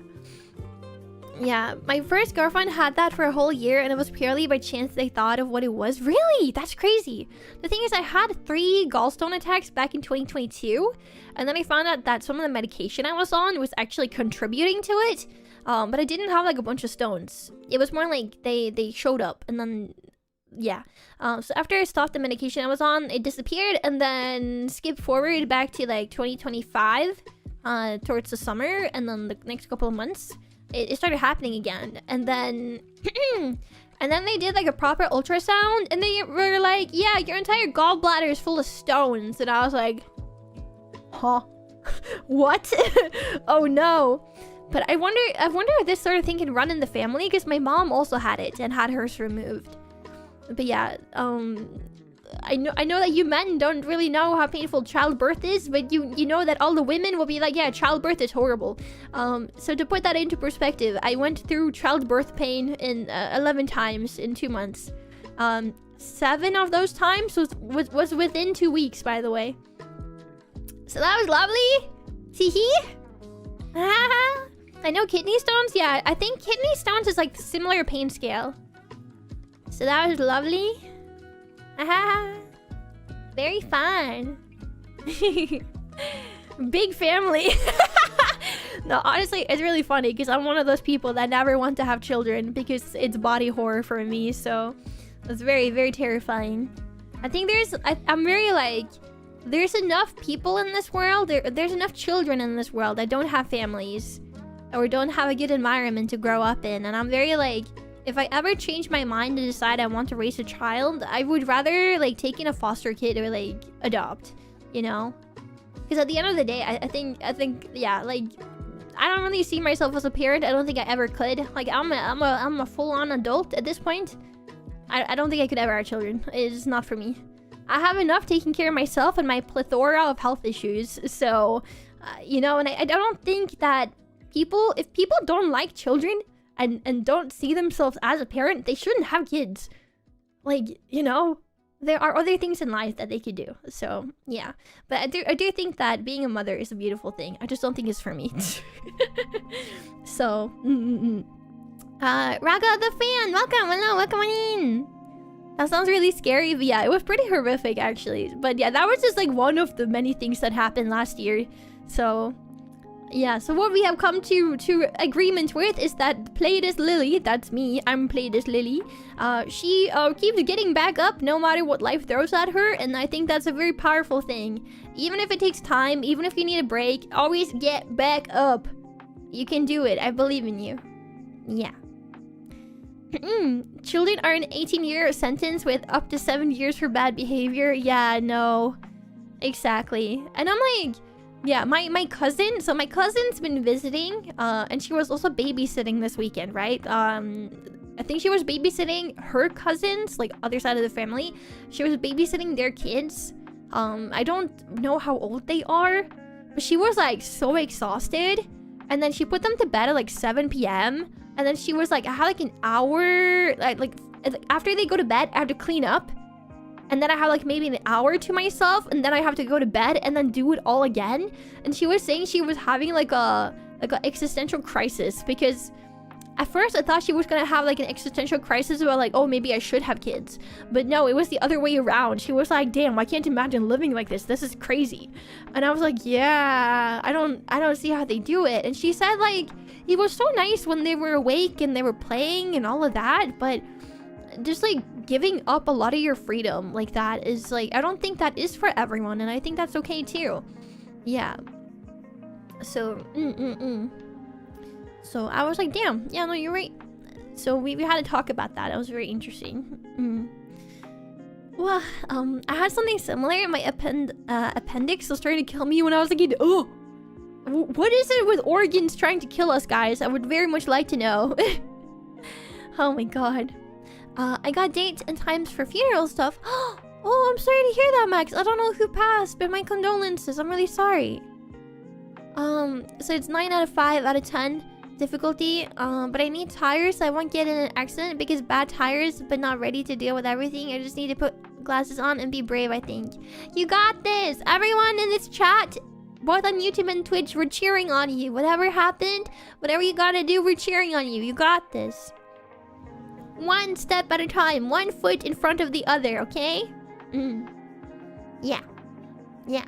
my first girlfriend had that for a whole year, and it was purely by chance they thought of what it was. Really? That's crazy. The thing is, I had 3 gallstone attacks back in 2022, and then I found out that some of the medication I was on was actually contributing to it. But I didn't have like a bunch of stones. It was more like they showed up, and then yeah. So after I stopped the medication I was on, it disappeared, and then skipped forward back to like 2025, towards the summer, and then the next couple of months, it started happening again. And then and then they did like a proper ultrasound, and they were like, yeah, your entire gallbladder is full of stones. And I was like, huh? What? Oh no. But I wonder if this sort of thing can run in the family, because my mom also had it and had hers removed. But yeah, I know that you men don't really know how painful childbirth is, but you know that all the women will be like, yeah, childbirth is horrible. So to put that into perspective, I went through childbirth pain in 11 times in 2 months. 7 of those times was within 2 weeks, by the way. So that was lovely. Teehee. I know kidney stones. Yeah, I think kidney stones is like similar pain scale. So that was lovely. Very fun. Big family. No, honestly, it's really funny because I'm one of those people that never want to have children because it's body horror for me. So it's very, very terrifying. I think I'm very like, there's enough people in this world. There's enough children in this world that don't have families or don't have a good environment to grow up in. And I'm very like, if I ever change my mind and decide I want to raise a child, I would rather like take in a foster kid or like adopt, you know? Because at the end of the day, I think yeah, like I don't really see myself as a parent. I don't think I ever could. Like I'm a full-on adult at this point. I don't think I could ever have children. It's not for me. I have enough taking care of myself and my plethora of health issues. So, you know, and I don't think that if people don't like children and don't see themselves as a parent, they shouldn't have kids. Like, you know, there are other things in life that they could do. So, yeah. But I do think that being a mother is a beautiful thing. I just don't think it's for me. So, Raga the fan, welcome, hello, welcome on in. That sounds really scary, but yeah, it was pretty horrific actually. But yeah, that was just like one of the many things that happened last year. So, yeah, so what we have come to agreement with is that Pleiad Lillie, that's me, I'm Pleiad Lillie, she keeps getting back up no matter what life throws at her, and I think that's a very powerful thing. Even if it takes time, even if you need a break, always get back up. You can do it, I believe in you. Yeah. Children are an 18-year sentence with up to 7 years for bad behavior. Yeah, no. Exactly. And I'm like, yeah, my cousin, so my cousin's been visiting, and she was also babysitting this weekend, right? I think she was babysitting her cousins, like other side of the family. She was babysitting their kids. I don't know how old they are, but she was like so exhausted. And then she put them to bed at like 7 p.m. And then she was like, I have like an hour, like after they go to bed, I have to clean up. And then I have like maybe an hour to myself, and then I have to go to bed and then do it all again. And she was saying she was having like a existential crisis, because at first I thought she was gonna have like an existential crisis about like, oh, maybe I should have kids. But no, it was the other way around. She was like, damn, I can't imagine living like this. This is crazy. And I was like, yeah, I don't see how they do it. And she said like, it was so nice when they were awake and they were playing and all of that, but just like giving up a lot of your freedom like that is like, I don't think that is for everyone, and I think that's okay too. Yeah. So, So I was like, damn, yeah, no, you're right. So we had to talk about that. It was very interesting. Well, I had something similar. My appendix was trying to kill me when I was a kid. Oh, what is it with organs trying to kill us, guys? I would very much like to know. Oh my god. I got dates and times for funeral stuff. Oh, I'm sorry to hear that, Max. I don't know who passed, but my condolences. I'm really sorry. So it's 9 out of 5 out of 10 difficulty. But I need tires so I won't get in an accident, because bad tires but not ready to deal with everything. I just need to put glasses on and be brave, I think. You got this! Everyone in this chat, both on YouTube and Twitch, we're cheering on you. Whatever happened, whatever you gotta do, we're cheering on you. You got this. One step at a time, one foot in front of the other, okay? Yeah. Yeah.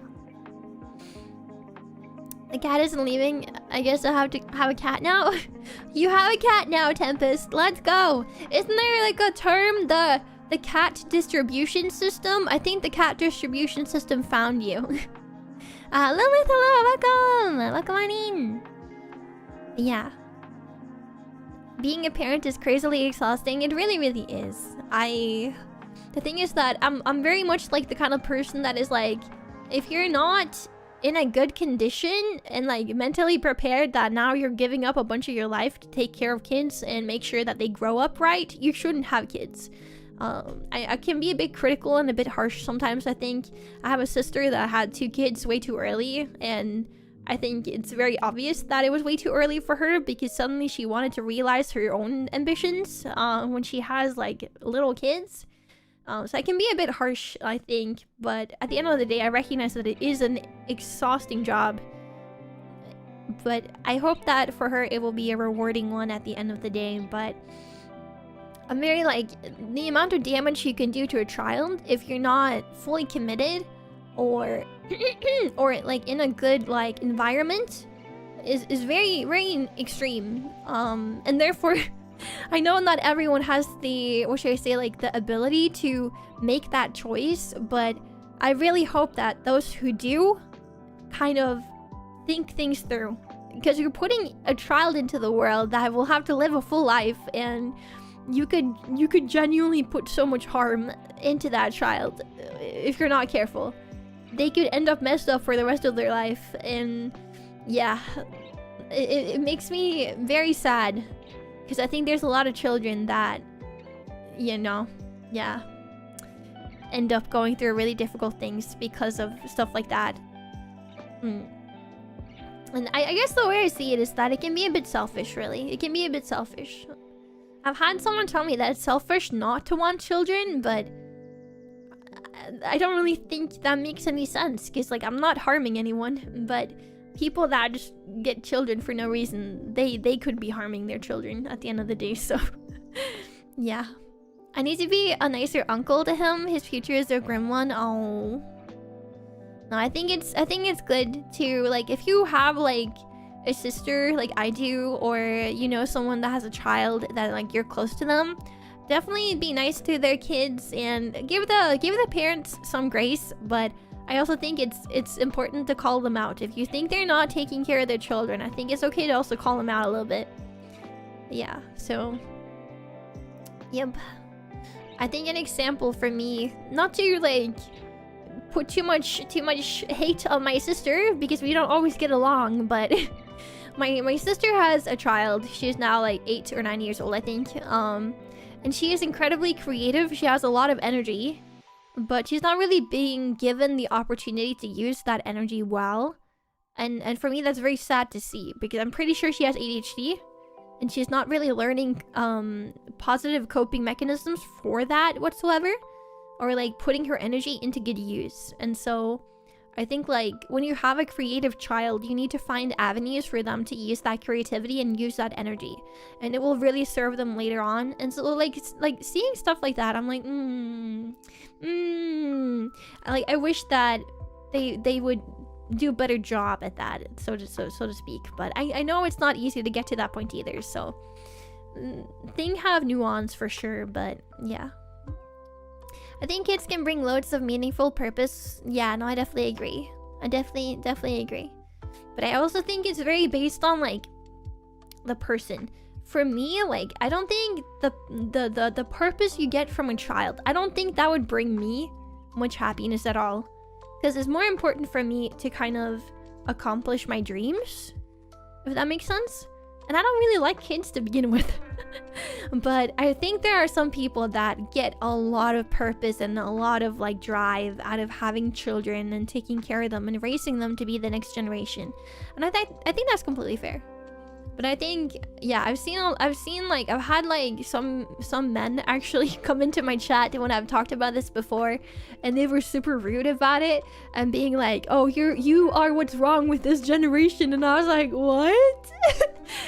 The cat isn't leaving. I guess I have to have a cat now. You have a cat now, Tempest. Let's go. Isn't there like a term, the cat distribution system? I think the cat distribution system found you. Lilith, hello, welcome. Welcome on in. Yeah. Being a parent is crazily exhausting. It really, really is. The thing is that I'm very much like the kind of person that is like, if you're not in a good condition and like mentally prepared that now you're giving up a bunch of your life to take care of kids and make sure that they grow up right, you shouldn't have kids. I can be a bit critical and a bit harsh sometimes. I think I have a sister that had 2 kids way too early, and I think it's very obvious that it was way too early for her because suddenly she wanted to realize her own ambitions when she has like little kids. So I can be a bit harsh, I think, but at the end of the day, I recognize that it is an exhausting job. But I hope that for her, it will be a rewarding one at the end of the day. But I'm very like, the amount of damage you can do to a child if you're not fully committed or or like in a good like environment is very, very extreme. And therefore I know not everyone has the, what should I say, like the ability to make that choice, but I really hope that those who do kind of think things through, because you're putting a child into the world that will have to live a full life, and you could genuinely put so much harm into that child if you're not careful. They could end up messed up for the rest of their life, and yeah, it makes me very sad. Because I think there's a lot of children that, you know, yeah, end up going through really difficult things because of stuff like that. And I guess the way I see it is that it can be a bit selfish, really. It can be a bit selfish. I've had someone tell me that it's selfish not to want children, but I don't really think that makes any sense. Because, like, I'm not harming anyone, but people that just get children for no reason, they could be harming their children at the end of the day. So yeah, I need to be a nicer uncle to him. His future is a grim one. Oh no, I think it's good to, like, if you have like a sister like I do, or you know, someone that has a child that like you're close to them, definitely be nice to their kids and give the parents some grace. But I also think it's important to call them out. If you think they're not taking care of their children, I think it's okay to also call them out a little bit. Yeah, so yep. I think an example for me, not to like put too much hate on my sister because we don't always get along, but my sister has a child. She's now like 8 or 9 years old, I think. And she is incredibly creative. She has a lot of energy, but she's not really being given the opportunity to use that energy well. And for me, that's very sad to see, because I'm pretty sure she has ADHD, and she's not really learning positive coping mechanisms for that whatsoever, or like putting her energy into good use. And so I think like when you have a creative child, you need to find avenues for them to use that creativity and use that energy, and it will really serve them later on. And so like seeing stuff like that, I'm like, like I wish that they would do a better job at that, so to speak. But I know it's not easy to get to that point either, so things have nuance for sure. But yeah, I think kids can bring loads of meaningful purpose. Yeah, no, I definitely agree. I definitely agree. But I also think it's very based on like the person. For me, like, I don't think the purpose you get from a child, I don't think that would bring me much happiness at all. Because it's more important for me to kind of accomplish my dreams, if that makes sense. And I don't really like kids to begin with. But I think there are some people that get a lot of purpose and a lot of like drive out of having children and taking care of them and raising them to be the next generation. And I think that's completely fair. But I think, yeah, I've had like some men actually come into my chat when I've talked about this before, and they were super rude about it and being like, oh, you are what's wrong with this generation. And I was like, what?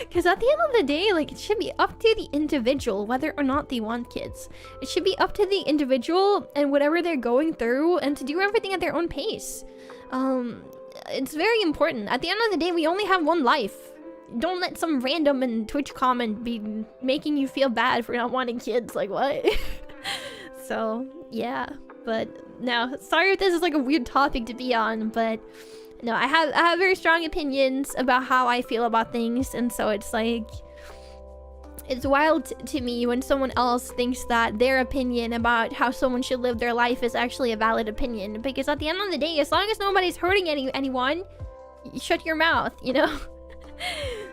Because at the end of the day, like, it should be up to the individual whether or not they want kids. It should be up to the individual and whatever they're going through, and to do everything at their own pace. It's very important. At the end of the day, we only have one life. Don't let some random in Twitch comment be making you feel bad for not wanting kids. Like, what? So, yeah. But, no. Sorry if this is like a weird topic to be on, but no, I have very strong opinions about how I feel about things, and so it's like, it's wild to me when someone else thinks that their opinion about how someone should live their life is actually a valid opinion. Because at the end of the day, as long as nobody's hurting anyone, you shut your mouth, you know?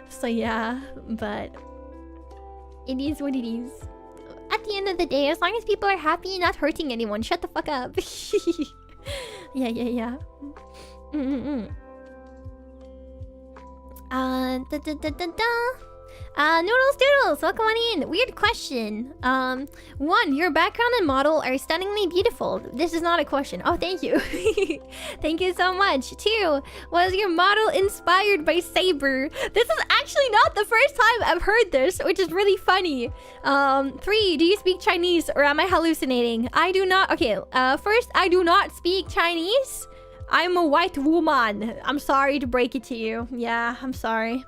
So yeah, but it is what it is. At the the end of the day, as long as people are happy and not hurting anyone, shut the fuck up. Yeah. Noodles Doodles, welcome on in. Weird question. 1, your background and model are stunningly beautiful. This is not a question. Oh, thank you. Thank you so much. 2, was your model inspired by Saber? This is actually not the first time I've heard this, which is really funny. 3, do you speak Chinese or am I hallucinating? I do not. Okay, first, I do not speak Chinese. I'm a white woman. I'm sorry to break it to you. Yeah, I'm sorry.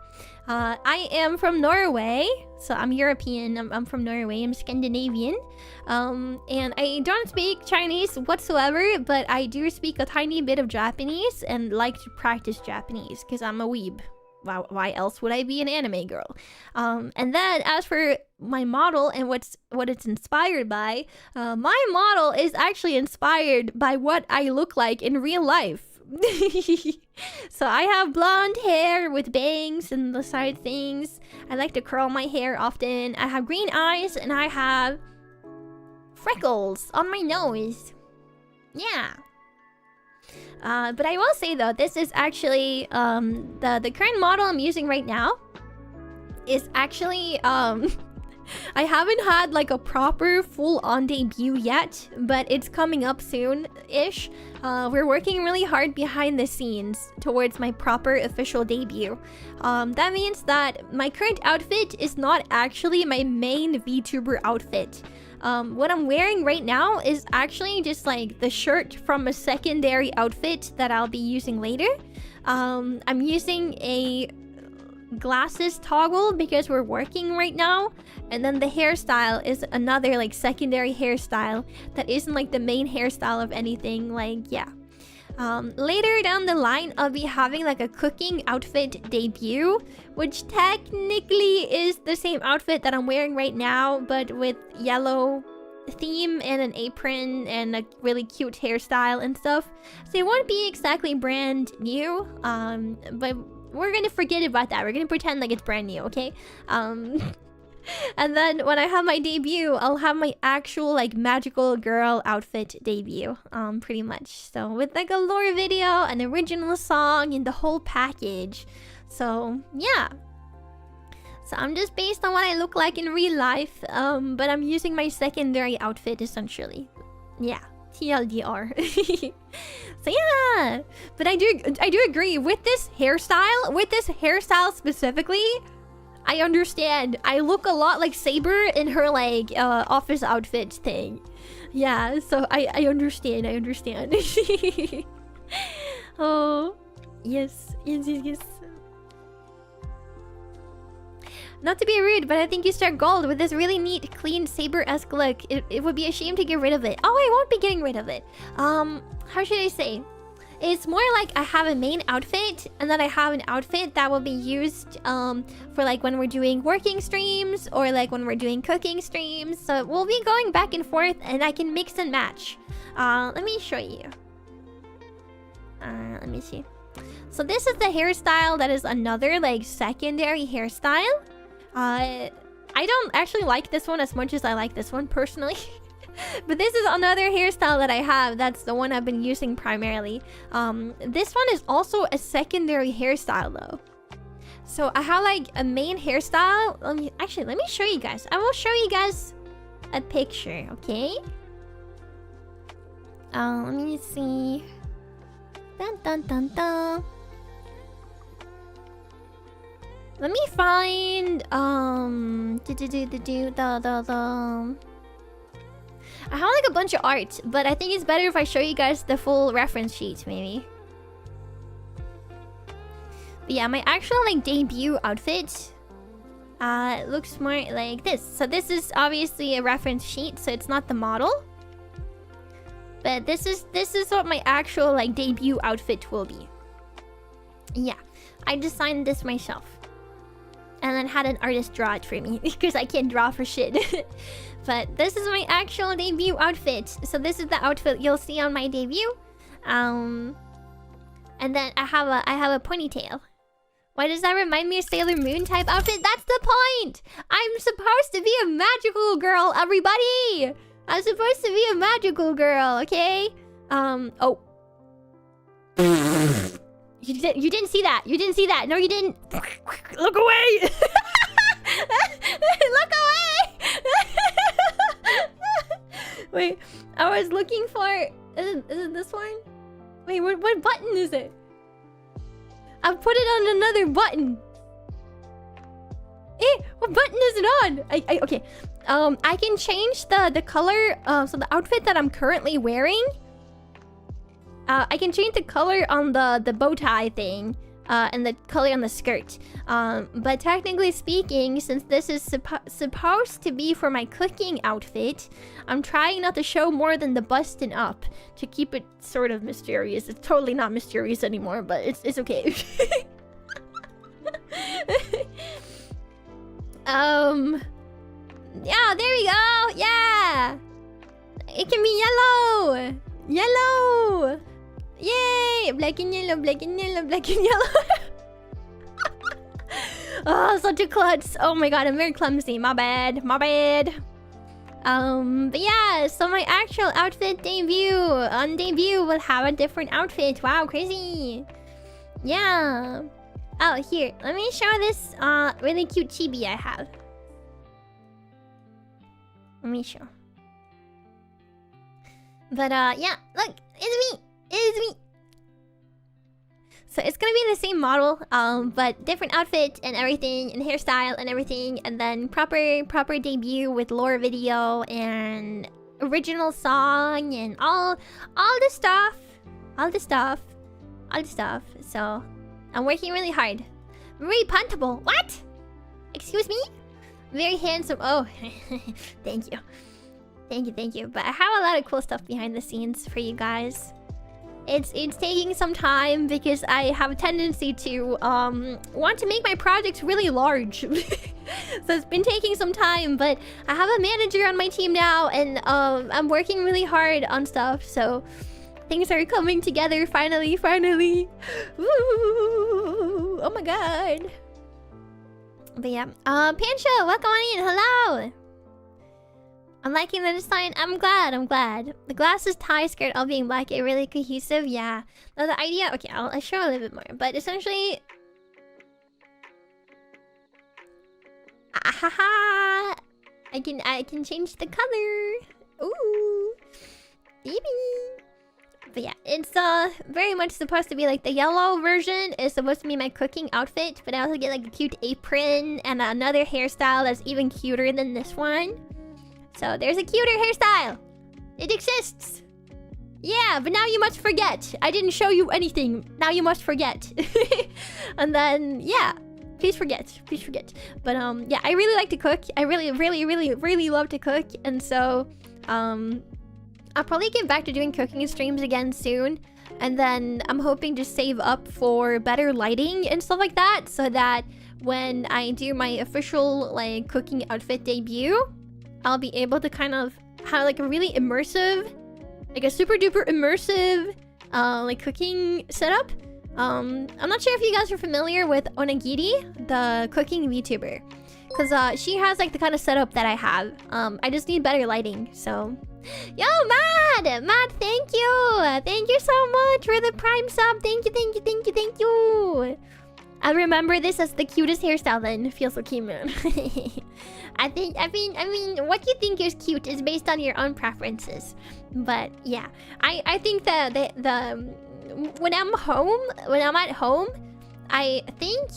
I am from Norway, so I'm European. I'm from Norway. I'm Scandinavian. And I don't speak Chinese whatsoever, but I do speak a tiny bit of Japanese and like to practice Japanese because I'm a weeb. Why else would I be an anime girl? And then as for my model and what it's inspired by, my model is actually inspired by what I look like in real life. So I have blonde hair with bangs and the side things. I like to curl my hair often. I have green eyes and I have freckles on my nose. Yeah. But I will say though, this is actually the current model I'm using right now is actually I haven't had like a proper full-on debut yet, but it's coming up soon-ish. We're working really hard behind the scenes towards my proper official debut. That means that my current outfit is not actually my main VTuber outfit. What I'm wearing right now is actually just like the shirt from a secondary outfit that I'll be using later. I'm using a glasses toggle because we're working right now, and then the hairstyle is another like secondary hairstyle that isn't like the main hairstyle of anything. Like, yeah. Later down the line, I'll be having like a cooking outfit debut, which technically is the same outfit that I'm wearing right now, but with yellow theme and an apron and a really cute hairstyle and stuff. So it won't be exactly brand new, but we're gonna forget about that. We're gonna pretend like it's brand new, okay? And then when I have my debut, I'll have my actual like magical girl outfit debut, pretty much. So with like a lore video, an original song, and the whole package. So yeah. So I'm just based on what I look like in real life, but I'm using my secondary outfit essentially. Yeah. TLDR. So yeah, but I do agree with this hairstyle specifically. I understand. I look a lot like Saber in her like office outfit thing. Yeah, so I understand. Oh, yes. Not to be rude, but I think you start gold with this really neat, clean, Saber-esque look. It would be a shame to get rid of it. Oh, I won't be getting rid of it. How should I say? It's more like I have a main outfit, and then I have an outfit that will be used for like when we're doing working streams, or like when we're doing cooking streams. So we'll be going back and forth, and I can mix and match. Let me show you. Let me see. So this is the hairstyle that is another like secondary hairstyle. I don't actually like this one as much as I like this one personally. But this is another hairstyle that I have. That's the one I've been using primarily. This one is also a secondary hairstyle though. So I have like a main hairstyle. Let me show you guys. I will show you guys a picture, okay? Let me see. Dun. Let me find I have like a bunch of art, but I think it's better if I show you guys the full reference sheet maybe. But yeah, my actual like debut outfit looks more like this. So this is obviously a reference sheet, so it's not the model. But this is what my actual like debut outfit will be. Yeah, I designed this myself. And then had an artist draw it for me because I can't draw for shit. But this is my actual debut outfit. So this is the outfit you'll see on my debut. And then I have a ponytail Why does that remind me of Sailor Moon type outfit? That's the point! I'm supposed to be a magical girl, everybody! I'm supposed to be a magical girl, okay? Oh. You didn't see that. You didn't see that. No, you didn't. Look away! Look away! Wait, I was looking for... Is it this one? Wait, what button is it? I put it on another button. What button is it on? Okay. I can change the color. So the outfit that I'm currently wearing. I can change the color on the bow tie thing. And the color on the skirt. But technically speaking, since this is supposed to be for my cooking outfit, I'm trying not to show more than the busting up to keep it sort of mysterious. It's totally not mysterious anymore, but it's okay. Yeah, there we go. Yeah, it can be yellow. Yellow. Yay! Black and yellow, black and yellow, black and yellow. Oh, such a klutz. Oh my god, I'm very clumsy. My bad. My bad. But yeah, so my actual outfit debut. On debut, we'll have a different outfit. Wow, crazy. Yeah. Oh, here. Let me show this really cute chibi I have. Let me show. But yeah, look, it's me. It is me. So it's gonna be the same model, but different outfit and everything, and hairstyle and everything, and then proper debut with lore video and original song and all the stuff, So I'm working really hard. Very puntable. What? Excuse me? Very handsome. Oh, thank you. Thank you. But I have a lot of cool stuff behind the scenes for you guys. It's taking some time because I have a tendency to want to make my projects really large. So it's been taking some time, but I have a manager on my team now, and I'm working really hard on stuff. So things are coming together finally. Ooh, oh my god. But yeah, Pancho, welcome on in. Hello. I'm liking the design. I'm glad. The glasses, tie, skirt, all being black, it really cohesive. Yeah. Now the idea. Okay, I'll show a little bit more. But essentially, I can change the color. Ooh, baby. But yeah, it's very much supposed to be like the yellow version is supposed to be my cooking outfit, but I also get like a cute apron and another hairstyle that's even cuter than this one. So there's a cuter hairstyle. It exists. Yeah, but now you must forget. I didn't show you anything. Now you must forget. And then, yeah. Please forget. But yeah, I really like to cook. I really love to cook. And so, I'll probably get back to doing cooking streams again soon. And then I'm hoping to save up for better lighting and stuff like that. So that when I do my official, like, cooking outfit debut, I'll be able to kind of have like a really immersive, like a super duper immersive, like cooking setup. I'm not sure if you guys are familiar with Onagiri, the cooking VTuber, because she has like the kind of setup that I have. I just need better lighting. So, yo, Mad, thank you so much for the Prime sub. Thank you. I remember this as the cutest hairstyle. Then it feels so cute, man. I mean, what you think is cute is based on your own preferences. But yeah, I think that when I'm at home, I think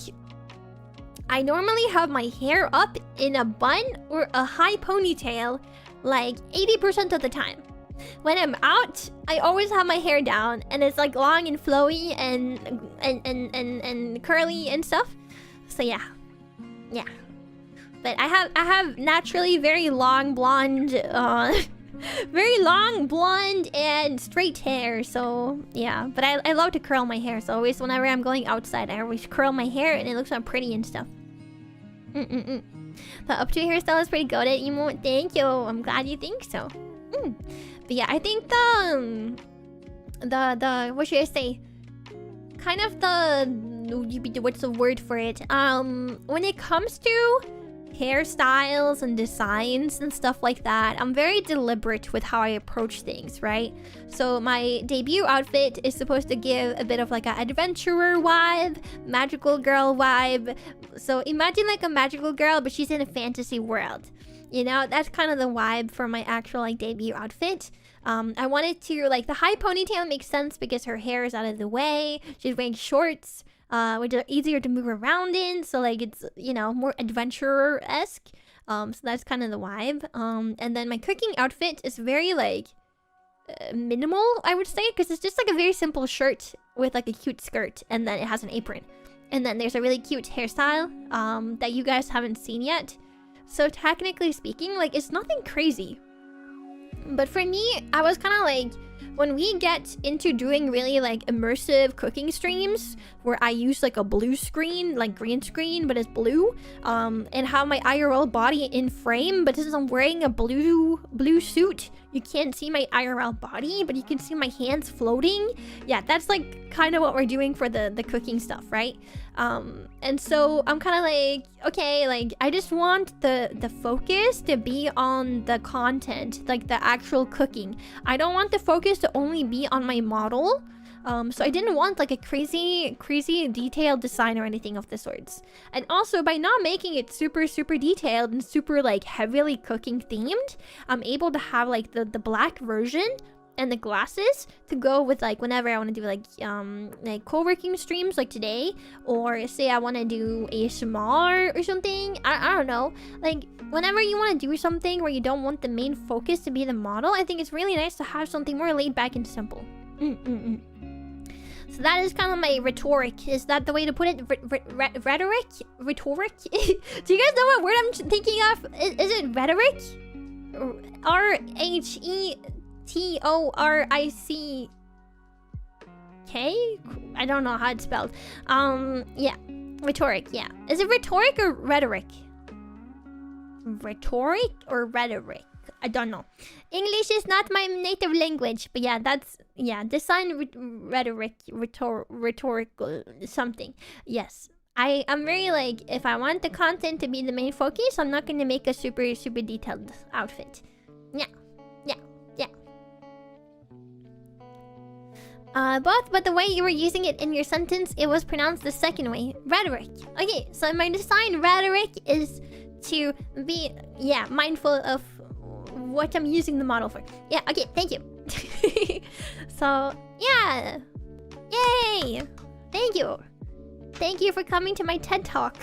I normally have my hair up in a bun or a high ponytail like 80% of the time. When I'm out, I always have my hair down and it's like long and flowy and curly and stuff. So yeah. But I have naturally very long blonde and straight hair. So yeah, but I love to curl my hair. So always whenever I'm going outside, I always curl my hair and it looks so pretty and stuff. The up to hairstyle is pretty good at emote. Thank you. I'm glad you think so. But yeah, I think the what should I say? Kind of what's the word for it? When it comes to hairstyles and designs and stuff like that, I'm very deliberate with how I approach things, right? So my debut outfit is supposed to give a bit of like an adventurer vibe, magical girl vibe. So imagine like a magical girl, but she's in a fantasy world. You know, that's kind of the vibe for my actual like debut outfit. I wanted to, like, the high ponytail makes sense because her hair is out of the way. She's wearing shorts, which are easier to move around in. So, like, it's, you know, more adventurer-esque. So that's kind of the vibe. And then my cooking outfit is very, like, minimal, I would say. Because it's just, like, a very simple shirt with, like, a cute skirt. And then it has an apron. And then there's a really cute hairstyle that you guys haven't seen yet. So, technically speaking, like, it's nothing crazy. But for me, I was kind of like, when we get into doing really like immersive cooking streams where I use like a blue screen, like green screen, but it's blue, and have my IRL body in frame, but since I'm wearing a blue suit, you can't see my IRL body, but you can see my hands floating. Yeah, that's like kind of what we're doing for the cooking stuff, right? And so I'm kind of like, okay, like I just want the focus to be on the content, like the actual cooking. I don't want the focus to only be on my model. So I didn't want like a crazy detailed design or anything of the sorts. And also by not making it super detailed and super like heavily cooking themed, I'm able to have like the black version and the glasses to go with like whenever I want to do like co-working streams like today, or say I want to do ASMR or something. I don't know, like whenever you want to do something where you don't want the main focus to be the model, I think it's really nice to have something more laid back and simple. So that is kind of my rhetoric. Is that the way to put it? Rhetoric? Rhetoric? Do you guys know what word I'm thinking of? Is it rhetoric? R-H-E-T-O-R-I-C-K? I don't know how it's spelled. Yeah. Rhetoric, yeah. Is it rhetoric or rhetoric? Rhetoric or rhetoric? I don't know. English is not my native language, but yeah, that's, yeah, design rhetoric, rhetorical something. Yes. I'm very like, if I want the content to be the main focus, I'm not going to make a super detailed outfit. Yeah. But the way you were using it in your sentence, it was pronounced the second way. Rhetoric. Okay, so my design rhetoric is to be, yeah, mindful of what I'm using the model for. Yeah, okay, thank you. So, yeah. Yay! Thank you. Thank you for coming to my TED Talk.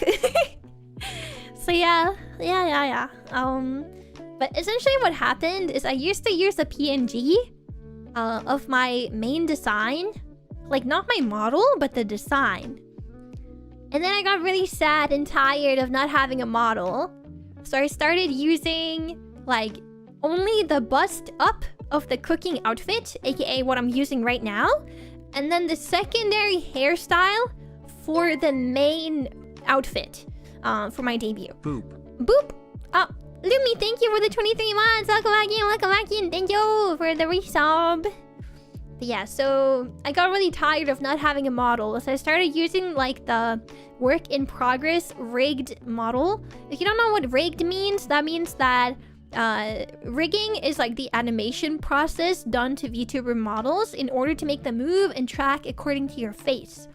So yeah. But essentially what happened is I used to use a PNG of my main design. Like, not my model, but the design. And then I got really sad and tired of not having a model. So I started using, like, only the bust up of the cooking outfit, aka what I'm using right now. And then the secondary hairstyle for the main outfit for my debut. Boop. Lumi, thank you for the 23 months. Welcome back in. Thank you for the resub. But yeah, so I got really tired of not having a model. So I started using like the work in progress rigged model. If you don't know what rigged means, that means that rigging is like the animation process done to VTuber models in order to make them move and track according to your face.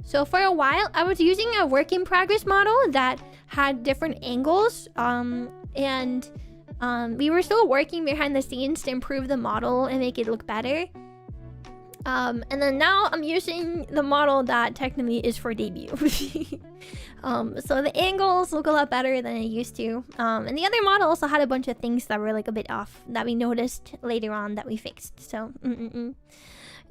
So for a while, I was using a work in progress model that had different angles, and we were still working behind the scenes to improve the model and make it look better. And then now I'm using the model that technically is for debut. So the angles look a lot better than it used to. And the other model also had a bunch of things that were like a bit off that we noticed later on that we fixed. So,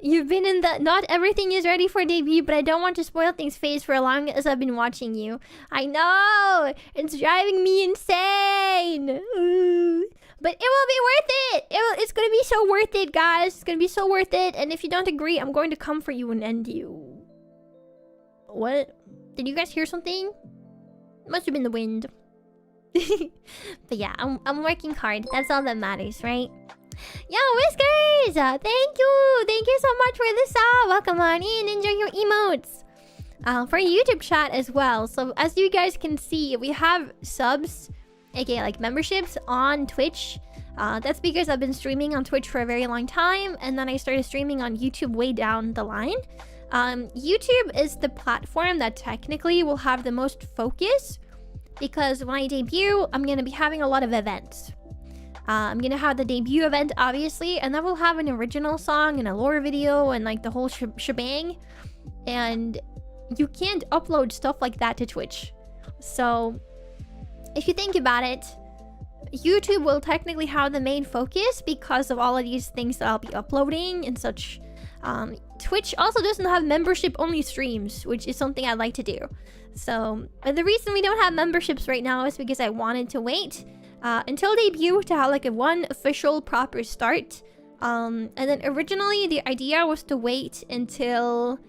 You've been in the not everything is ready for debut, but I don't want to spoil things phase for as long as I've been watching you. I know! It's driving me insane! Ooh. But it will be worth it! It's gonna be so worth it, guys. It's gonna be so worth it. And if you don't agree, I'm going to come for you and end you. What? Did you guys hear something? It must have been the wind. But yeah, I'm working hard. That's all that matters, right? Yo, Whiskers! Thank you! Thank you so much for this. Welcome on in. Enjoy your emotes. for YouTube chat as well. So as you guys can see, we have subs, aka like memberships, on Twitch. That's because I've been streaming on Twitch for a very long time, and then I started streaming on YouTube way down the line. YouTube is the platform that technically will have the most focus, because when I debut, I'm going to be having a lot of events. I'm going to have the debut event, obviously, and then we'll have an original song and a lore video and like the whole shebang. And you can't upload stuff like that to Twitch. So if you think about it, YouTube will technically have the main focus because of all of these things that I'll be uploading and such. Twitch also doesn't have membership only streams, which is something I'd like to do. So the reason we don't have memberships right now is because I wanted to wait until debut to have like one official proper start. And then originally the idea was to wait until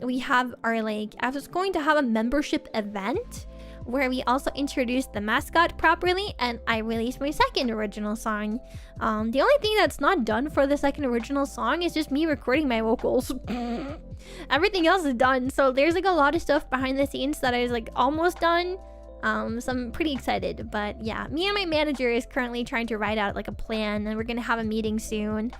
we have our like, I was going to have a membership event where we also introduced the mascot properly, and I released my second original song. The only thing that's not done for the second original song is just me recording my vocals. Everything else is done, so there's like a lot of stuff behind the scenes that is like almost done. So I'm pretty excited. But yeah, me and my manager is currently trying to write out like a plan, and we're gonna have a meeting soon.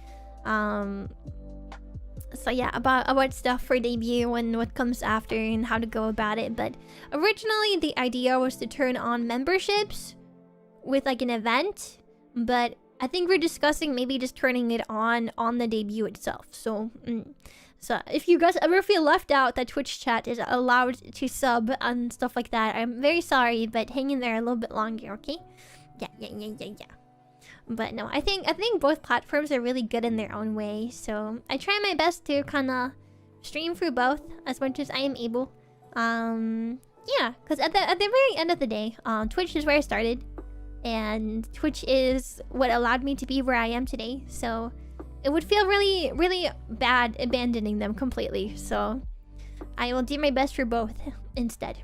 So yeah, about stuff for debut and what comes after and how to go about it. But originally the idea was to turn on memberships with like an event, but I think we're discussing maybe just turning it on the debut itself. So so if you guys ever feel left out that Twitch chat is allowed to sub and stuff like that, I'm very sorry, but hang in there a little bit longer, okay? Yeah. But no, I think both platforms are really good in their own way. So I try my best to kind of stream through both as much as I am able. Yeah, because at the very end of the day, Twitch is where I started, and Twitch is what allowed me to be where I am today. So it would feel really, really bad abandoning them completely. So I will do my best for both instead.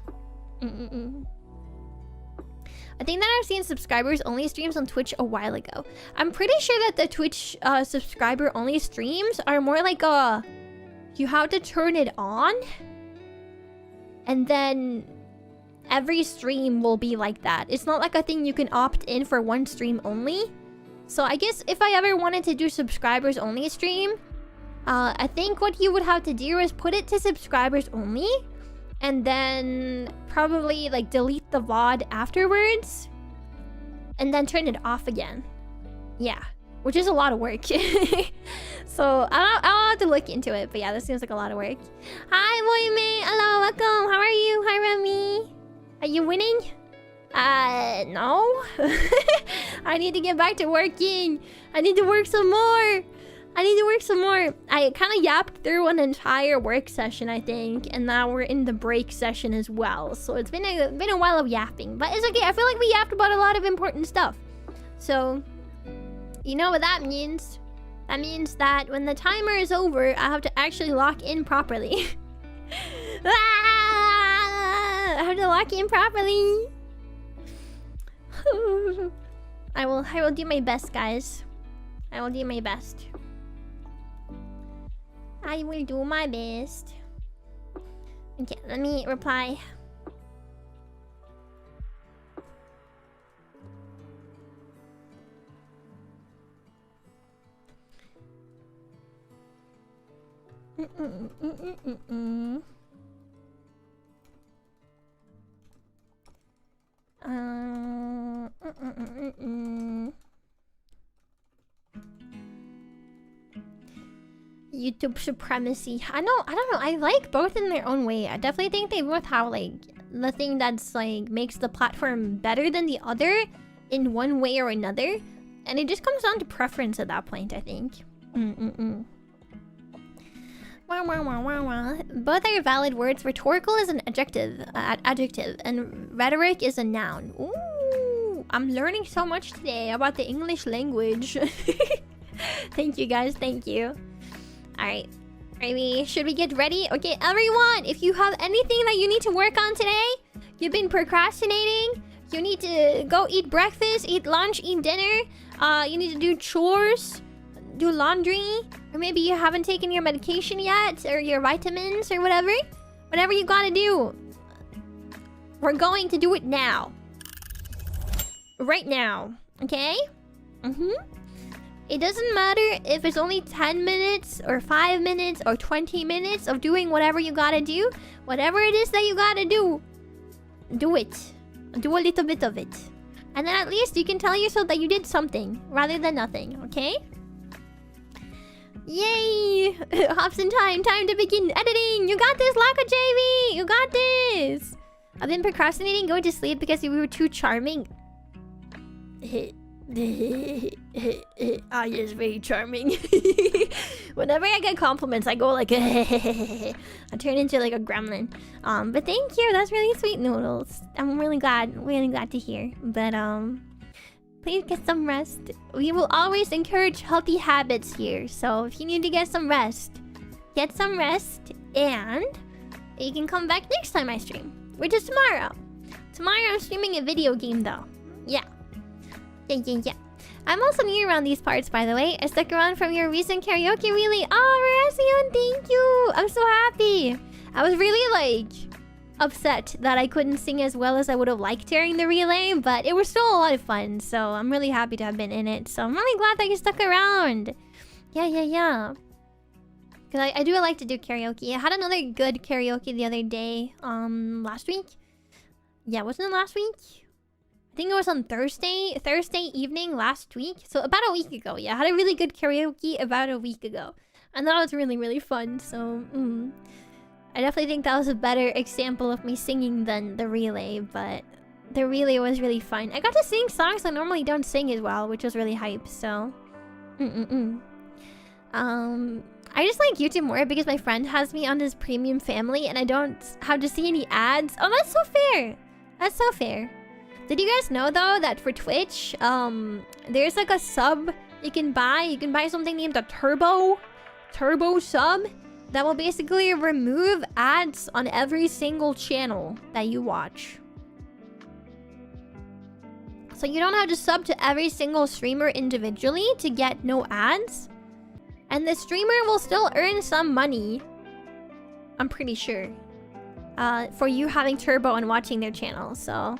I think that I've seen subscribers only streams on Twitch a while ago. I'm pretty sure that the Twitch subscriber only streams are more like you have to turn it on, and then every stream will be like that. It's not like a thing you can opt in for one stream only. So I guess if I ever wanted to do subscribers only stream, I think what you would have to do is put it to subscribers only, and then probably like delete the VOD afterwards, and then turn it off again. Yeah, which is a lot of work. So I'll have to look into it, but yeah, this seems like a lot of work. Hi, Boyme. Hello, welcome. How are you? Hi, Remy. Are you winning? No. I need to get back to working. I need to work some more. I kind of yapped through an entire work session, I think, and now we're in the break session as well. So it's been a while of yapping, but it's okay. I feel like we yapped about a lot of important stuff. So you know what that means? That means that when the timer is over, I have to actually lock in properly. I have to lock in properly. I will do my best, guys. I will do my best. I will do my best. Okay, let me reply. YouTube supremacy. I don't know. I like both in their own way. I definitely think they both have like the thing that's like makes the platform better than the other in one way or another, and it just comes down to preference at that point, I think. Both are valid words. Rhetorical is an adjective, and rhetoric is a noun. Ooh, I'm learning so much today about the English language. Thank you, guys. Thank you. All right. Should we get ready? Okay, everyone, if you have anything that you need to work on today, you've been procrastinating, you need to go eat breakfast, eat lunch, eat dinner, you need to do chores, do laundry, or maybe you haven't taken your medication yet, or your vitamins, or whatever Whatever you gotta do. We're going to do it now. Right now. Okay? It doesn't matter if it's only 10 minutes or 5 minutes or 20 minutes of doing whatever you gotta do. Whatever it is that you gotta do, do it. Do a little bit of it. And then at least you can tell yourself that you did something rather than nothing, okay? Yay! Hobson time. Time to begin editing. You got this, Laka JV. You got this. I've been procrastinating going to sleep because we were too charming. Ah, yes, very charming. Whenever I get compliments, I go like I turn into like a gremlin. But thank you. That's really sweet, Noodles. I'm really glad to hear. But please get some rest. We will always encourage healthy habits here. So if you need to get some rest, and you can come back next time I stream, which is tomorrow. Tomorrow I'm streaming a video game though. Yeah. I'm also new around these parts, by the way. I stuck around from your recent karaoke relay. Oh, Rasion, thank you. I'm so happy. I was really like upset that I couldn't sing as well as I would have liked during the relay, but it was still a lot of fun. So I'm really happy to have been in it. So I'm really glad that you stuck around. Yeah. Because I do like to do karaoke. I had another good karaoke the other day. Last week. Yeah, wasn't it last week? I think it was on Thursday evening last week. So about a week ago. Yeah, I had a really good karaoke about a week ago. And that was really, really fun. So, I definitely think that was a better example of me singing than the relay. But the relay was really fun. I got to sing songs I normally don't sing as well, which was really hype. So, I just like YouTube more because my friend has me on his premium family and I don't have to see any ads. Oh, that's so fair. That's so fair. Did you guys know though that for Twitch, there's like a sub you can buy. You can buy something named a turbo sub that will basically remove ads on every single channel that you watch. So you don't have to sub to every single streamer individually to get no ads. And the streamer will still earn some money, I'm pretty sure, for you having turbo and watching their channel. So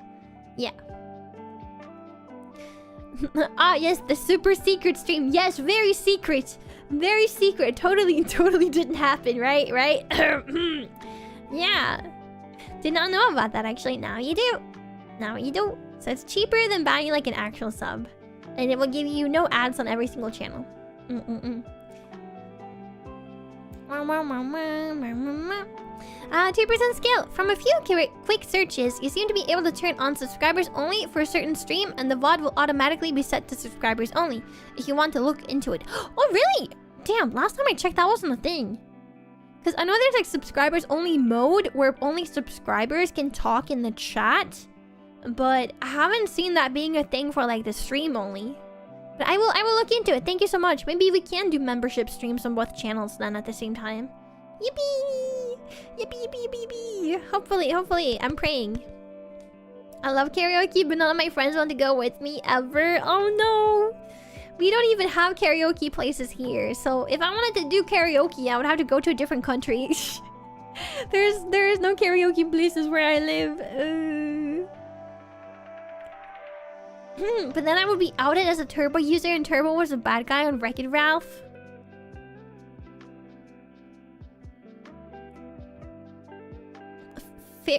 yeah. Ah, yes, the super secret stream. Yes, very secret. Very secret. Totally didn't happen, right? Yeah. Did not know about that, actually. Now you do. So it's cheaper than buying like an actual sub. And it will give you no ads on every single channel. 2% scale. From a few quick searches, you seem to be able to turn on subscribers only for a certain stream, and the VOD will automatically be set to subscribers only if you want to look into it. Oh, really? Damn, last time I checked, that wasn't a thing. Because I know there's like subscribers only mode where only subscribers can talk in the chat, but I haven't seen that being a thing for like the stream only. But I will look into it. Thank you so much. Maybe we can do membership streams on both channels then at the same time. Yippee! Yippee! Hopefully. I'm praying. I love karaoke, but none of my friends want to go with me ever. Oh no! We don't even have karaoke places here. So if I wanted to do karaoke, I would have to go to a different country. There is no karaoke places where I live. But then I would be outed as a Turbo user, and Turbo was a bad guy on Wreck-It Ralph.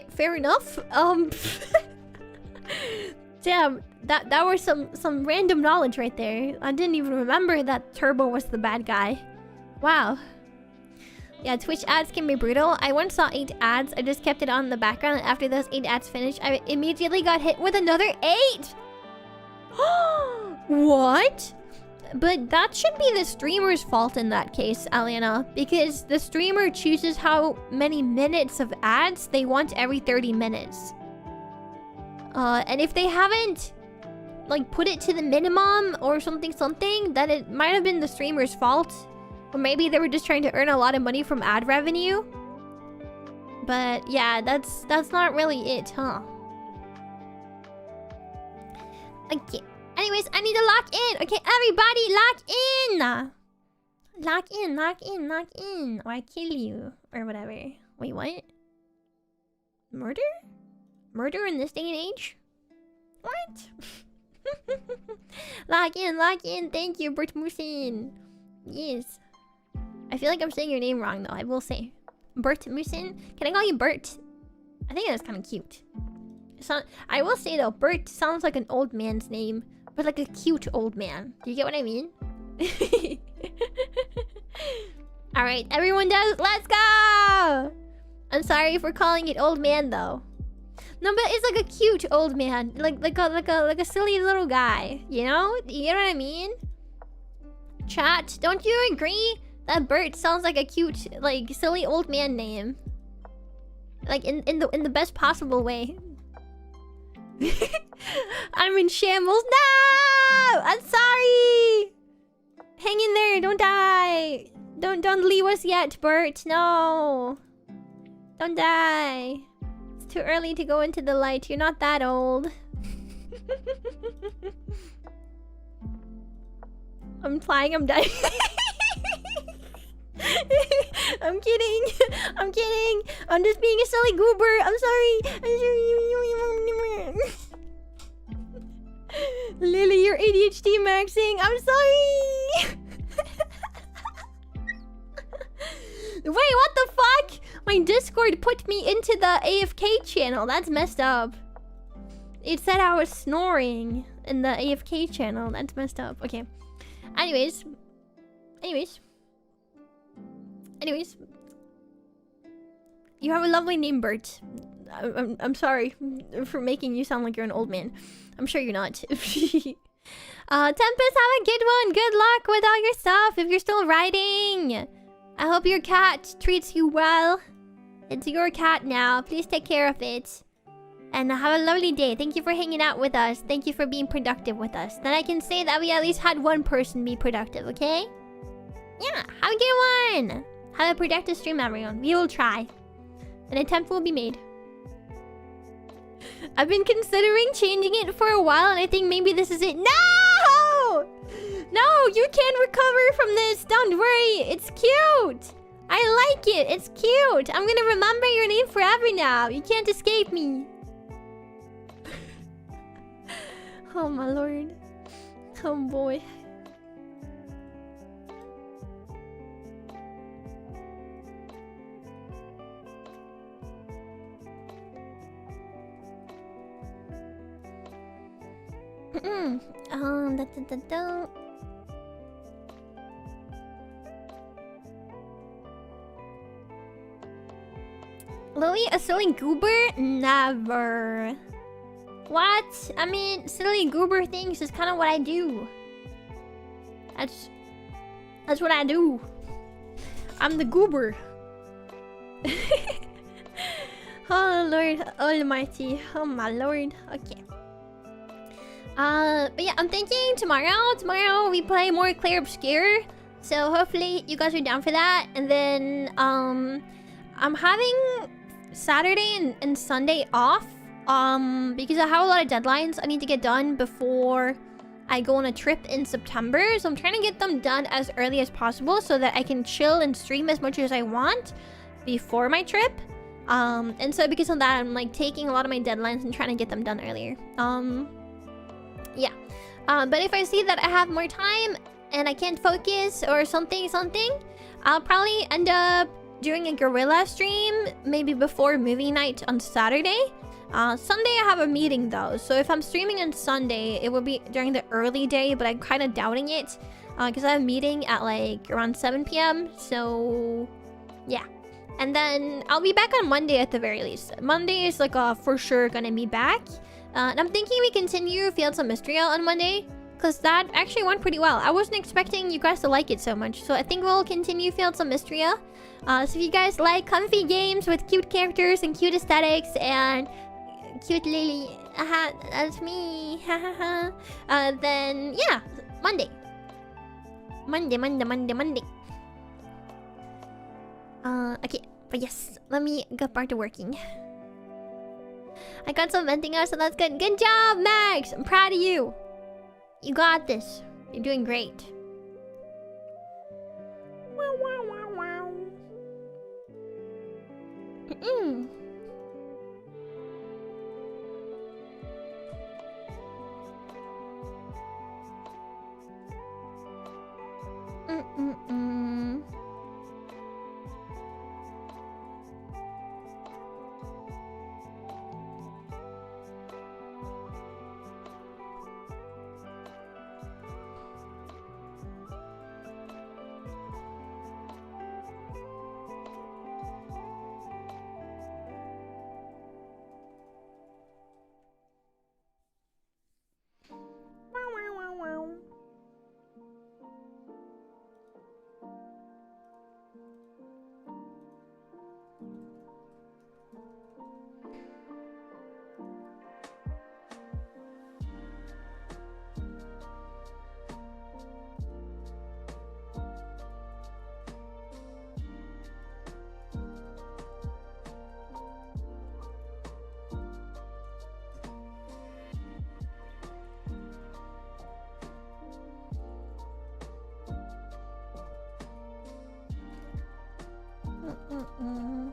Fair enough. Damn, that was some random knowledge right there. I didn't even remember that Turbo was the bad guy. Wow. Yeah, Twitch ads can be brutal. I once saw 8 ads. I just kept it on in the background, and after those 8 ads finished, I immediately got hit with another 8! What? But that should be the streamer's fault in that case, Aliana, because the streamer chooses how many minutes of ads they want every 30 minutes. And if they haven't like put it to the minimum or something, then it might have been the streamer's fault. Or maybe they were just trying to earn a lot of money from ad revenue. But yeah, that's not really it, huh? Okay. Anyways, I need to lock in. Okay, everybody, lock in. Lock in. Or I kill you. Or whatever. Wait, what? Murder? Murder in this day and age? What? Lock in. Thank you, Bert Musin. Yes. I feel like I'm saying your name wrong, though. I will say. Bert Musin? Can I call you Bert? I think that's kind of cute. I will say, though, Bert sounds like an old man's name, but like a cute old man. Do you get what I mean? Alright, everyone does. Let's go! I'm sorry for calling it old man, though. No, but it's like a cute old man, like a silly little guy. You know? You get what I mean? Chat, don't you agree that Bert sounds like a cute, like silly old man name? Like in the best possible way. I'm in shambles. No! I'm sorry. Hang in there. Don't die. Don't leave us yet, Bert. No. Don't die. It's too early to go into the light. You're not that old. I'm flying. I'm dying. I'm kidding. I'm kidding. I'm just being a silly goober. I'm sorry. Lillie, you're ADHD maxing. I'm sorry. Wait, what the fuck? My Discord put me into the AFK channel. That's messed up. It said I was snoring in the AFK channel. That's messed up. Okay. Anyways. You have a lovely name, Bert. I'm sorry for making you sound like you're an old man. I'm sure you're not. Tempest, have a good one. Good luck with all your stuff if you're still writing. I hope your cat treats you well. It's your cat now. Please take care of it. And have a lovely day. Thank you for hanging out with us. Thank you for being productive with us. Then I can say that we at least had one person be productive, okay? Yeah, have a good one. Have a productive stream, everyone. We will try. An attempt will be made. I've been considering changing it for a while, and I think maybe this is it. No! No, you can't recover from this. Don't worry. It's cute. I like it. It's cute. I'm gonna remember your name forever now. You can't escape me. Oh, my lord. Oh, boy. Lillie, a silly goober? Never. What? I mean, silly goober things is kind of what I do. That's what I do. I'm the goober. Oh, Lord Almighty. Oh, my lord. Okay. But yeah, I'm thinking tomorrow we play more Clair Obscure. So hopefully you guys are down for that. And then, I'm having Saturday and Sunday off. Because I have a lot of deadlines I need to get done before I go on a trip in September. So I'm trying to get them done as early as possible so that I can chill and stream as much as I want before my trip. And so because of that, I'm like taking a lot of my deadlines and trying to get them done earlier. Yeah. But if I see that I have more time and I can't focus or something, I'll probably end up doing a guerrilla stream maybe before movie night on Saturday. Sunday I have a meeting though, so if I'm streaming on Sunday, it will be during the early day, but I'm kind of doubting it because I have a meeting at like around 7 p.m. So yeah. And then I'll be back on Monday at the very least. Monday is like for sure gonna be back. And I'm thinking we continue Fields of Mystria on Monday, because that actually went pretty well. I wasn't expecting you guys to like it so much, so I think we'll continue Fields of Mystria. So if you guys like comfy games with cute characters and cute aesthetics and cute Lillie, that's me, then yeah, Monday. Okay, but yes, let me get back to working. I got some venting out, so that's good. Good job, Max! I'm proud of you. You got this. You're doing great. Mm-mm.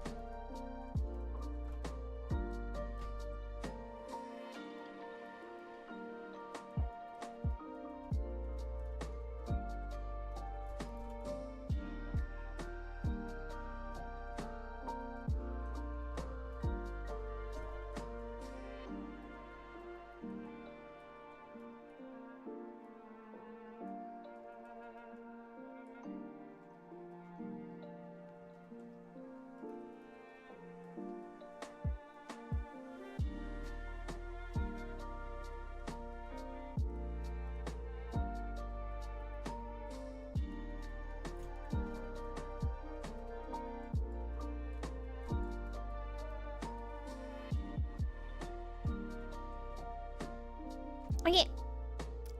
Okay.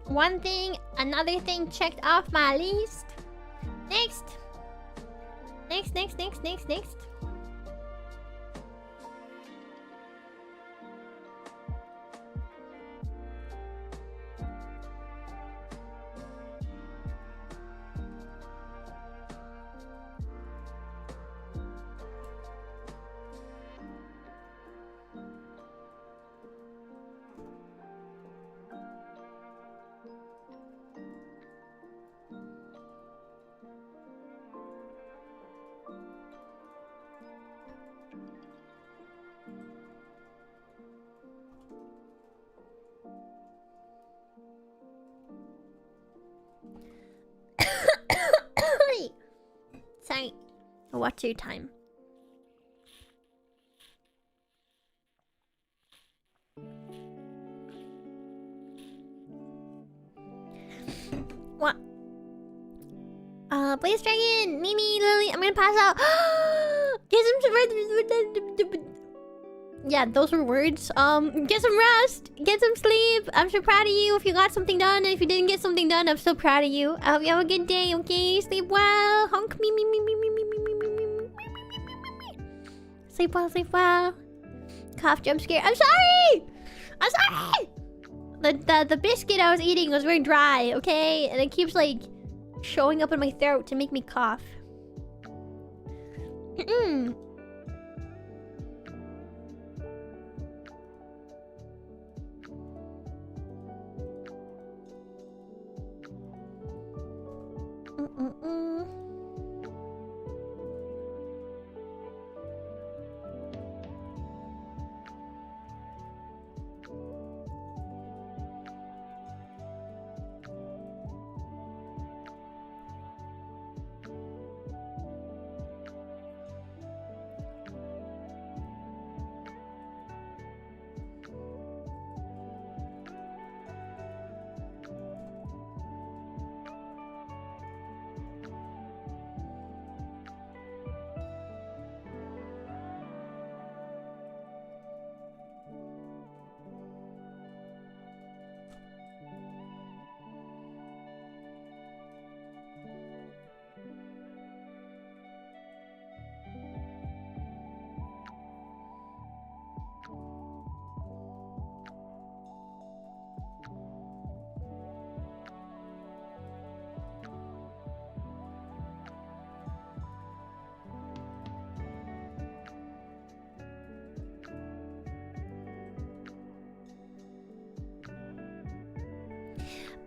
One thing, another thing checked off my list. Next. Next. Sorry. What's your time? What? Blaze Dragon, Mimi, Lillie, I'm gonna pass out. Get some. Yeah, those were words. Get some rest. Get some sleep. I'm so proud of you if you got something done. And if you didn't get something done, I'm so proud of you. I hope you have a good day, okay? Sleep well. Honk me. Sleep well. Cough, jump scare. I'm sorry! The biscuit I was eating was very dry, okay? And it keeps like showing up in my throat to make me cough.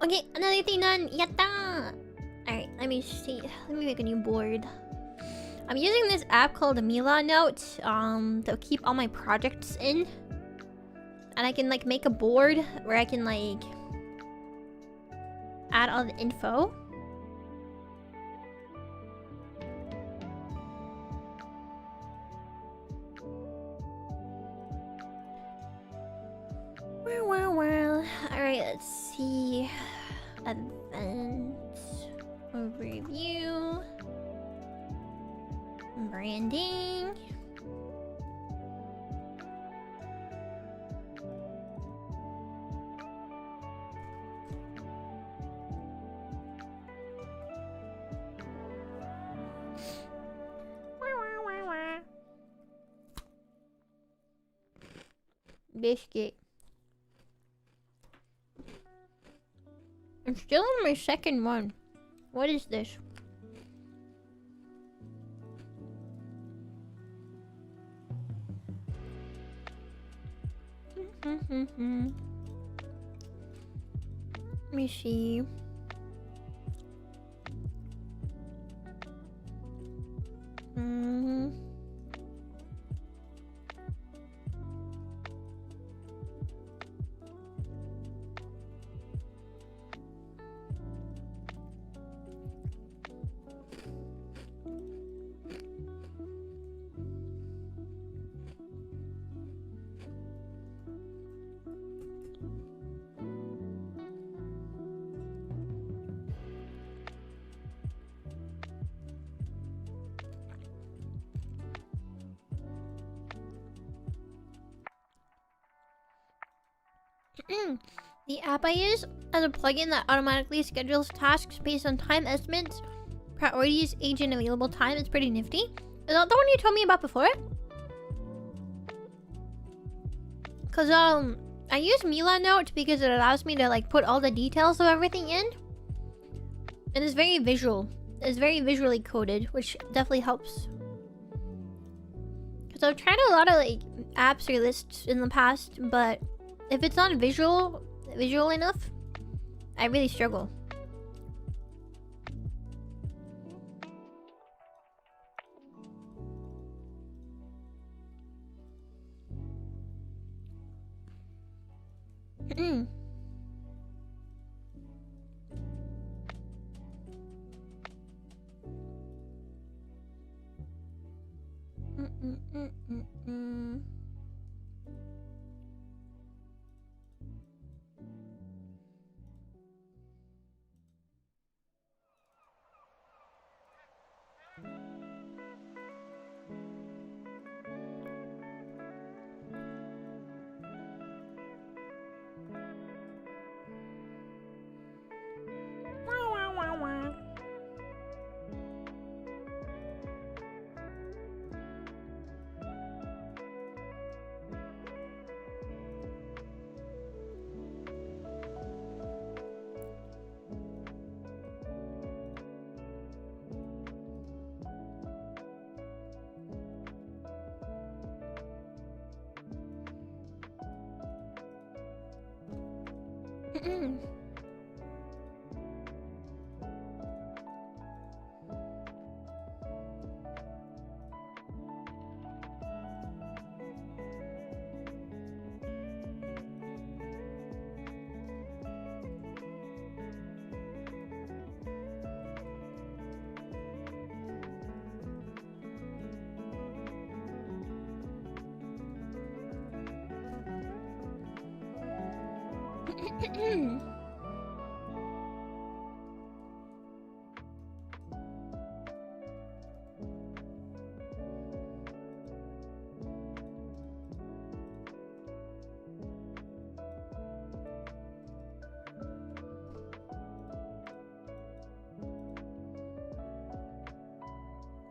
Okay, another thing done. Yatta! Alright, let me see. Let me make a new board. I'm using this app called Mila Note to keep all my projects in. And I can like make a board where I can like add all the info. Well. Alright, let's see. Events. Review. Branding. Biscuit. I'm still on my second one. What is this? Let me see. The app I use has a plugin that automatically schedules tasks based on time estimates, priorities, age, and available time. It's pretty nifty. Is that the one you told me about before? Cause I use Mila Note because it allows me to like put all the details of everything in, and it's very visual. It's very visually coded, which definitely helps. Cause I've tried a lot of like apps or lists in the past, but if it's not visual enough, I really struggle.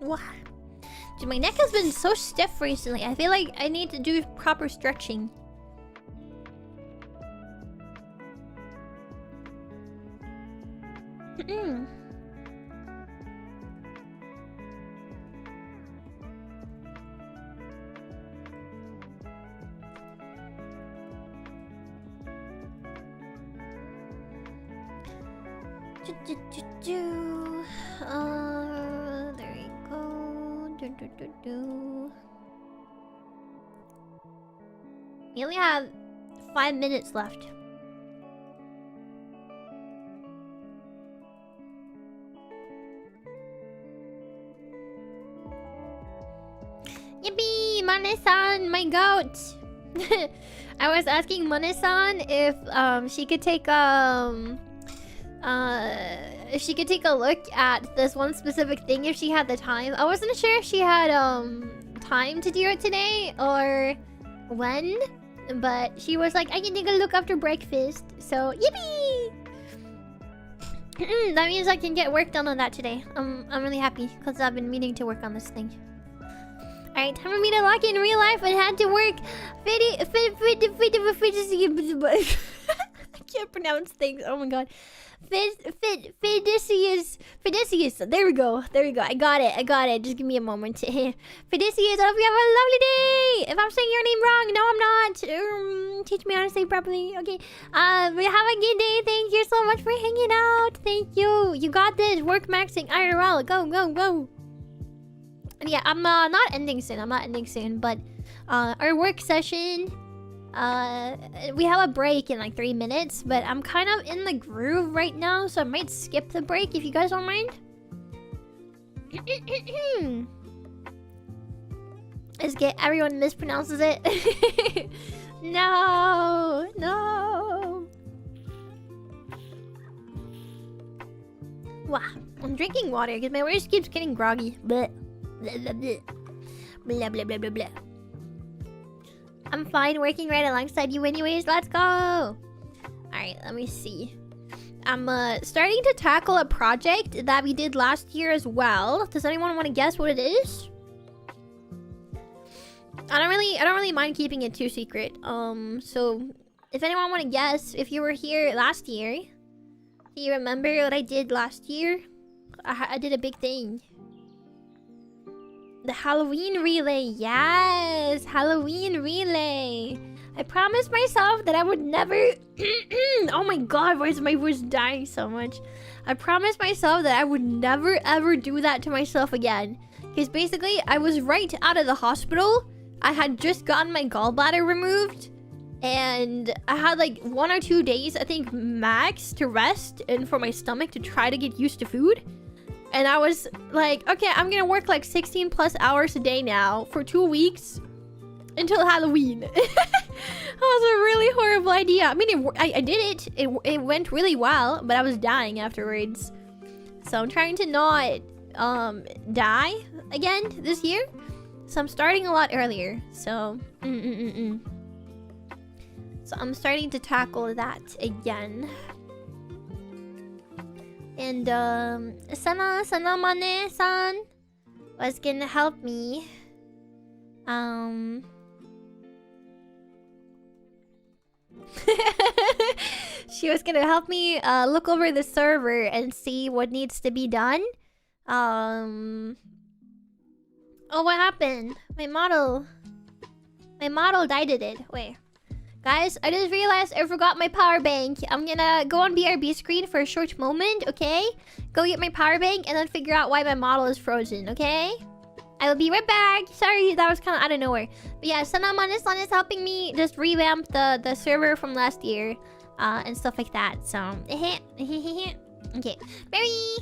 Wow. Dude, my neck has been so stiff recently. I feel like I need to do proper stretching. There you go. We only have 5 minutes left. Yippee! Mane-san, my goat! I was asking Mane-san if she could take if she could take a look at this one specific thing if she had the time. I wasn't sure if she had time to do it today or when, but she was like, I can take a look after breakfast. So yippee! That means I can get work done on that today. I'm really happy because I've been meaning to work on this thing. Alright, time for me to lock in real life. I had to work. I can't pronounce things. Oh my god. Fidicius. There we go. I got it. Just give me a moment. Fidicius, I hope you have a lovely day. If I'm saying your name wrong, no, I'm not. Teach me how to say it properly. Okay. Have a good day. Thank you so much for hanging out. Thank you. You got this. WorkMAXXIng IRL. Go. And yeah, I'm not ending soon. But our work session. We have a break in like 3 minutes, but I'm kind of in the groove right now, so I might skip the break if you guys don't mind. Let's get everyone mispronounces it. No. Wow, I'm drinking water because my voice keeps getting groggy. Blah blah blah. I'm fine working right alongside you anyways. Let's go. Alright, let me see. I'm starting to tackle a project that we did last year as well. Does anyone want to guess what it is? I don't really mind keeping it too secret. So if anyone want to guess, if you were here last year, do you remember what I did last year? I did a big thing. The Halloween relay, yes! Halloween relay! I promised myself that I would never... Oh my god, why is my voice dying so much? I promised myself that I would never ever do that to myself again. Because basically, I was right out of the hospital. I had just gotten my gallbladder removed. And I had like 1 or 2 days, I think, max to rest. And for my stomach to try to get used to food. And I was like, okay, I'm gonna work like 16 plus hours a day now for 2 weeks until Halloween. That was a really horrible idea. I mean, I did it. It went really well, but I was dying afterwards. So I'm trying to not die again this year. So I'm starting a lot earlier. So, So I'm starting to tackle that again. And Sana Mane-san was gonna help me. She was gonna help me look over the server and see what needs to be done. Oh, what happened? My model died. Wait. Guys, I just realized I forgot my power bank. I'm gonna go on BRB screen for a short moment, okay? Go get my power bank and then figure out why my model is frozen, okay? I will be right back. Sorry, that was kind of out of nowhere. But yeah, Sana-san is helping me just revamp the server from last year and stuff like that. So, okay. Berry!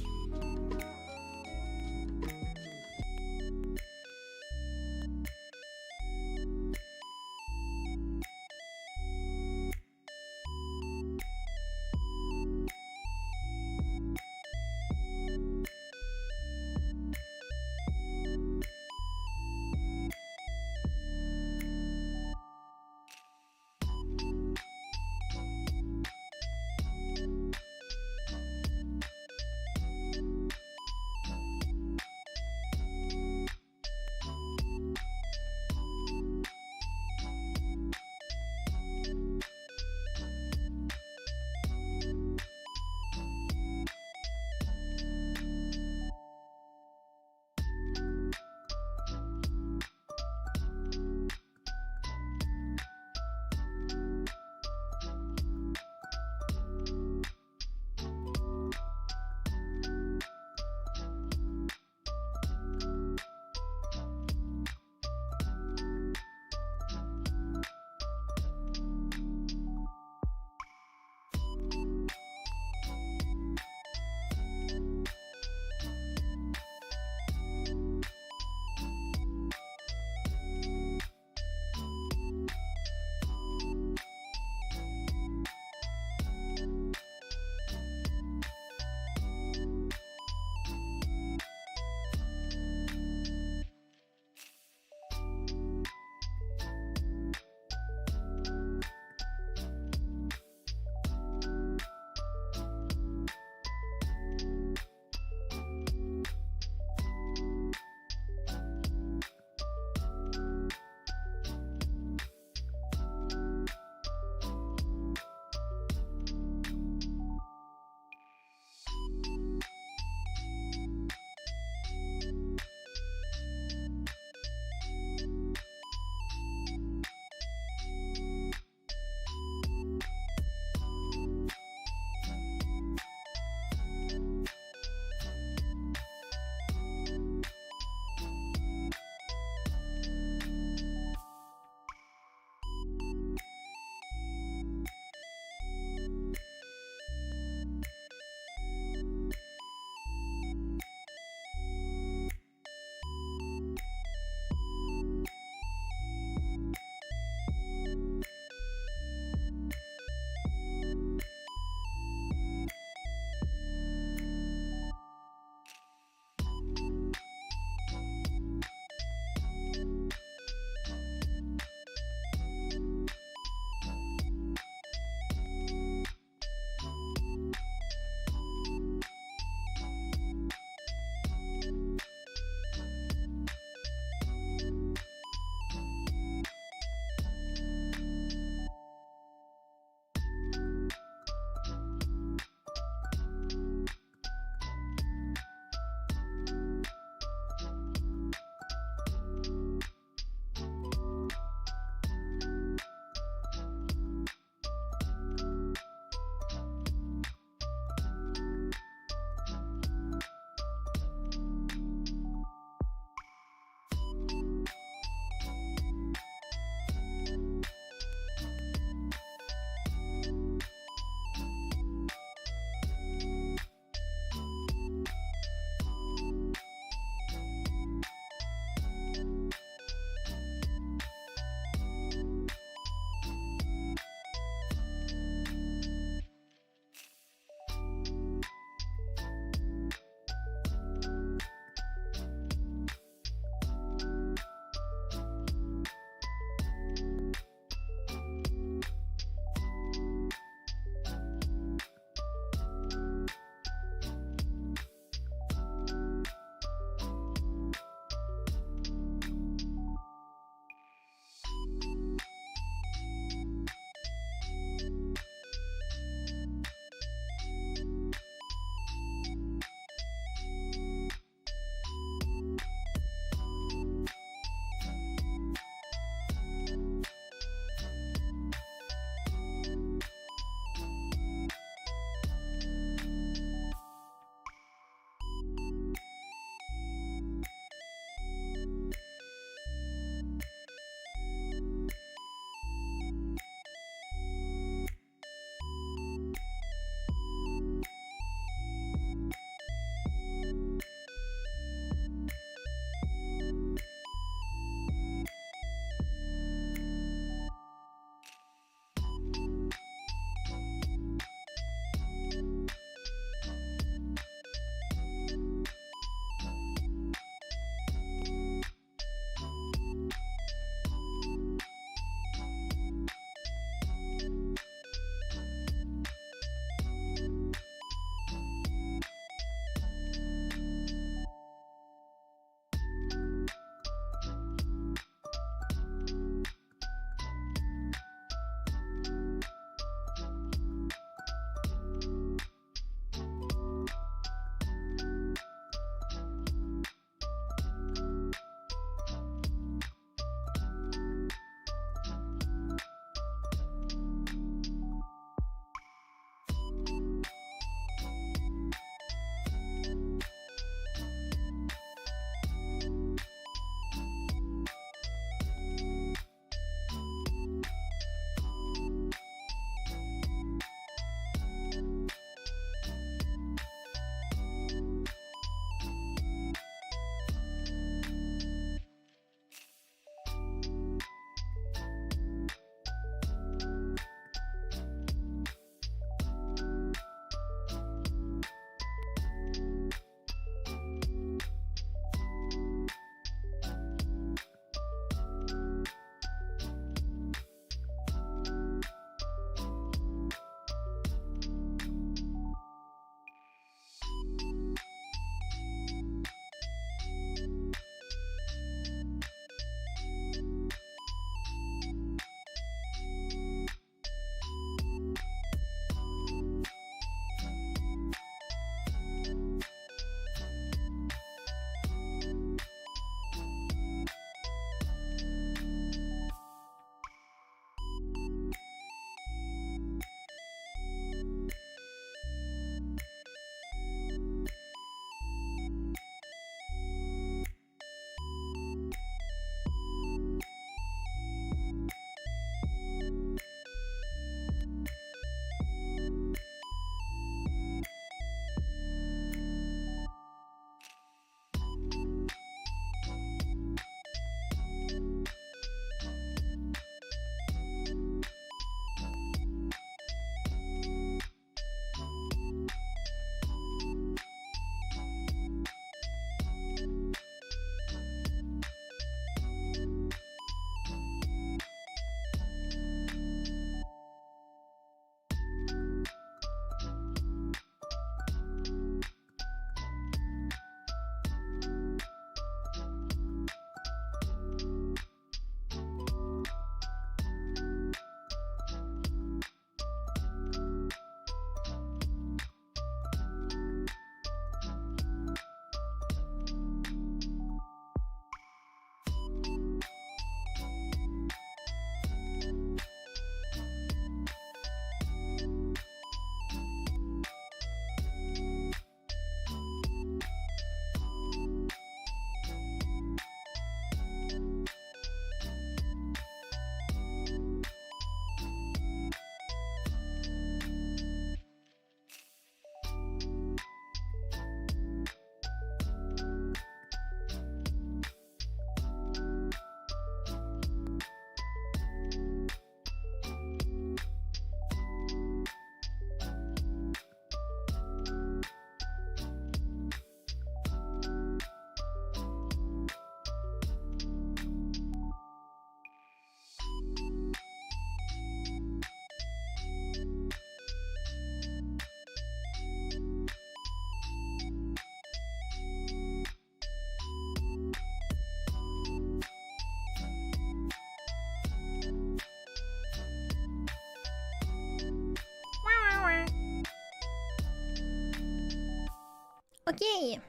Okay.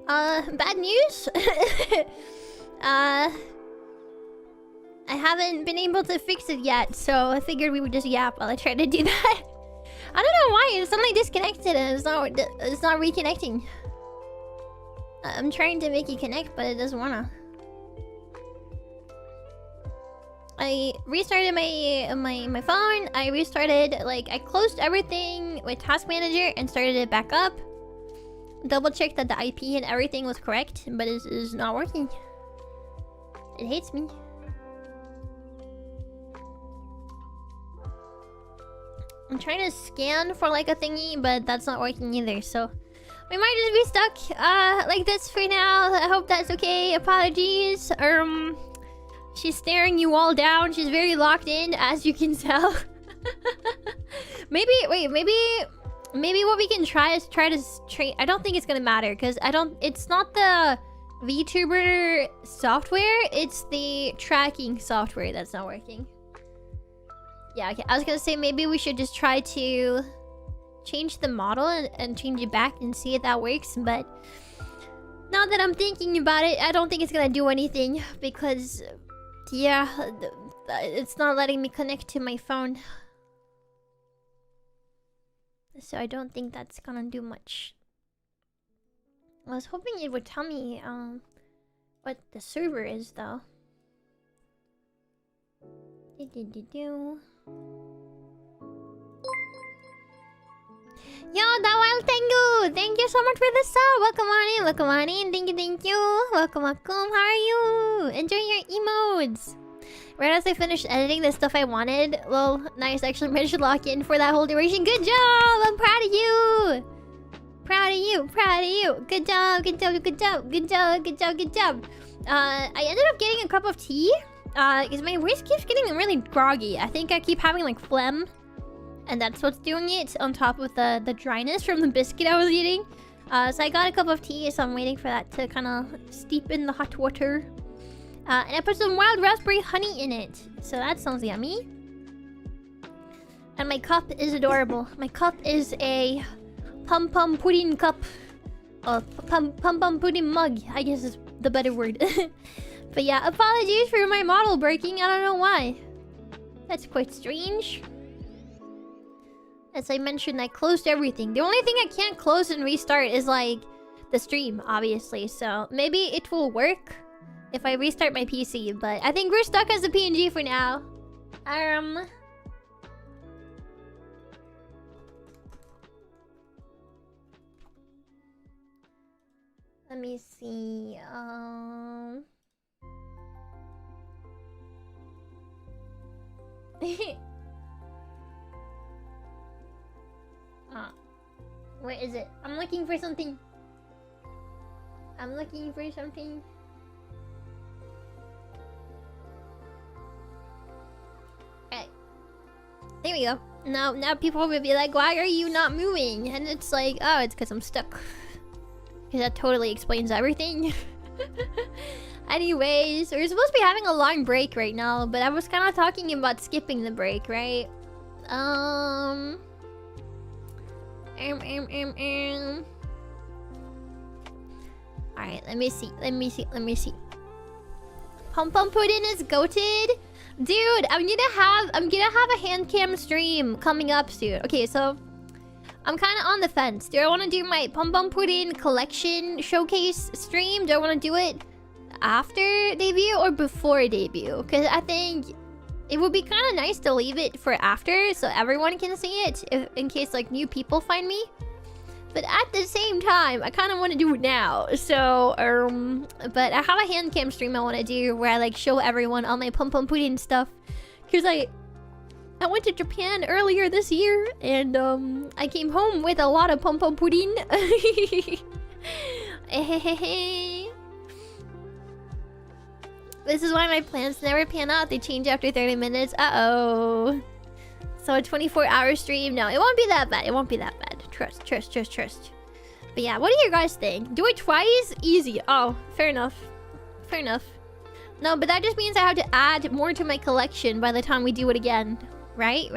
Bad news? I haven't been able to fix it yet, so I figured we would just yap while I try to do that. I don't know why it suddenly disconnected and it's not reconnecting. I'm trying to make it connect, but it doesn't wanna. I restarted my phone. I restarted, like, I closed everything with Task Manager and started it back up. Double checked that the IP and everything was correct, but it is not working. It hates me. I'm trying to scan for like a thingy, but that's not working either, so we might just be stuck like this for now. I hope that's okay. Apologies. She's staring you all down. She's very locked in, as you can tell. Maybe what we can try is try to train. I don't think it's gonna matter because it's not the VTuber software, it's the tracking software that's not working. Yeah, okay. I was gonna say maybe we should just try to change the model and change it back and see if that works, but now that I'm thinking about it, I don't think it's gonna do anything because, yeah, it's not letting me connect to my phone. So I don't think that's gonna do much. I was hoping it would tell me what the server is though. Yo, Dawal Tengu! Thank you so much for the sub! Welcome on in, welcome on in. Thank you. Welcome, welcome. How are you? Enjoy your emotes. Right as I finished editing the stuff I wanted, well, nice, actually managed to lock in for that whole duration. Good job! I'm proud of you! Proud of you, proud of you. Good job, good job, good job, good job, good job, good job. I ended up getting a cup of tea. Because my voice keeps getting really groggy. I think I keep having like phlegm. And that's what's doing it, on top of the dryness from the biscuit I was eating. So I got a cup of tea, so I'm waiting for that to kind of steep in the hot water. And I put some wild raspberry honey in it. So that sounds yummy. And my cup is adorable. My cup is a pum-pum pudding cup. Oh, pum-pum pudding mug, I guess is the better word. But yeah, apologies for my model breaking. I don't know why. That's quite strange. As I mentioned, I closed everything. The only thing I can't close and restart is like the stream, obviously. So maybe it will work if I restart my PC. But I think we're stuck as a PNG for now. Let me see. Where is it? I'm looking for something. I'm looking for something. Alright. There we go. Now people will be like, why are you not moving? And it's like, oh, it's because I'm stuck. Because that totally explains everything. Anyways, we're supposed to be having a long break right now, but I was kind of talking about skipping the break, right? Alright, let me see. Pum Pum Pudding is goated. Dude, I'm gonna have a hand cam stream coming up soon. Okay, so I'm kind of on the fence. Do I want to do my Pum Pum Pudding collection showcase stream? Do I want to do it after debut or before debut? Because I think it would be kind of nice to leave it for after so everyone can see it in case like new people find me. But at the same time, I kind of want to do it now. So, but I have a hand cam stream I want to do where I like show everyone all my Pum Pum Pudding stuff. Because I went to Japan earlier this year and I came home with a lot of Pum Pum Pudding. This is why my plans never pan out. They change after 30 minutes. Uh-oh. So a 24-hour stream? No, it won't be that bad. It won't be that bad. Trust. But yeah, what do you guys think? Do it twice? Easy. Oh, fair enough. Fair enough. No, but that just means I have to add more to my collection by the time we do it again. Right?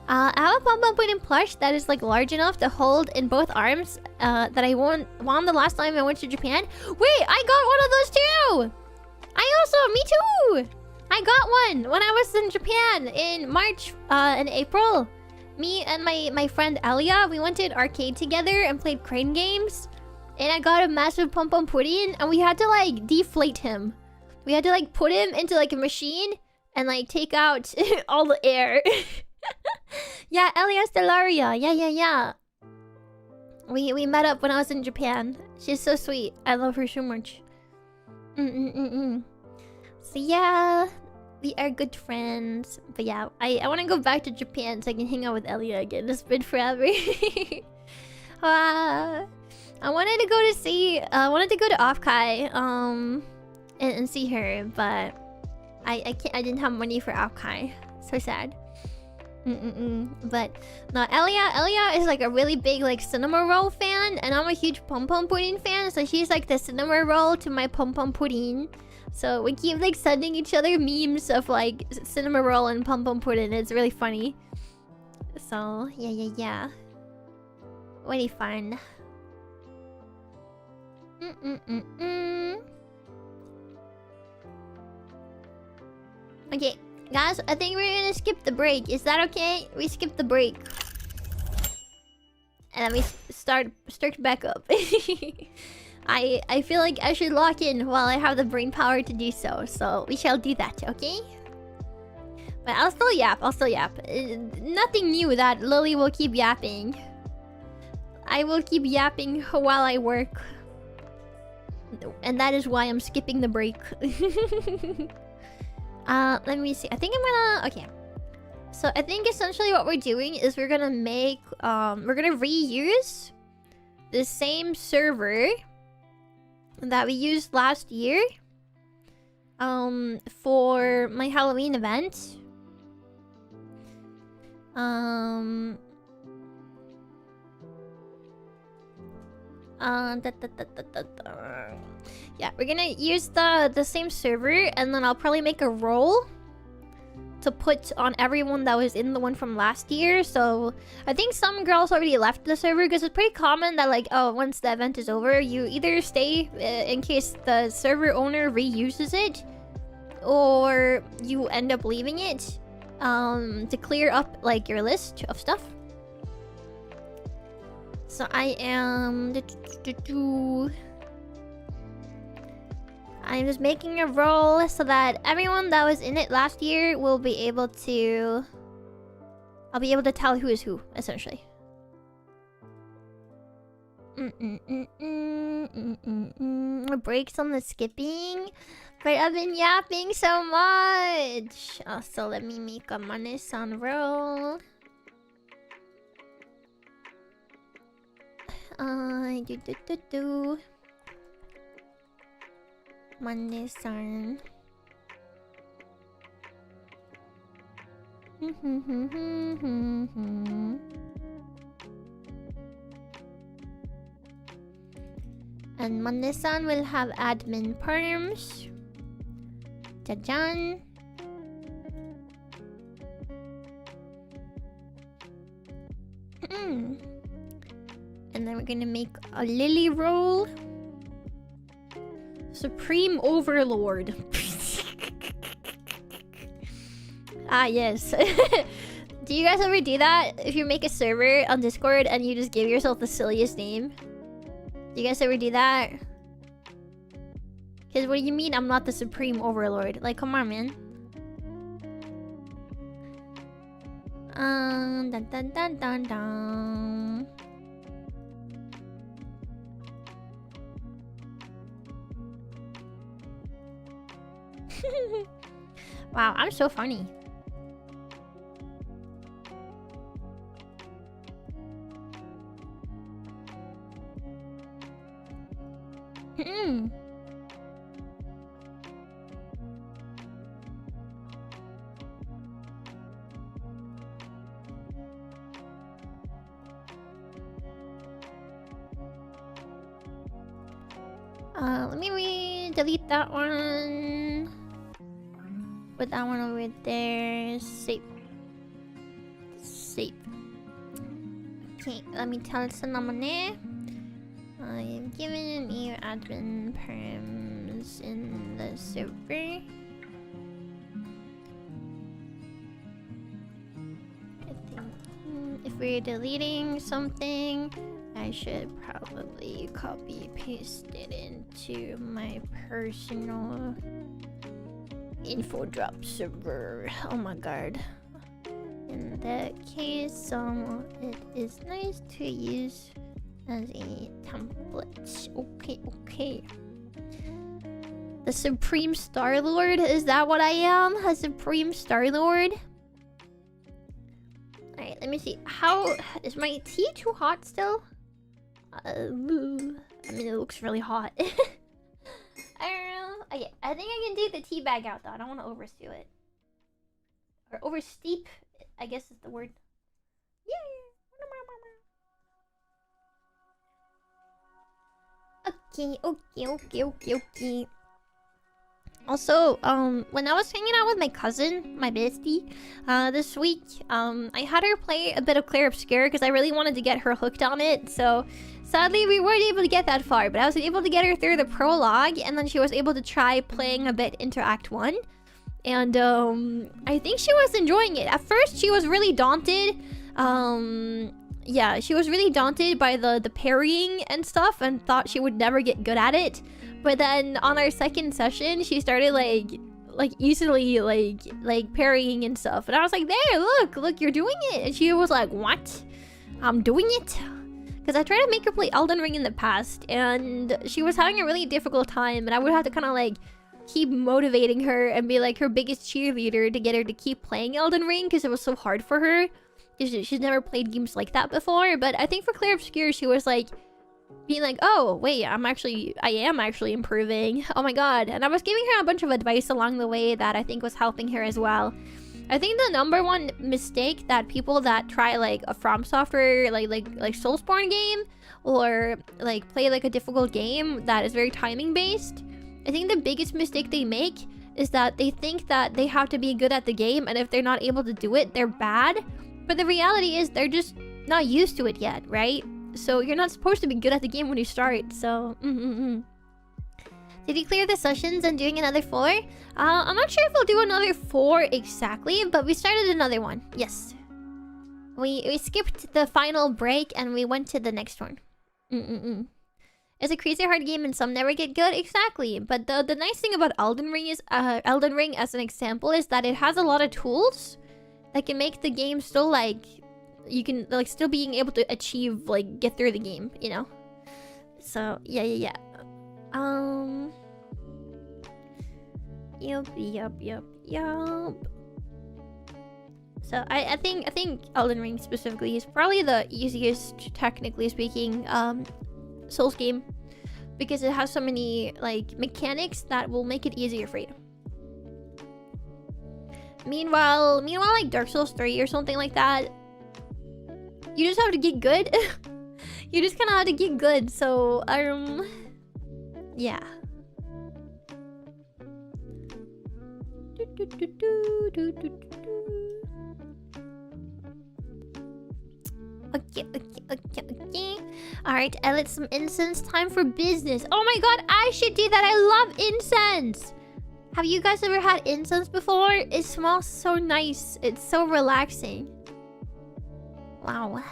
I have a pom pom pudding plush that is like large enough to hold in both arms. That I won the last time I went to Japan. Wait, I got one of those too. Me too. I got one when I was in Japan in March and April. Me and my friend Elia, we went to an arcade together and played crane games. And I got a massive pom pom pudding, and we had to like deflate him. We had to like put him into like a machine and like take out all the air. Yeah, Elia Stellaria. Yeah. We met up when I was in Japan. She's so sweet. I love her so much. So yeah, we are good friends. But yeah, I want to go back to Japan so I can hang out with Elia again. It's been forever. I wanted to go to Offkai and see her, but I didn't have money for Offkai. So sad. But no, Elia is like a really big like cinema roll fan, and I'm a huge pom pom pudding fan, so she's like the cinema roll to my pom pom pudding. So we keep like sending each other memes of like cinema roll and pom pom pudding. It's really funny. So yeah. Really fun. Okay, guys, I think we're gonna skip the break. Is that okay? We skip the break. And then we start back up. I feel like I should lock in while I have the brain power to do so. So we shall do that, okay? But I'll still yap. Nothing new that Lillie will keep yapping. I will keep yapping while I work. And that is why I'm skipping the break. Let me see. I think I'm gonna... Okay. So I think essentially what we're doing is we're gonna make... we're gonna reuse the same server that we used last year. For my Halloween event. Yeah, we're gonna use the same server, and then I'll probably make a role to put on everyone that was in the one from last year. So I think some girls already left the server, because it's pretty common that like, oh, once the event is over, you either stay in case the server owner reuses it, or you end up leaving it to clear up like your list of stuff. So I am... I'm just making a roll so that everyone that was in it last year will be able to... I'll be able to tell who is who, essentially. Breaks on the skipping. But I've been yapping so much. Also, let me make a Mane-san roll. Mane-san. And Mane-san will have admin perms. Jajan. And then we're gonna make a Lillie roll. Supreme Overlord. Ah, yes. Do you guys ever do that? If you make a server on Discord and you just give yourself the silliest name? Do you guys ever do that? Because what do you mean I'm not the Supreme Overlord? Like, come on, man. Dun dun dun dun dun. Wow, I'm so funny. Let me delete that one. Put that one over there. Save. save. Okay, let me tell someone there. I am given new admin perms in the server. I think if we're deleting something, I should probably copy paste it into my personal info drop server. Oh my god. In that case, it is nice to use as a template. Okay. The Supreme Star Lord? Is that what I am? A Supreme Star Lord? Alright, let me see. How is my tea too hot still? I mean, it looks really hot. I don't know. Okay, I think I can take the tea bag out though. I don't want to overstew it. Or oversteep, I guess is the word. Yeah. Okay. Also, when I was hanging out with my cousin, my bestie, this week, I had her play a bit of Clair Obscur because I really wanted to get her hooked on it. So, sadly, we weren't able to get that far, but I was able to get her through the prologue, and then she was able to try playing a bit into Act 1. And, I think she was enjoying it. At first, she was really daunted. Yeah, she was really daunted by the parrying and stuff and thought she would never get good at it. But then on our second session, she started like easily like parrying and stuff. And I was like, there, look, you're doing it. And she was like, what? I'm doing it? Because I tried to make her play Elden Ring in the past, and she was having a really difficult time, and I would have to kind of like keep motivating her and be like her biggest cheerleader to get her to keep playing Elden Ring because it was so hard for her. She's never played games like that before. But I think for Clair Obscur, she was like being like, oh wait, I am actually improving. Oh my god. And I was giving her a bunch of advice along the way that I think was helping her as well. I think the number one mistake that people that try like a From Software like Soulsborne game or like play like a difficult game that is very timing based, I think the biggest mistake they make is that they think that they have to be good at the game, and if they're not able to do it, they're bad. But the reality is they're just not used to it yet, right? So you're not supposed to be good at the game when you start. So Did you clear the sessions and doing another 4? I'm not sure if we'll do another 4 exactly, but we started another one. Yes. We skipped the final break and we went to the next one. It's a crazy hard game and some never get good. Exactly. But the nice thing about Elden Ring is Elden Ring as an example is that it has a lot of tools that can make the game still like you can like still being able to achieve like get through the game, you know. So yeah. Yup. So I think Elden Ring specifically is probably the easiest, technically speaking, Souls game, because it has so many like mechanics that will make it easier for you. Meanwhile, like Dark Souls 3 or something like that, you just have to get good. You just kind of have to get good. So yeah. Okay. Alright, I lit some incense. Time for business. Oh my god, I should do that. I love incense. Have you guys ever had incense before? It smells so nice. It's so relaxing. Wow.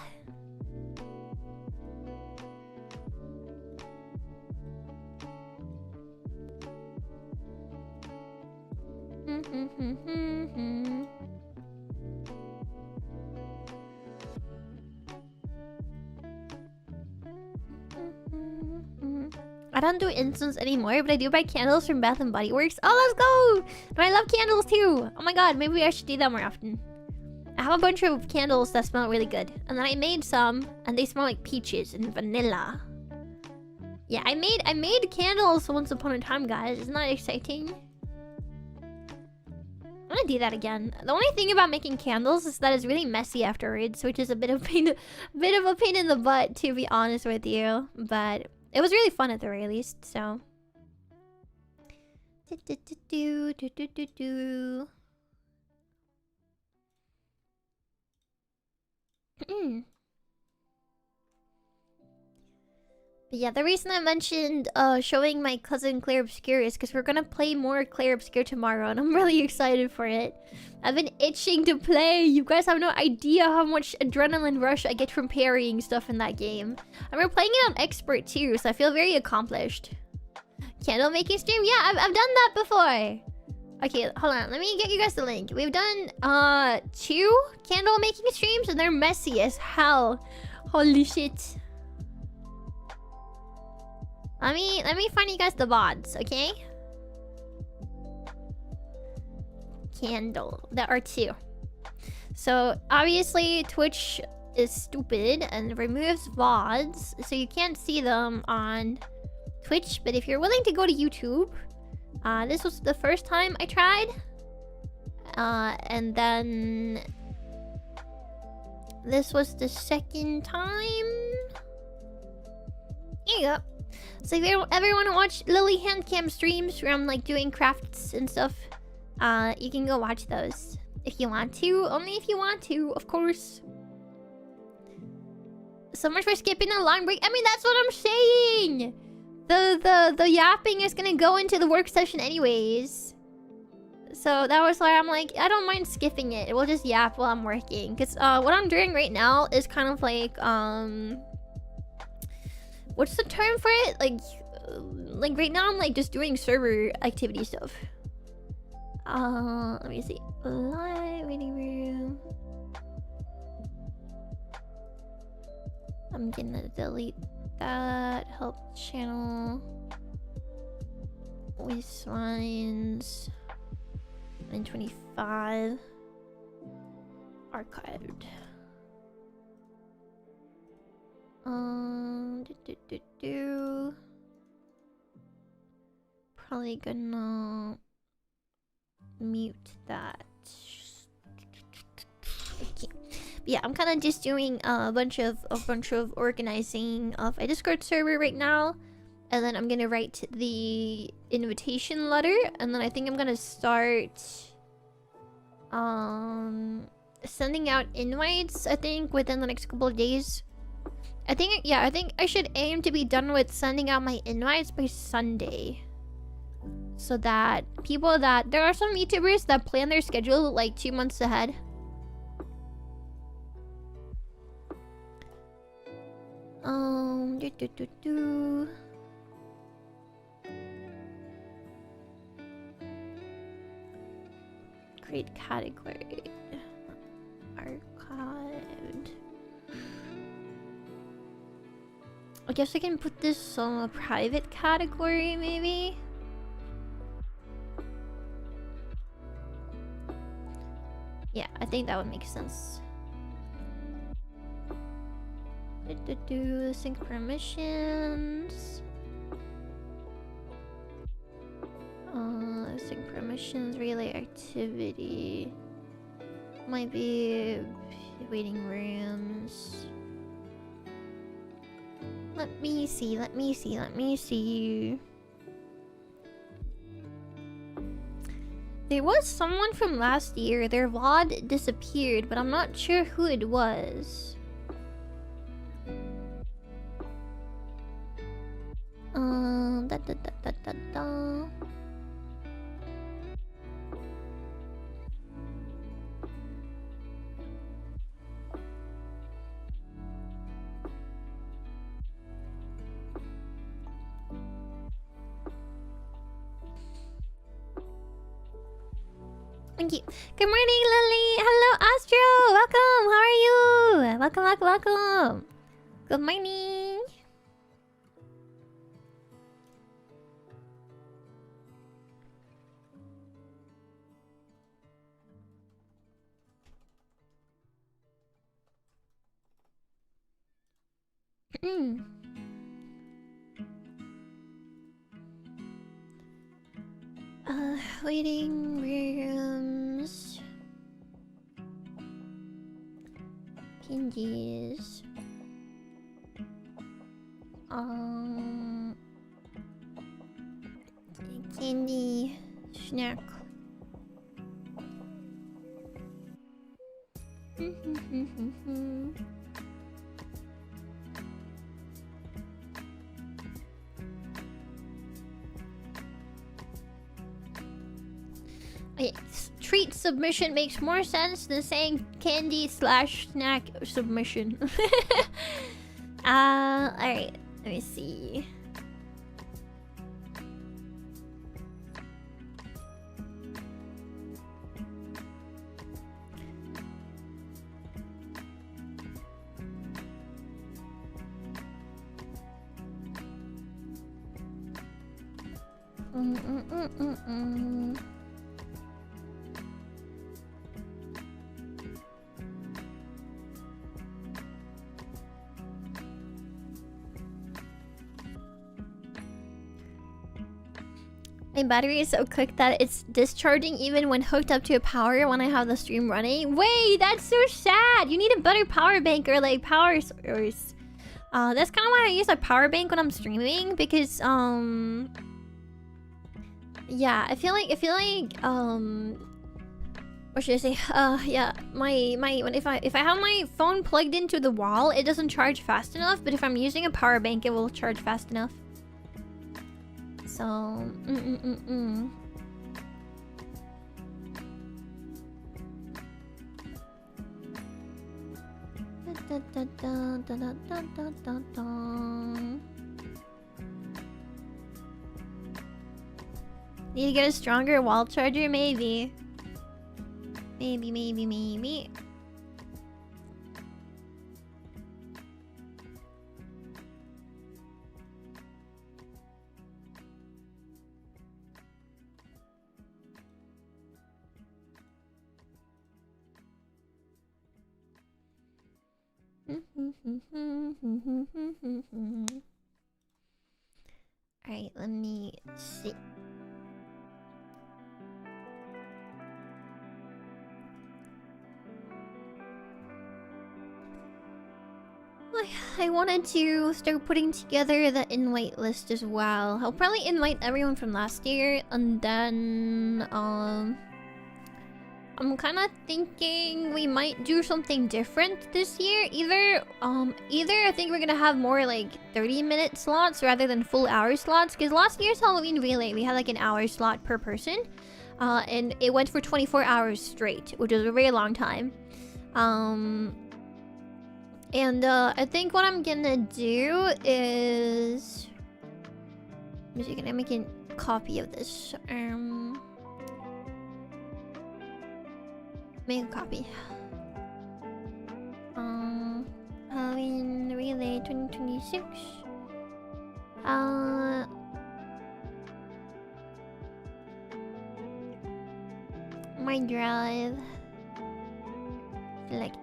I don't do incense anymore, but I do buy candles from Bath and Body Works. Oh, let's go! And I love candles too. Oh my god, maybe I should do that more often. I have a bunch of candles that smell really good, and then I made some, and they smell like peaches and vanilla. Yeah, I made candles once upon a time, guys. Isn't that exciting? I'm gonna do that again. The only thing about making candles is that it's really messy afterwards, which is a bit of a pain in the butt, to be honest with you. But it was really fun at the very least, so. But yeah, the reason I mentioned showing my cousin Claire Obscure is because we're gonna play more Claire Obscure tomorrow, and I'm really excited for it. I've been itching to play. You guys have no idea how much adrenaline rush I get from parrying stuff in that game. And we're playing it on expert too, so I feel very accomplished. Candle making stream? Yeah, I've done that before. Okay, hold on. Let me get you guys the link. We've done 2 candle making streams, and they're messy as hell. Holy shit. Let me find you guys the VODs, okay? Candle. There are 2. So obviously Twitch is stupid and removes VODs, so you can't see them on Twitch. But if you're willing to go to YouTube, this was the first time I tried, and then this was the second time. Here you go. So if you ever want to watch Lillie handcam streams where I'm like doing crafts and stuff, you can go watch those if you want to. Only if you want to, of course. So much for skipping a long break. I mean, that's what I'm saying. The yapping is gonna go into the work session anyways. So that was why I'm like, I don't mind skipping it. We'll just yap while I'm working. Cause what I'm doing right now is kind of like what's the term for it? Like right now I'm like just doing server activity stuff. Let me see. Live waiting room. I'm gonna delete that. Help channel. Voice lines. 925. Archived. Probably gonna mute that. Okay. But yeah, I'm kind of just doing a bunch of organizing of a Discord server right now, and then I'm gonna write the invitation letter, and then I think I'm gonna start sending out invites. I think within the next couple of days. I think I should aim to be done with sending out my invites by Sunday. So that there are some YouTubers that plan their schedule like 2 months ahead. Create category. Archived. I guess I can put this on a private category, maybe? Yeah, I think that would make sense. Sync permissions. Sync permissions, relay activity. Might be waiting rooms. Let me see. There was someone from last year. Their VOD disappeared, but I'm not sure who it was. Thank you. Good morning, Lillie. Hello, Astro. Welcome. How are you? Welcome. Good morning. Waiting rooms. Pindies. Candy. Snack. Okay, treat submission makes more sense than saying candy slash snack submission. Alright, let me see. My battery is so quick that it's discharging even when hooked up to a power when I have the stream running. Wait, that's so sad. You need a better power bank or like power source. That's kind of why I use a power bank when I'm streaming because yeah, I feel like what should I say? Yeah, if I have my phone plugged into the wall, it doesn't charge fast enough. But if I'm using a power bank, it will charge fast enough. So, Need to get a stronger wall charger, maybe. Maybe. Alright, let me see. I wanted to start putting together the invite list as well. I'll probably invite everyone from last year, and then I'm kind of thinking we might do something different this year. Either I think we're gonna have more like 30-minute slots rather than full hour slots. Because last year's Halloween relay we had like an hour slot per person, and it went for 24 hours straight, which was a very long time. And I think what I'm gonna do is... Let me see, can I make a copy of this? Make a copy. Halloween Relay 2026. My drive. Select.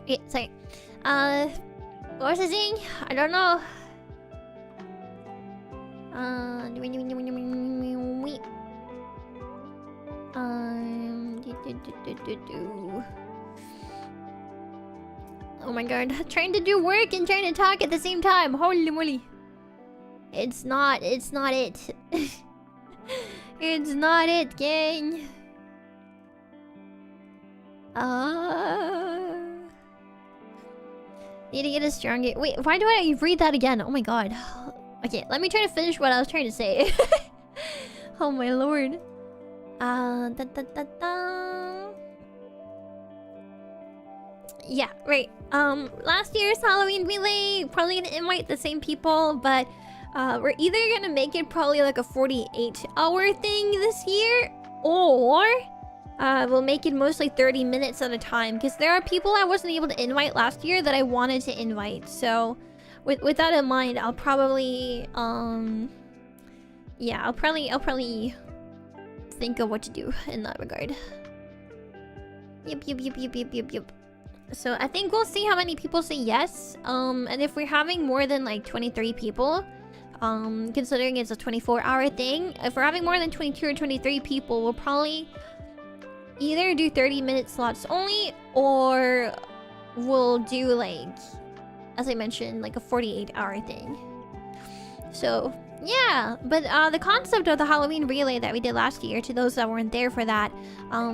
Okay, sorry. What was I saying? I don't know. Oh my god, trying to do work and trying to talk at the same time. Holy moly. It's not it. It's not it, gang. Need to get a stronger... Wait, why do I read that again? Oh my god. Okay, let me try to finish what I was trying to say. Oh my lord. Yeah, right. Last year's Halloween relay, probably gonna invite the same people, but we're either gonna make it probably like a 48-hour thing this year, or we'll make it mostly 30 minutes at a time, because there are people I wasn't able to invite last year that I wanted to invite. So with that in mind, I'll probably yeah, I'll probably think of what to do in that regard. Yep. So I think we'll see how many people say yes. And if we're having more than like 23 people, considering it's a 24-hour thing, if we're having more than 22 or 23 people, we'll probably either do 30-minute slots only, or we'll do like, as I mentioned, like a 48-hour thing. So Yeah, but the concept of the Halloween relay that we did last year, to those that weren't there for that, oh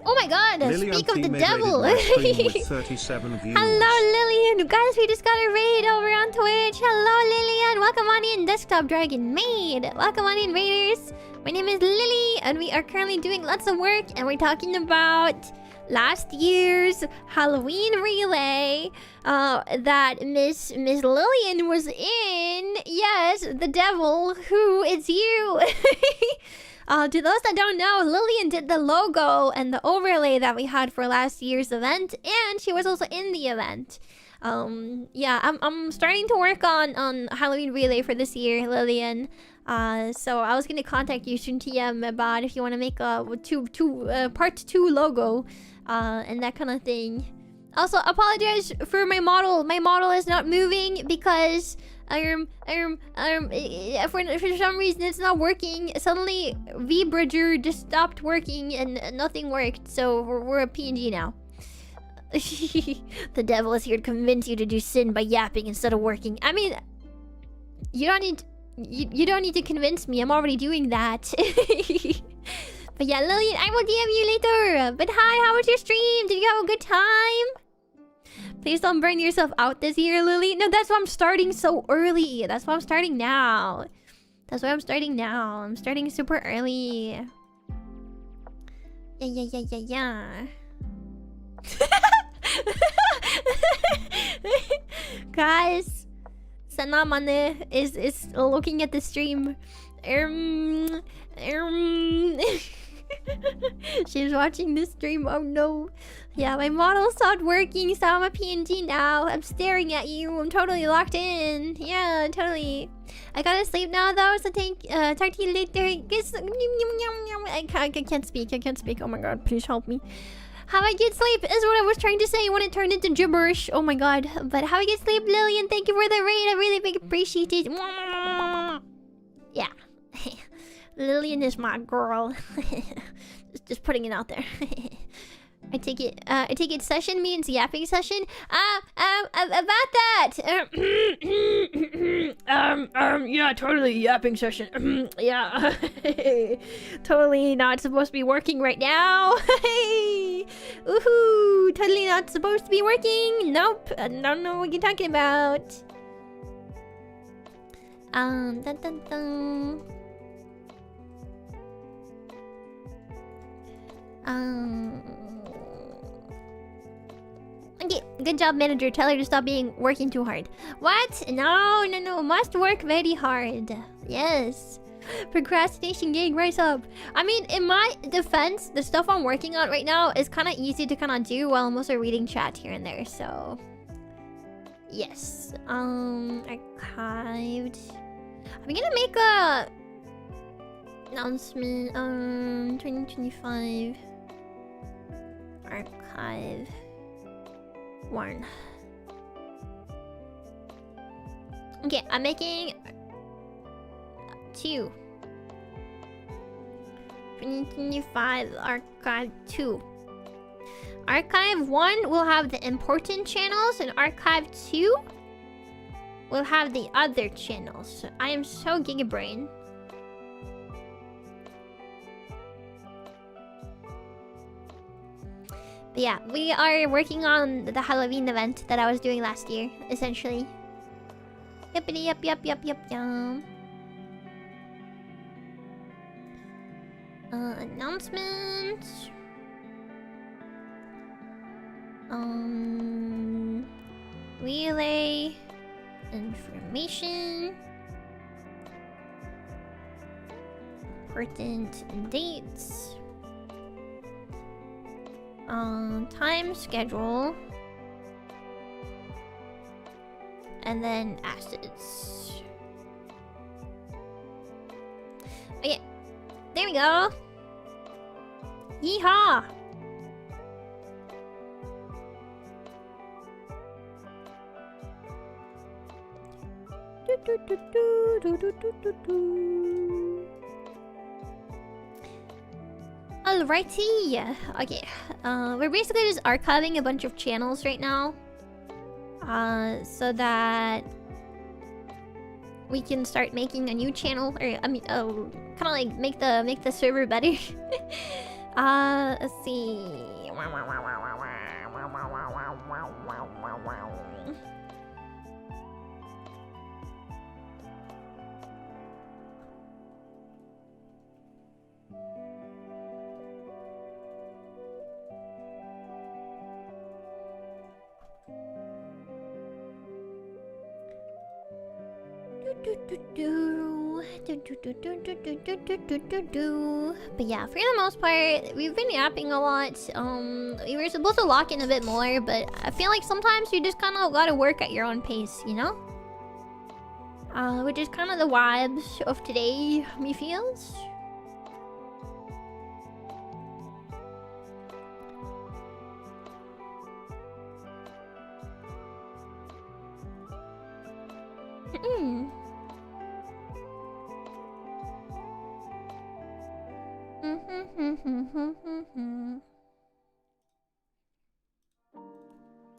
my god, Lillie speak of the made devil! rated my stream with 37 views. Hello, Lillian! Guys, we just got a raid over on Twitch. Hello, Lillian! Welcome on in, Desktop Dragon Maid! Welcome on in, Raiders! My name is Lillie, and we are currently doing lots of work, and we're talking about last year's Halloween relay that Miss Lillian was in. Yes, the devil, who is you. To those that don't know, Lillian did the logo and the overlay that we had for last year's event, and she was also in the event. Yeah, I'm starting to work on Halloween relay for this year, Lillian. So I was gonna contact you soon, TM, about if you want to make a part 2 logo, and that kind of thing. Also, apologize for my model. My model is not moving because for some reason it's not working. Suddenly, V-Bridger just stopped working and nothing worked. So we're a PNG now. The devil is here to convince you to do sin by yapping instead of working. I mean, you don't need to convince me. I'm already doing that. But yeah, Lillian, I will DM you later. But hi, how was your stream? Did you have a good time? Please don't burn yourself out this year, Lillie. No, that's why I'm starting so early. That's why I'm starting now. That's why I'm starting now. I'm starting super early. Yeah. Guys, Sanamane is looking at the stream. She's watching the stream. Oh no. Yeah, my model stopped working, so I'm a PNG now. I'm staring at you. I'm totally locked in. Yeah, totally. I gotta sleep now though, so talk to you later. I can't speak. I can't speak. Oh my god, please help me. Have a good sleep is what I was trying to say when it turned into gibberish. Oh my god. But have a good sleep, Lillian. Thank you for the raid. I really big appreciate it. Yeah. Lillian is my girl. Just putting it out there. I take it session means yapping session. About that. Yeah, totally yapping session. Yeah. Totally not supposed to be working right now. Woohoo! Totally not supposed to be working. Nope. I don't know what you're talking about. Dun dun dun. Okay, good job, manager. Tell her to stop working too hard. What? No. Must work very hard. Yes. Procrastination gang, rise up. I mean, in my defense, the stuff I'm working on right now is kind of easy to kind of do while I'm also reading chat here and there, so... Yes. Archived. I'm gonna make a... announcement. 2025... Archive... 1. Okay, I'm making 2. 2025 Archive 2. Archive 1 will have the important channels, and Archive 2 will have the other channels. I am so gigabrain. But yeah, we are working on the Halloween event that I was doing last year, essentially. Yuppity yup. Announcements. Relay. Information. Important dates. Time schedule. And then assets. Okay. There we go. Yeehaw! Alrighty. Okay. We're basically just archiving a bunch of channels right now. So that we can start making a new channel, or I mean, kind of like make the server better. Let's see. But yeah, for the most part, we've been yapping a lot. We were supposed to lock in a bit more, but I feel like sometimes you just kind of gotta work at your own pace, you know? Which is kind of the vibes of today, me feels.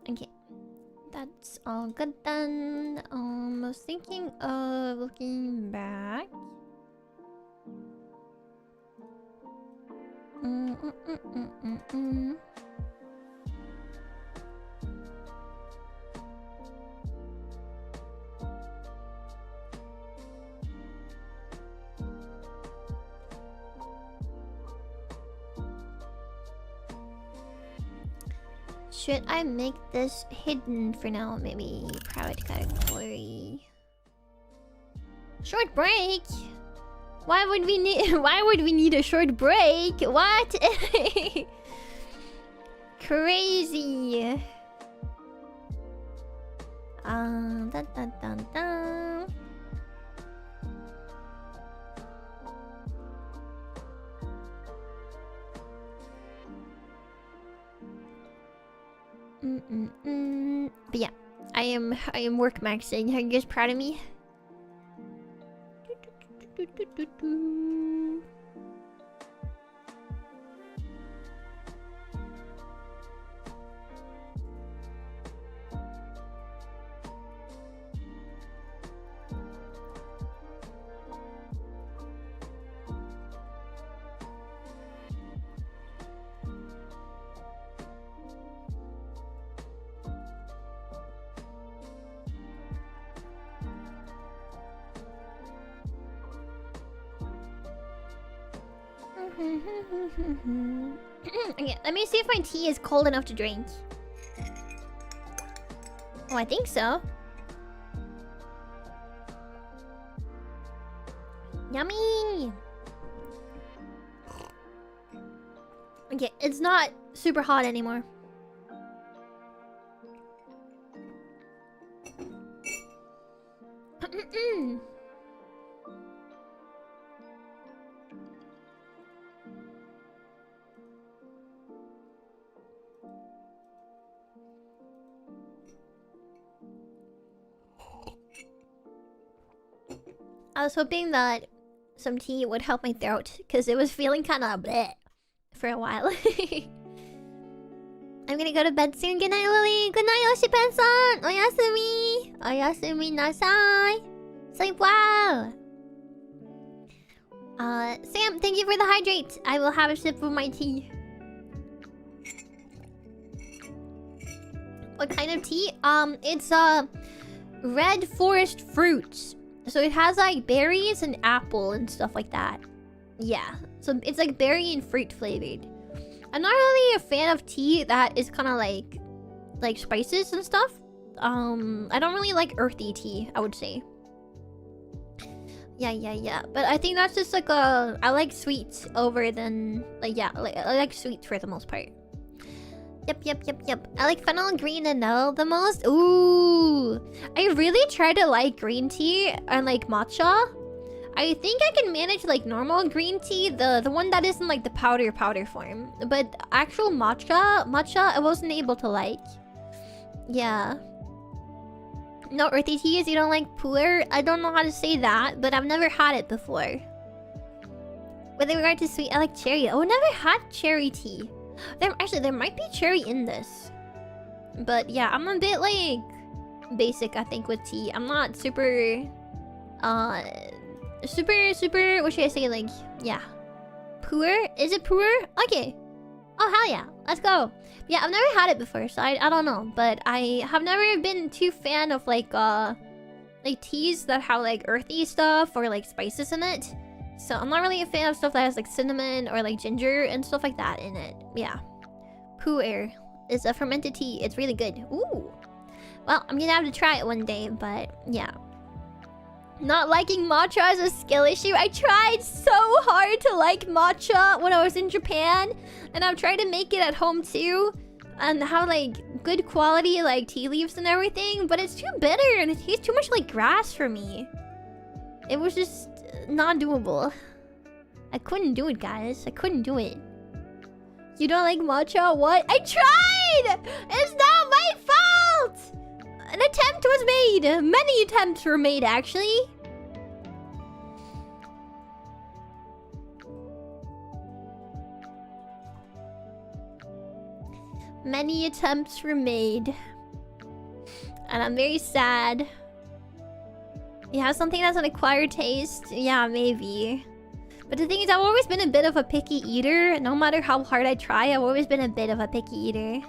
Okay, that's all good then. I was thinking of looking back. Should I make this hidden for now? Maybe private category. Short break? Why would we need a short break? What? Crazy. Dun dun dun dun. But yeah, I am WorkMAXXIng. Are you guys proud of me? Okay, let me see if my tea is cold enough to drink. Oh, I think so. Yummy! Okay, it's not super hot anymore. I was hoping that some tea would help my throat, because it was feeling kind of bleh for a while. I'm gonna go to bed soon. Good night, Lillie. Good night, Yoshipen-san. Oyasumi. Oyasumi nasai. Sleep well. Sam, thank you for the hydrate. I will have a sip of my tea. What kind of tea? It's red forest fruits. So it has like berries and apple and stuff like that. Yeah, so it's like berry and fruit flavored. I'm not really a fan of tea that is kind of like spices and stuff. I don't really like earthy tea, I would say. Yeah. But I think that's just like I like sweets over than like I like sweets for the most part. Yep. I like fennel green and vanilla the most. Ooh, I really try to like green tea and like matcha. I think I can manage like normal green tea, the one that isn't like the powder form. But actual matcha, I wasn't able to like. Yeah. No earthy teas, you don't like pu'er? I don't know how to say that, but I've never had it before. With regard to sweet, I like cherry. Oh, never had cherry tea. There might be cherry in this. But yeah, I'm a bit like basic, I think, with tea. I'm not super super, what should I say, like, yeah, poor? Is it poor? Okay. Oh, hell yeah, let's go. Yeah, I've never had it before, so I don't know, but I have never been too fan of like teas that have like earthy stuff or like spices in it. So I'm not really a fan of stuff that has like cinnamon or like ginger and stuff like that in it. Yeah. Pu'er is a fermented tea. It's really good. Ooh. Well, I'm gonna have to try it one day, but yeah. Not liking matcha is a skill issue. I tried so hard to like matcha when I was in Japan, and I've tried to make it at home too, and have like good quality like tea leaves and everything, but it's too bitter and it tastes too much like grass for me. It was just not doable. I couldn't do it, guys. I couldn't do it. You don't like matcha? What? I tried! It's not my fault! An attempt was made. Many attempts were made, actually. Many attempts were made. And I'm very sad. Yeah, something that's an acquired taste? Yeah, maybe. But the thing is, I've always been a bit of a picky eater. No matter how hard I try, I've always been a bit of a picky eater.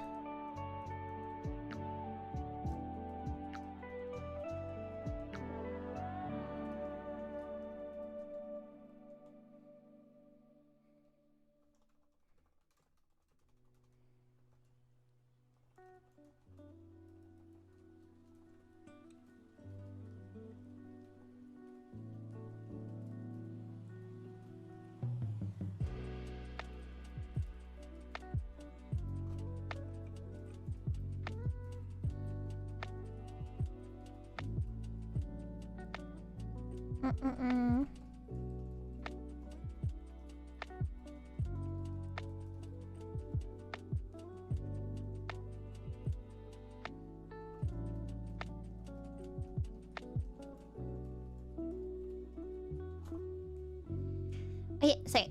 Okay, sorry.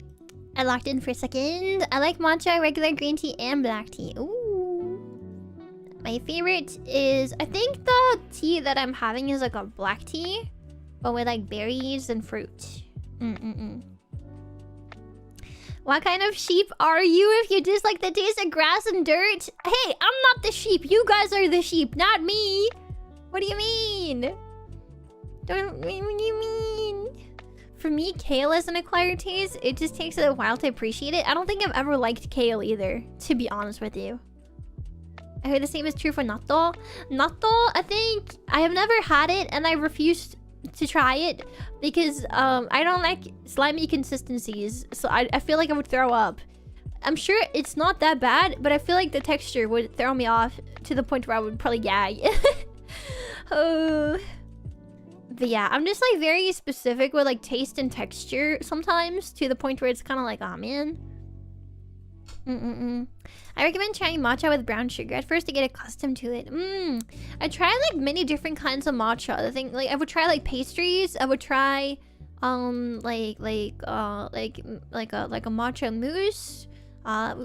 I locked in for a second. I like matcha, regular green tea, and black tea. Ooh. My favorite is... I think the tea that I'm having is like a black tea, but with like berries and fruit. What kind of sheep are you if you dislike the taste of grass and dirt? Hey, I'm not the sheep. You guys are the sheep, not me. What do you mean? What do you mean? For me, kale is an acquired taste. It just takes a while to appreciate it. I don't think I've ever liked kale either, to be honest with you. I heard the same is true for natto. Natto, I think I have never had it, and I refused to try it because I don't like slimy consistencies. So I feel like I would throw up. I'm sure it's not that bad, but I feel like the texture would throw me off to the point where I would probably gag. Oh. But yeah, I'm just like very specific with like taste and texture sometimes, to the point where it's kind of like, oh man. I recommend trying matcha with brown sugar at first to get accustomed to it. I tried like many different kinds of matcha. The thing, like, I would try like pastries. I would try like a matcha mousse.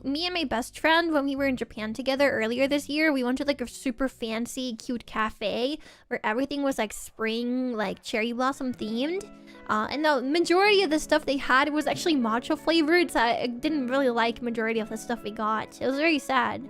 Me and my best friend, when we were in Japan together earlier this year, we went to like a super fancy, cute cafe where everything was like spring, like cherry blossom themed. And the majority of the stuff they had was actually matcha flavored, so I didn't really like majority of the stuff we got. It was very sad.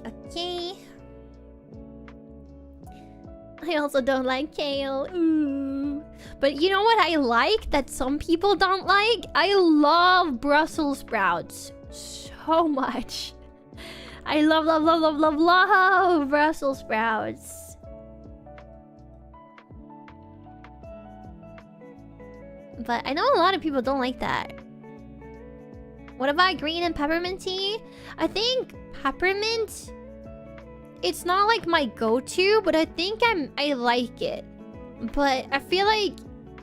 Okay. I also don't like kale. But you know what I like that some people don't like? I love Brussels sprouts so much. I love Brussels sprouts. But I know a lot of people don't like that. What about green and peppermint tea? I think peppermint, it's not like my go-to, but I think I like it. But I feel like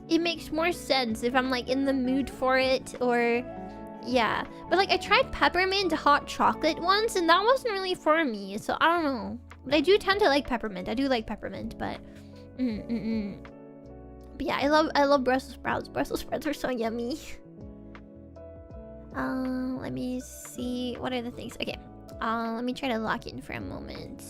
it makes more sense if I'm like in the mood for it, or yeah. But like I tried peppermint hot chocolate once and that wasn't really for me, so I don't know. But I do tend to like peppermint. I do like peppermint, but but yeah, I love Brussels sprouts. Brussels sprouts are so yummy. Let me see. What are the things? Okay. Let me try to lock in for a moment.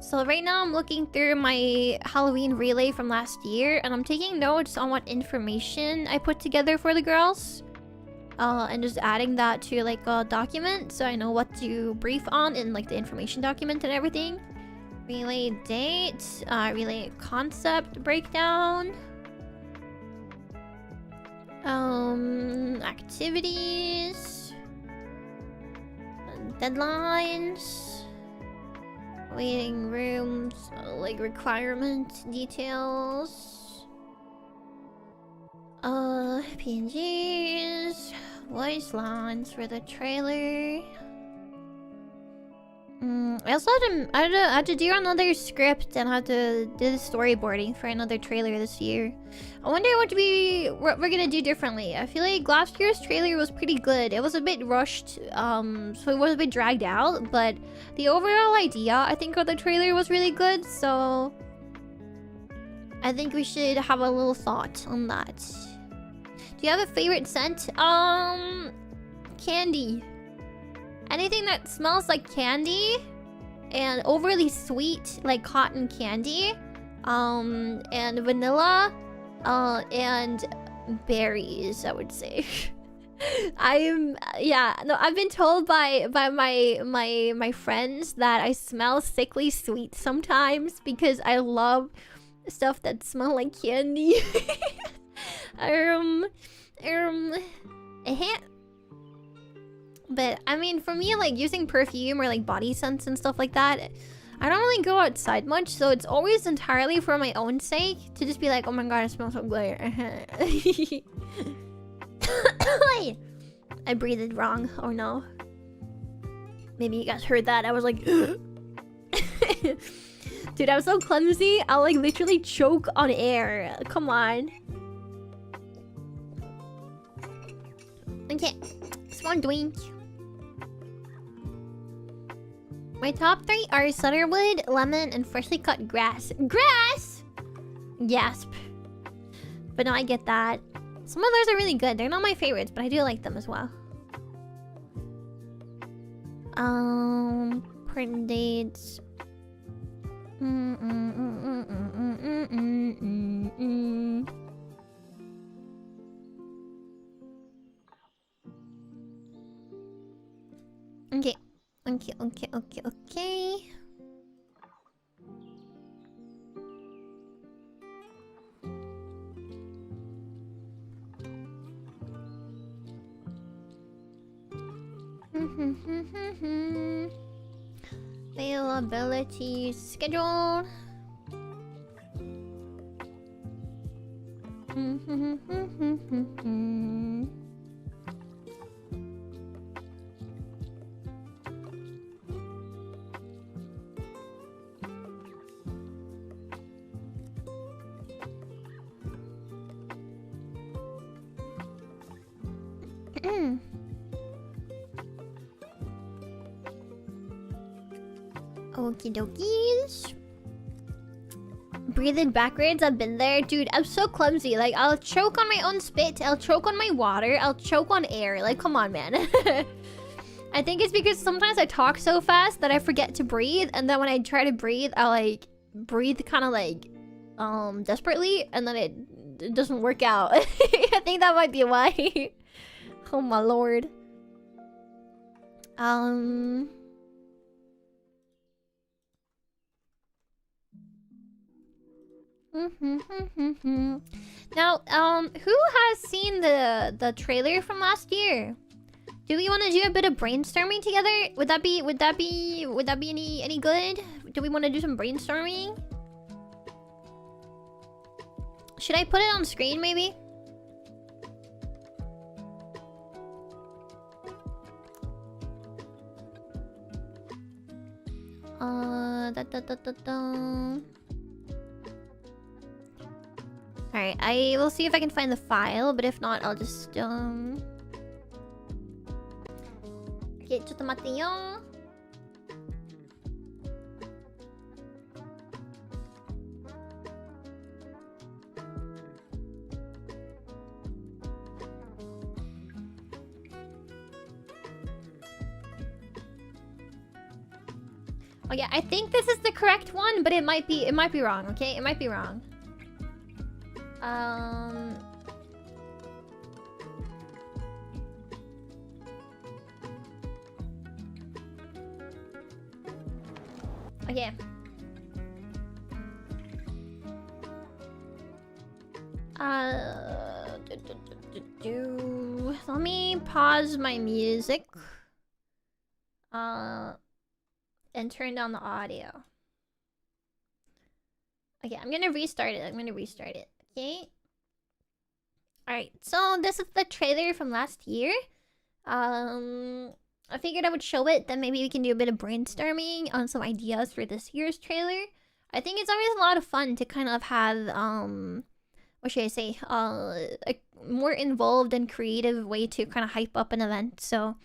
So right now I'm looking through my Halloween relay from last year, and I'm taking notes on what information I put together for the girls. And just adding that to like a document so I know what to brief on in like the information document and everything. Relay date, relay concept breakdown. Activities. Deadlines. Waiting rooms, like requirement details. PNGs. Voice lines for the trailer. I also had to do another script and had to do the storyboarding for another trailer this year. I wonder what we're gonna do differently. I feel like last year's trailer was pretty good. It was a bit rushed, so it was a bit dragged out, but the overall idea, I think, of the trailer was really good, so I think we should have a little thought on that. Do you have a favorite scent? Candy. Anything that smells like candy and overly sweet, like cotton candy, and vanilla, and berries, I would say. I've been told by my friends that I smell sickly sweet sometimes because I love stuff that smell like candy. But I mean, for me, like using perfume or like body scents and stuff like that, I don't really go outside much, so it's always entirely for my own sake to just be like, oh my god, it smells so good. I breathed wrong. Oh no. Maybe you guys heard that. I was like, dude, I'm so clumsy. I'll like literally choke on air. Come on. Okay, just one drink. My top 3 are Sutterwood, lemon, and freshly cut grass. Grass! Gasp. But no, I get that. Some of those are really good. They're not my favorites, but I do like them as well. Print dates. Okay. Okay. Availability schedule. Okie dokies. Breathe backwards. I've been there, dude. I'm so clumsy. Like, I'll choke on my own spit. I'll choke on my water. I'll choke on air. Like, come on, man. I think it's because sometimes I talk so fast that I forget to breathe, and then when I try to breathe, I like breathe kind of like desperately, and then it doesn't work out. I think that might be why. Oh my lord. Now, who has seen the trailer from last year? Do we want to do a bit of brainstorming together? Would that be any good? Do we want to do some brainstorming? Should I put it on screen maybe? Alright, I will see if I can find the file, but if not, I'll just Okay, ちょっと待ってよ. Okay, I think this is the correct one, but it might be wrong, okay? It might be wrong. Okay. Let me pause my music. And turn down the audio. Okay, I'm gonna restart it. Okay? Alright, so this is the trailer from last year. I figured I would show it, then maybe we can do a bit of brainstorming on some ideas for this year's trailer. I think it's always a lot of fun to kind of have, what should I say, a more involved and creative way to kind of hype up an event, so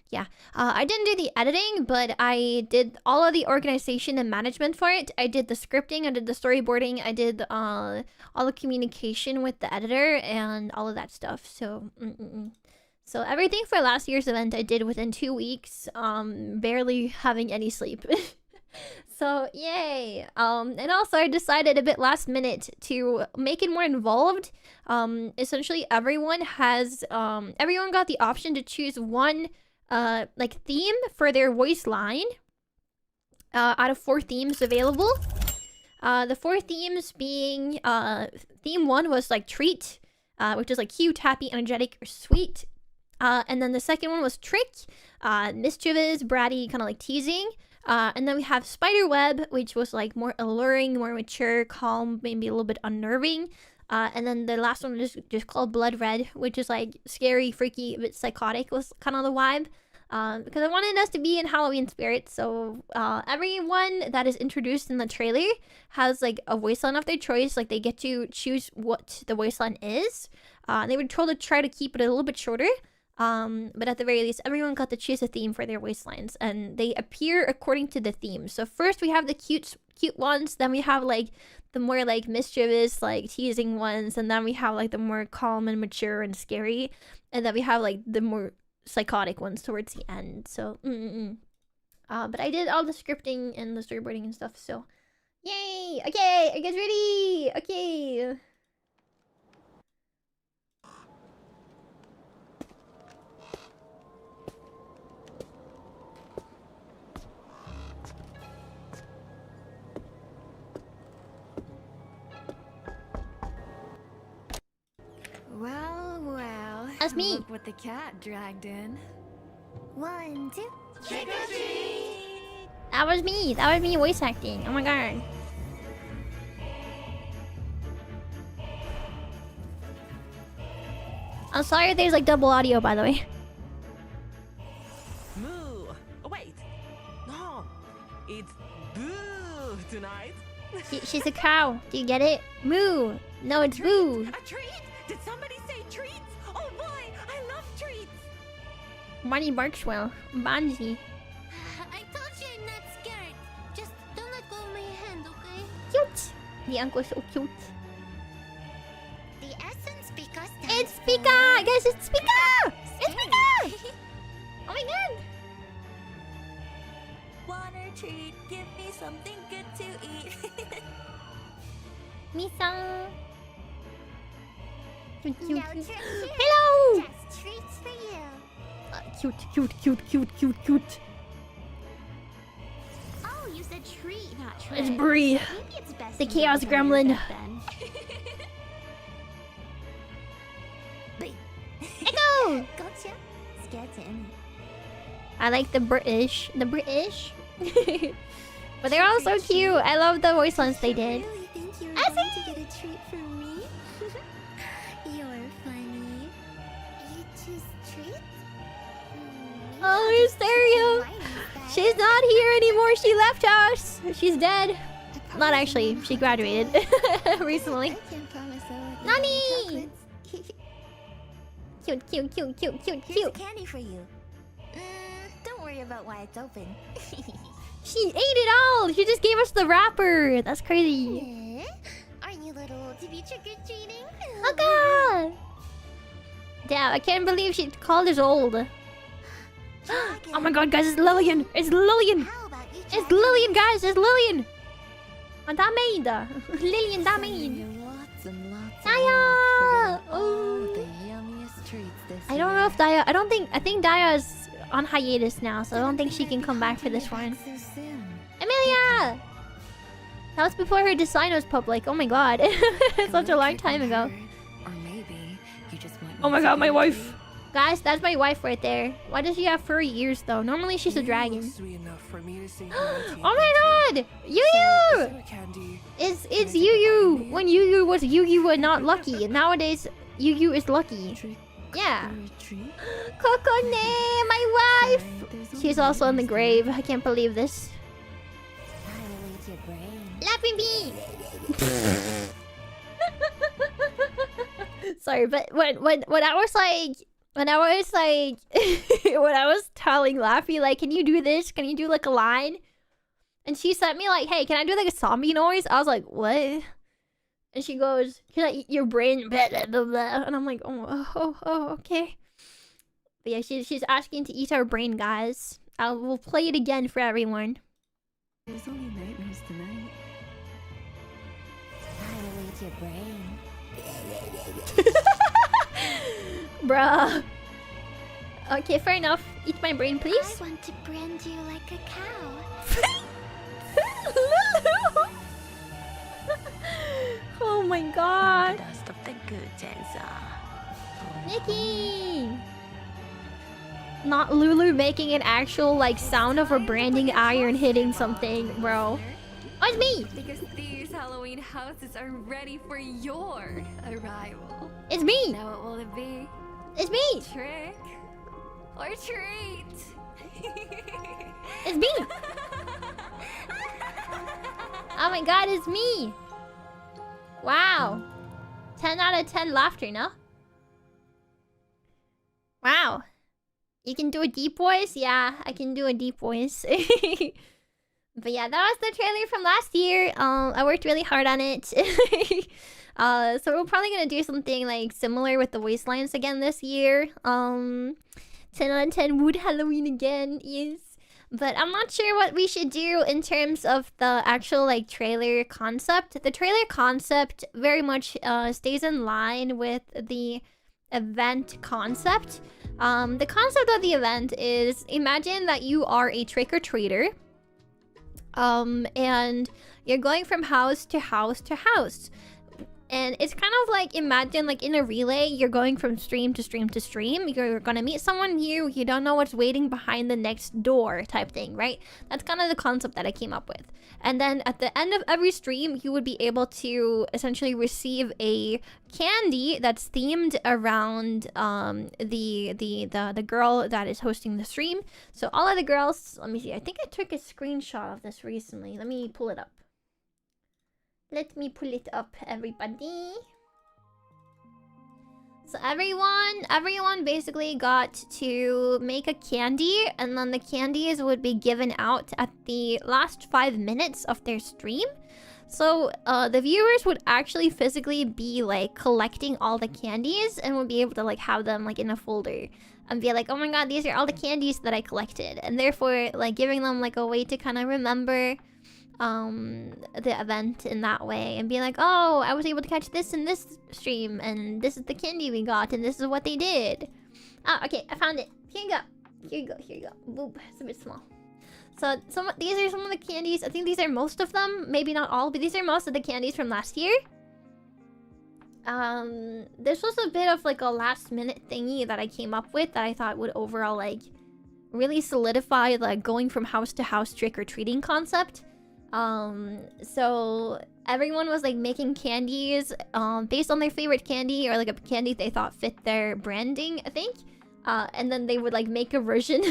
yeah. I didn't do the editing, but I did all of the organization and management for it. I did the scripting, I did the storyboarding, I did all the communication with the editor and all of that stuff. So, so everything for last year's event I did within 2 weeks, barely having any sleep. So, yay! And also I decided a bit last minute to make it more involved. Essentially everyone got the option to choose one like theme for their voice line out of 4 themes available. The 4 themes being theme 1 was like treat, which is like cute, happy, energetic, or sweet. And then the second one was trick, mischievous, bratty, kind of like teasing. And then we have spider web, which was like more alluring, more mature, calm, maybe a little bit unnerving. And then the last one was just called blood red, which is like scary, freaky, a bit psychotic was kind of the vibe. Because I wanted us to be in Halloween spirit, so everyone that is introduced in the trailer has like a voice line of their choice. Like they get to choose what the voice line is. They were told to try to keep it a little bit shorter. But at the very least, everyone got to choose a theme for their voice lines, and they appear according to the theme. So first we have the cute ones, then we have like the more like mischievous, like teasing ones, and then we have like the more calm and mature and scary, and then we have like the more psychotic ones towards the end. So but I did all the scripting and the storyboarding and stuff, so yay. Okay, are you guys ready? Okay. Well, That's me. Look what the cat dragged in. 1, 2. Trick or treat! That was me voice acting. Oh my god. I'm sorry there's like double audio, by the way. Moo! Oh, wait! No! It's boo tonight! She's a cow. Do you get it? Moo. No, it's boo. A treat? Did somebody say treats? Oh boy! I love treats! Bonnie barks well. Bonzi. I told you I'm not scared. Just don't let go of my hand, okay? Cute. The uncle's so cute. The essence because It's Pika! Guys, it's Pika! It's Pika! Oh my god. Want a treat? Give me something good to eat. Misa. Cute, cute, No cute. trick here. Hello! Just treats for you. Cute. Oh, you said treat, not trick. It's Bree. Maybe it's best The you Chaos don't cover Gremlin. your head then. Echo! Gotcha. Skeleton. I like the British. But they're all so cute. I love the voice lines they did. Really think you were I going to get a treat from me? You're funny. You choose treat? Oh, Hysteria! She's not here anymore. She left us. She's dead. Not actually. She graduated recently. I can promise I will give Nani! you chocolates. Cute. Here's a candy for you. Don't worry about why it's open. She ate it all. She just gave us the wrapper. That's crazy. Aren't you little to be trick-or-treating? Oh god. Damn, I can't believe she called us old. Oh my god, guys, it's Lillian. It's Lillian. How about It's Lillian, guys. It's Lillian. Damaid. Lillian Damaid. Lots and lots Daya. of all the yummiest treats this I don't know if Daya. I think Daya is on hiatus now, so I don't think she can come back for this one. so soon. Amelia. That was before her design was public. Oh my god. Such a long time ago. Or maybe you just might Oh my need god, to my be wife. Guys, that's my wife right there. Why does she have furry ears though? Normally she's a dragon. Sweet enough for me to say hello to you. Oh my god! Yu Is Yu! there a candy? It's Yu Yu. When Yu Yu was Yu Yu and not Lucky. Nowadays, Yu Yu is Lucky. Yeah. treat? Kokone, my wife! She's also in the grave. I can't believe this. Finally, to your brain. Laughing bee! Sorry, but when I was like when I was telling Laffy like, can you do this? Can you do like a line? And she sent me like, hey, can I do like a zombie noise? I was like, what? And she goes, can I eat your brain? Blah, blah, blah, blah. And I'm like, oh, okay. But yeah, she's asking to eat our brain, guys. We'll play it again for everyone. There's only nightmares tonight. Finally, to your brain. Bruh. Okay, fair enough. Eat my brain, I please. want to brand you like a cow. Oh my god. Dust of the good Jensa. Nikki! Not Lulu making an actual like sound of her branding iron hitting something, bro. Oh, it's me! Because these Halloween houses are ready for your arrival. It's me! Now what will it be? It's me! Trick or treat? It's me! Oh my god, it's me! Wow. 10 out of 10 laughter, no? Wow. You can do a deep voice? Yeah, I can do a deep voice. But yeah, that was the trailer from last year. I worked really hard on it. So we're probably gonna do something like similar with the voice lines again this year. 10 out of 10 would Halloween again, yes. But I'm not sure what we should do in terms of the actual like trailer concept. The trailer concept very much stays in line with the event concept. The concept of the event is, imagine that you are a trick-or-treater. And you're going from house to house to house. And it's kind of like, imagine like in a relay, you're going from stream to stream to stream. You're gonna meet someone new, you don't know what's waiting behind the next door type thing, right? That's kind of the concept that I came up with. And then at the end of every stream, you would be able to essentially receive a candy that's themed around the girl that is hosting the stream. So all of the girls, let me see, I think I took a screenshot of this recently. Let me pull it up. Let me pull it up, everybody. So everyone basically got to make a candy, and then the candies would be given out at the last 5 minutes of their stream. So the viewers would actually physically be like collecting all the candies and would be able to like have them like in a folder and be like, oh my god, these are all the candies that I collected, and therefore like giving them like a way to kind of remember the event in that way and be like, oh, I was able to catch this in this stream, and this is the candy we got, and this is what they did. Oh, okay, I found it. Here you go. Boop, it's a bit small. So these are some of the candies. I think these are most of them, maybe not all, but these are most of the candies from last year. This was a bit of like a last minute thingy that I came up with that I thought would overall like really solidify like going from house to house trick-or-treating concept. So everyone was like making candies based on their favorite candy or like a candy they thought fit their branding, I think. And then they would like make a version.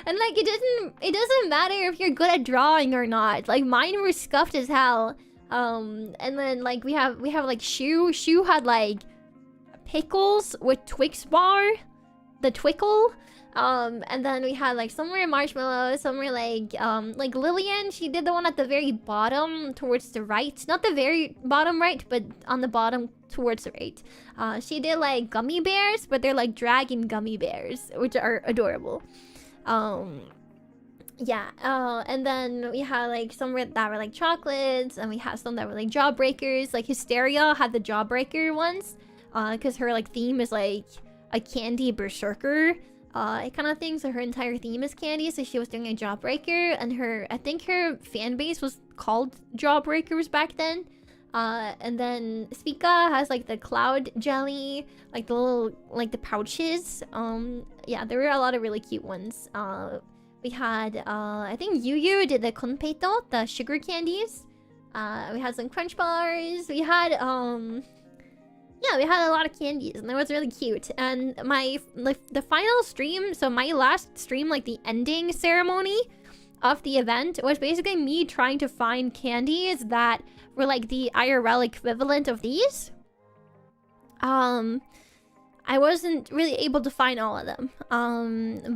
And like it doesn't matter if you're good at drawing or not. Like mine were scuffed as hell. And then like we have like Shu had like pickles with Twix bar, the Twickle. And then we had like some were marshmallows, some were like Lillian, she did the one at the very bottom towards the right. Not the very bottom right, but on the bottom towards the right. She did like gummy bears, but they're like dragon gummy bears, which are adorable. Yeah, and then we had like some that were like chocolates, and we had some that were like jawbreakers. Like Hysteria had the jawbreaker ones, because her like theme is like a candy berserker, kind of thing. So her entire theme is candy. So she was doing a jawbreaker, and I think her fan base was called jawbreakers back then. And then Spica has like the cloud jelly, like the little like the pouches. Yeah, there were a lot of really cute ones. We had, I think Yu did the konpeito, the sugar candies. We had some crunch bars. We had, yeah, we had a lot of candies, and it was really cute. And the final stream, so my last stream, like the ending ceremony of the event, was basically me trying to find candies that were like the IRL equivalent of these. I wasn't really able to find all of them,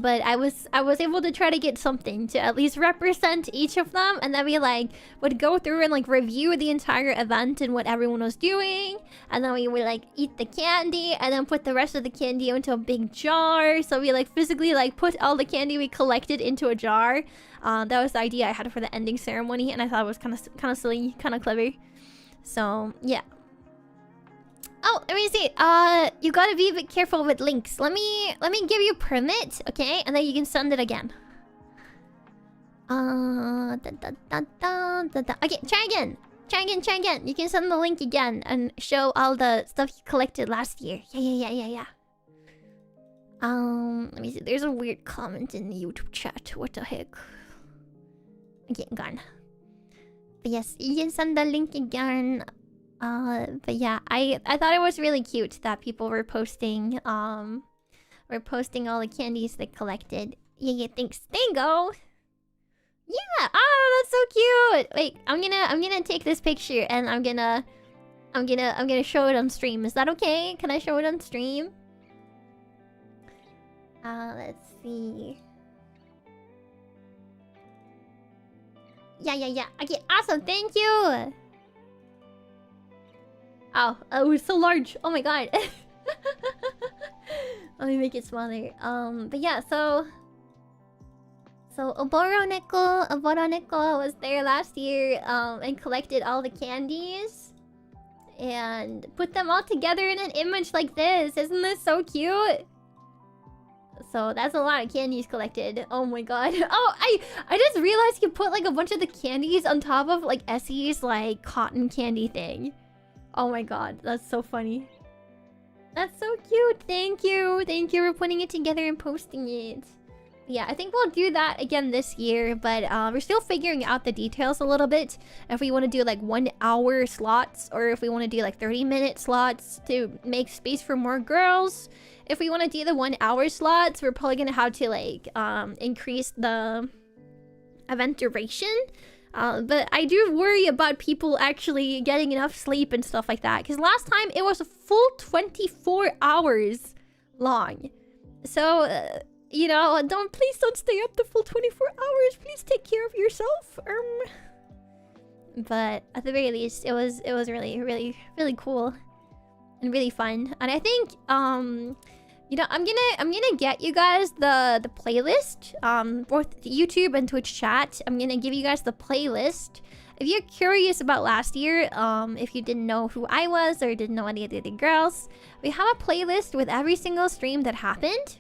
but I was able to try to get something to at least represent each of them, and then we like would go through and like review the entire event and what everyone was doing, and then we would like eat the candy and then put the rest of the candy into a big jar. So we like physically like put all the candy we collected into a jar. That was the idea I had for the ending ceremony, and I thought it was kind of silly, kind of clever. So yeah. Oh, let me see. You gotta be a bit careful with links. Let me give you permit, okay? And then you can send it again. Okay, try again. Try again. You can send the link again and show all the stuff you collected last year. Yeah. Let me see. There's a weird comment in the YouTube chat. What the heck? Okay, gone. But yes, you can send the link again. But yeah, I thought it was really cute that people were posting all the candies they collected. Yeah, thanks. There you go. Yeah, oh, that's so cute. Wait, I'm gonna take this picture and I'm gonna show it on stream. Is that okay? Can I show it on stream? Let's see. Yeah. Okay, awesome. Thank you. Oh, it was so large. Oh my god. Let me make it smaller. But yeah, so Oboroneko was there last year, and collected all the candies and put them all together in an image like this. Isn't this so cute? So that's a lot of candies collected. Oh my god. Oh, I just realized you put like a bunch of the candies on top of like Essie's like cotton candy thing. Oh my god, that's so funny. That's so cute. Thank you for putting it together and posting it. Yeah, I think we'll do that again this year, but we're still figuring out the details a little bit. If we want to do like 1 hour slots, or if we want to do like 30-minute slots to make space for more girls. If we want to do the 1 hour slots, we're probably gonna have to like increase the event duration. But I do worry about people actually getting enough sleep and stuff like that, because last time it was a full 24 hours long. So you know, please don't stay up the full 24 hours. Please take care of yourself. But at the very least, it was really cool and really fun. And I think you know, I'm gonna get you guys the playlist, both YouTube and Twitch chat. I'm gonna give you guys the playlist. If you're curious about last year, if you didn't know who I was or didn't know any of the other girls, we have a playlist with every single stream that happened.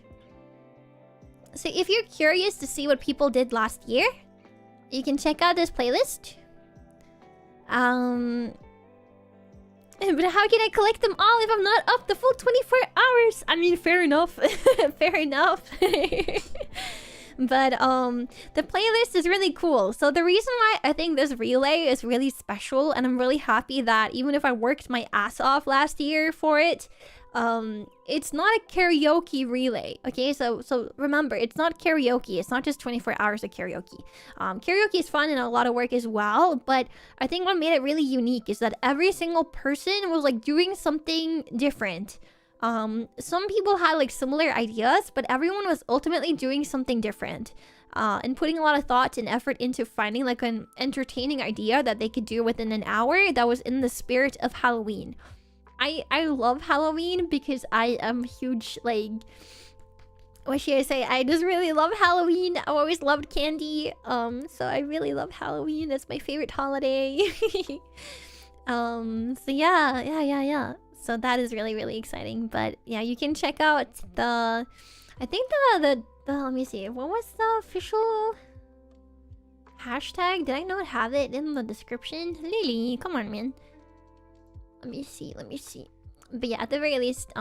So if you're curious to see what people did last year, you can check out this playlist. But how can I collect them all if I'm not up the full 24 hours? I mean, fair enough. Fair enough. But the playlist is really cool. So the reason why I think this relay is really special, and I'm really happy that even if I worked my ass off last year for it, it's not a karaoke relay. Okay, so remember, it's not karaoke. It's not just 24 hours of karaoke. Karaoke is fun and a lot of work as well, but I think what made it really unique is that every single person was like doing something different. Some people had like similar ideas, but everyone was ultimately doing something different, and putting a lot of thought and effort into finding like an entertaining idea that they could do within an hour that was in the spirit of Halloween. I love Halloween because I am huge, like, what should I say? I just really love Halloween. I always loved candy. So I really love Halloween. It's my favorite holiday. So yeah. So that is really, really exciting. But yeah, you can check out the... I think the let me see. What was the official hashtag? Did I not have it in the description? Lillie, come on, man. Let me see. But yeah, at the very least,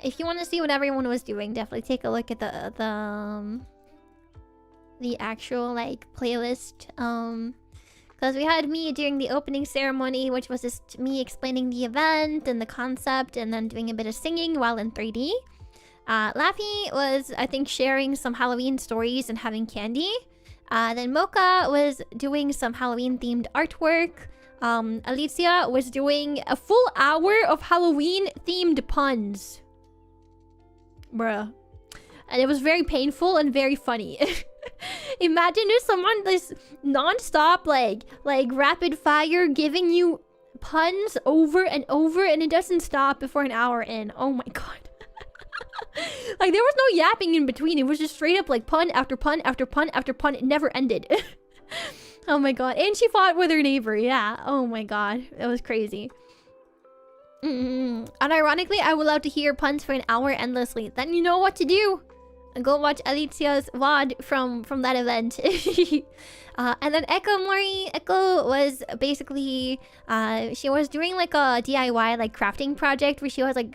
if you want to see what everyone was doing, definitely take a look at the actual like playlist. Because we had me during the opening ceremony, which was just me explaining the event and the concept, and then doing a bit of singing while in 3D. Laffy was, I think, sharing some Halloween stories and having candy. Then Mocha was doing some Halloween-themed artwork. Alicia was doing a full hour of Halloween-themed puns. Bruh. And it was very painful and very funny. Imagine if someone this non-stop like rapid fire giving you puns over and over and it doesn't stop before an hour in. Oh my god. Like there was no yapping in between. It was just straight up like pun after pun after pun after pun. It never ended. Oh my god. And she fought with her neighbor. Yeah. Oh my god. That was crazy. Unironically, I would love to hear puns for an hour endlessly. Then you know what to do. Go watch Alicia's VOD from that event. And then Echo was basically she was doing like a DIY like crafting project where she was like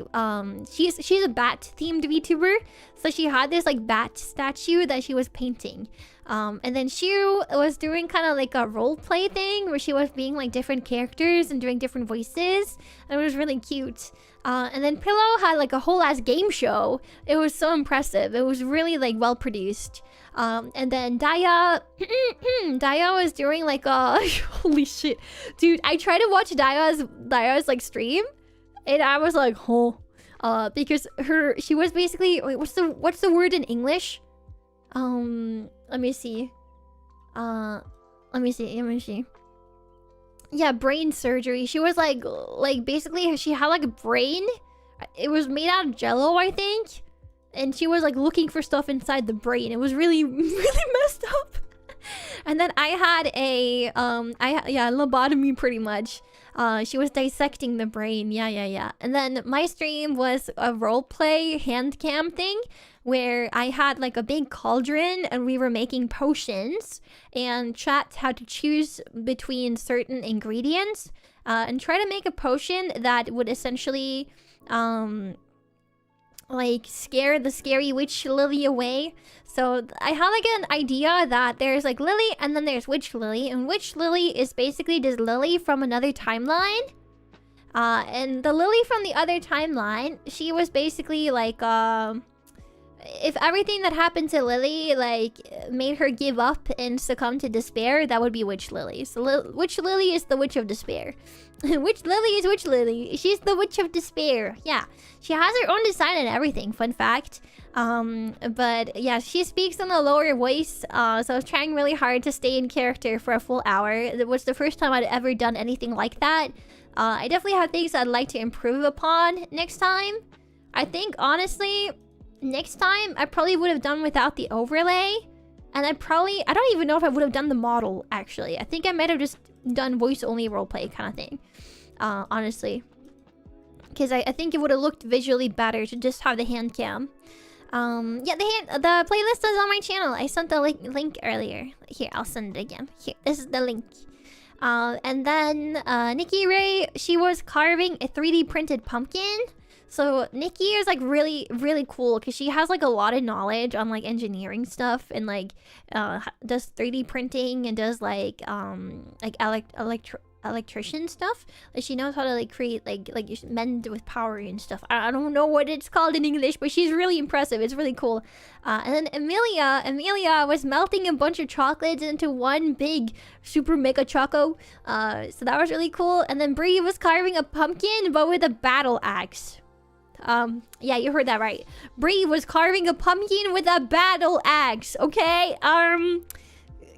she's a bat themed VTuber, so she had this like bat statue that she was painting. And then Shu was doing kind of like a role play thing where she was being like different characters and doing different voices, and it was really cute. And then Pillow had like a whole ass game show. It was so impressive. It was really like well produced. And then Daya was doing like a holy shit, dude! I tried to watch Daya's like stream, and I was like, oh, because she was basically wait, what's the word in English? Let me see. Yeah, brain surgery. She was like basically she had like a brain. It was made out of jello, I think. And she was like looking for stuff inside the brain. It was really, really messed up. And then I had a lobotomy pretty much. She was dissecting the brain. Yeah. And then my stream was a roleplay hand cam thing where I had like a big cauldron and we were making potions, and chat had to choose between certain ingredients and try to make a potion that would essentially like scare the scary witch Lillie away. So I had like an idea that there's like Lillie and then there's witch Lillie, and witch Lillie is basically just Lillie from another timeline. And the Lillie from the other timeline, she was basically like if everything that happened to Lillie like made her give up and succumb to despair, that would be witch Lillie. So witch Lillie is the witch of despair. Witch Lillie is witch Lillie. She's the witch of despair. Yeah, she has her own design and everything. Fun fact. But yeah, she speaks in a lower voice. So I was trying really hard to stay in character for a full hour. It was the first time I'd ever done anything like that. I definitely have things I'd like to improve upon next time. I think honestly, next time I probably would have done without the overlay. And I don't even know if I would have done the model actually. I think I might have just done voice only roleplay kind of thing. Honestly. Because I think it would have looked visually better to just have the hand cam. Yeah, the playlist is on my channel. I sent the link earlier. Here, I'll send it again. Here, this is the link. And then Nikki Ray, she was carving a 3D printed pumpkin. So Nikki is like really, really cool because she has like a lot of knowledge on like engineering stuff and like does 3D printing and does like electrician stuff. Like she knows how to like create like mend with power and stuff. I don't know what it's called in English, but she's really impressive. It's really cool. And then Amelia was melting a bunch of chocolates into one big super mega choco. So that was really cool. And then Bree was carving a pumpkin but with a battle axe. Yeah, you heard that right. Bree was carving a pumpkin with a battle axe. Okay,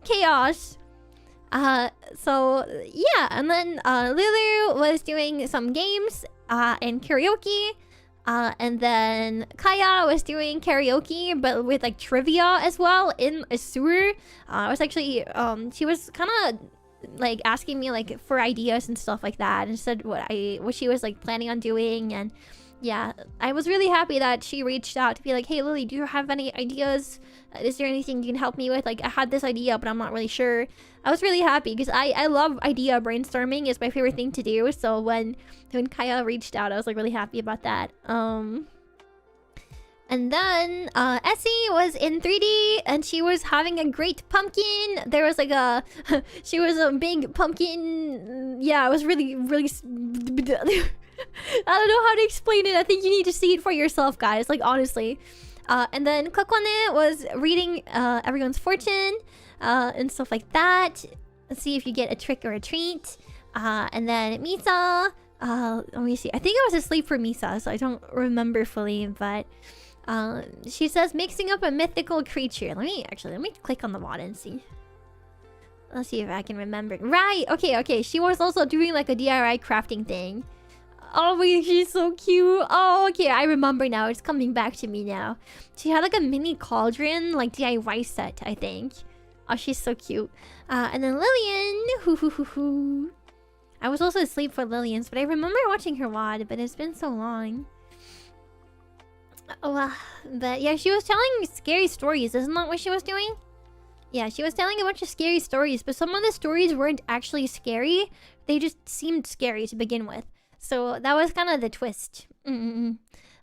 chaos. So yeah, and then Lulu was doing some games and karaoke. And then Kaya was doing karaoke, but with like trivia as well in a sewer. I was actually she was kind of like asking me like for ideas and stuff like that, and said what she was like planning on doing. And yeah, I was really happy that she reached out to be like, hey Lily, do you have any ideas? Is there anything you can help me with? Like, I had this idea, but I'm not really sure. I was really happy because I love idea brainstorming. It's my favorite thing to do. So when Kaya reached out, I was like really happy about that. And then Essie was in 3D and she was having a great pumpkin. There was like a she was a big pumpkin. Yeah, it was really I don't know how to explain it. I think you need to see it for yourself, guys. Like, honestly. And then Kokone was reading everyone's fortune and stuff like that. Let's see if you get a trick or a treat. And then Misa. Let me see. I think I was asleep for Misa, so I don't remember fully. But she says mixing up a mythical creature. Let me click on the mod and see. Let's see if I can remember. Right. Okay. She was also doing like a DIY crafting thing. Oh my, she's so cute. Oh, okay, I remember now. It's coming back to me now. She had like a mini cauldron, like DIY set, I think. Oh, she's so cute. And then Lillian. I was also asleep for Lillian's, but I remember watching her WOD, but it's been so long. Oh, but yeah, she was telling scary stories. Isn't that what she was doing? Yeah, she was telling a bunch of scary stories, but some of the stories weren't actually scary. They just seemed scary to begin with. So that was kind of the twist. And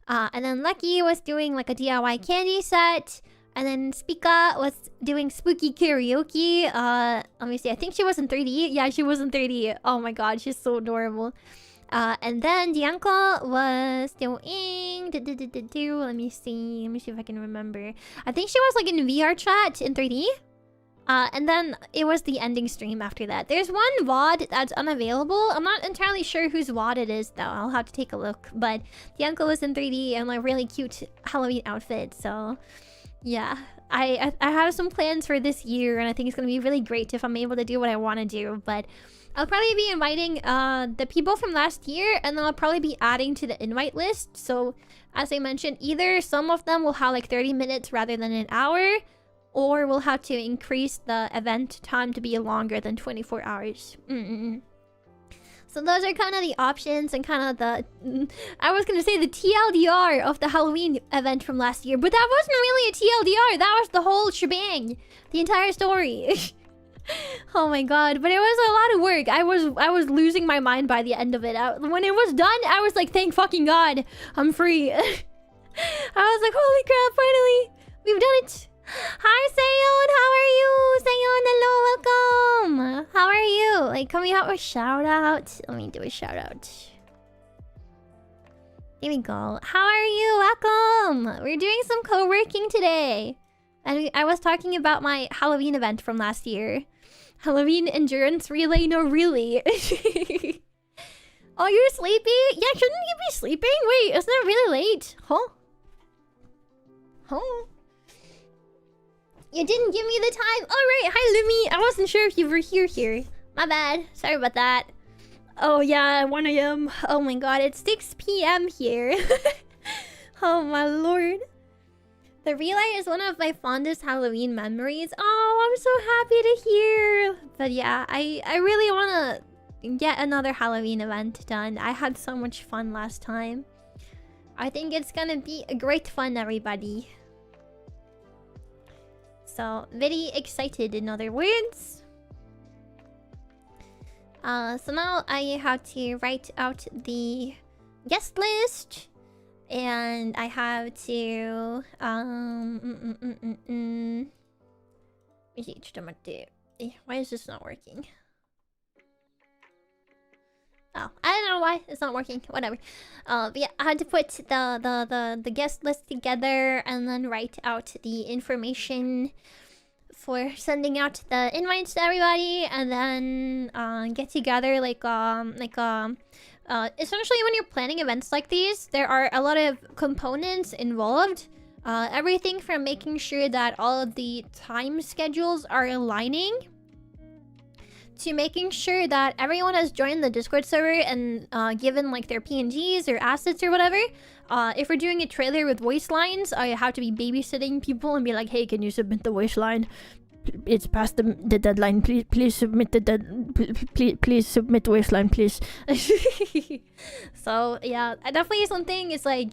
then Lucky was doing like a DIY candy set. And then Spica was doing spooky karaoke. Let me see. I think she was in 3D. Yeah, she was in 3D. Oh my god, she's so adorable. And then Dianko was doing... Let me see if I can remember. I think she was like in VR chat in 3D. And then it was the ending stream after that. There's one VOD that's unavailable. I'm not entirely sure whose VOD it is, though. I'll have to take a look. But the uncle was in 3D and like really cute Halloween outfit. So, yeah. I have some plans for this year, and I think it's going to be really great if I'm able to do what I want to do. But I'll probably be inviting the people from last year, and then I'll probably be adding to the invite list. So, as I mentioned, either some of them will have like 30 minutes rather than an hour, or we'll have to increase the event time to be longer than 24 hours. So those are kind of the options and kind of the... I was going to say the TLDR of the Halloween event from last year. But that wasn't really a TLDR. That was the whole shebang. The entire story. Oh my god. But it was a lot of work. I was losing my mind by the end of it. When it was done, I was like, thank fucking god. I'm free. I was like, holy crap, finally. We've done it. Hi, Sayon! How are you? Sayon, hello, welcome! How are you? Like, can we have a shout out? Let me do a shout out. Here we go. How are you? Welcome! We're doing some co-working today. And I was talking about my Halloween event from last year. Halloween endurance relay, no really. Oh, you're sleepy? Yeah, shouldn't you be sleeping? Wait, isn't it really late? Huh? You didn't give me the time. Alright, hi Lumi. I wasn't sure if you were here. My bad. Sorry about that. Oh yeah, 1 AM. Oh my god, it's 6 PM here. Oh my lord. The relay is one of my fondest Halloween memories. Oh, I'm so happy to hear. But yeah, I really want to get another Halloween event done. I had so much fun last time. I think it's gonna be a great fun, everybody. So, very excited, in other words. So now I have to write out the guest list. And I have to... Why is this not working? Oh, I don't know why it's not working. Whatever. But yeah, I had to put the guest list together and then write out the information for sending out the invites to everybody, and then get together essentially when you're planning events like these, there are a lot of components involved. Everything from making sure that all of the time schedules are aligning, to making sure that everyone has joined the Discord server and given like their PNGs or assets or whatever. If we're doing a trailer with voice lines, I have to be babysitting people and be like, hey, can you submit the voice line? It's past the deadline. Please submit the please submit voice line, please. So yeah, definitely something is like,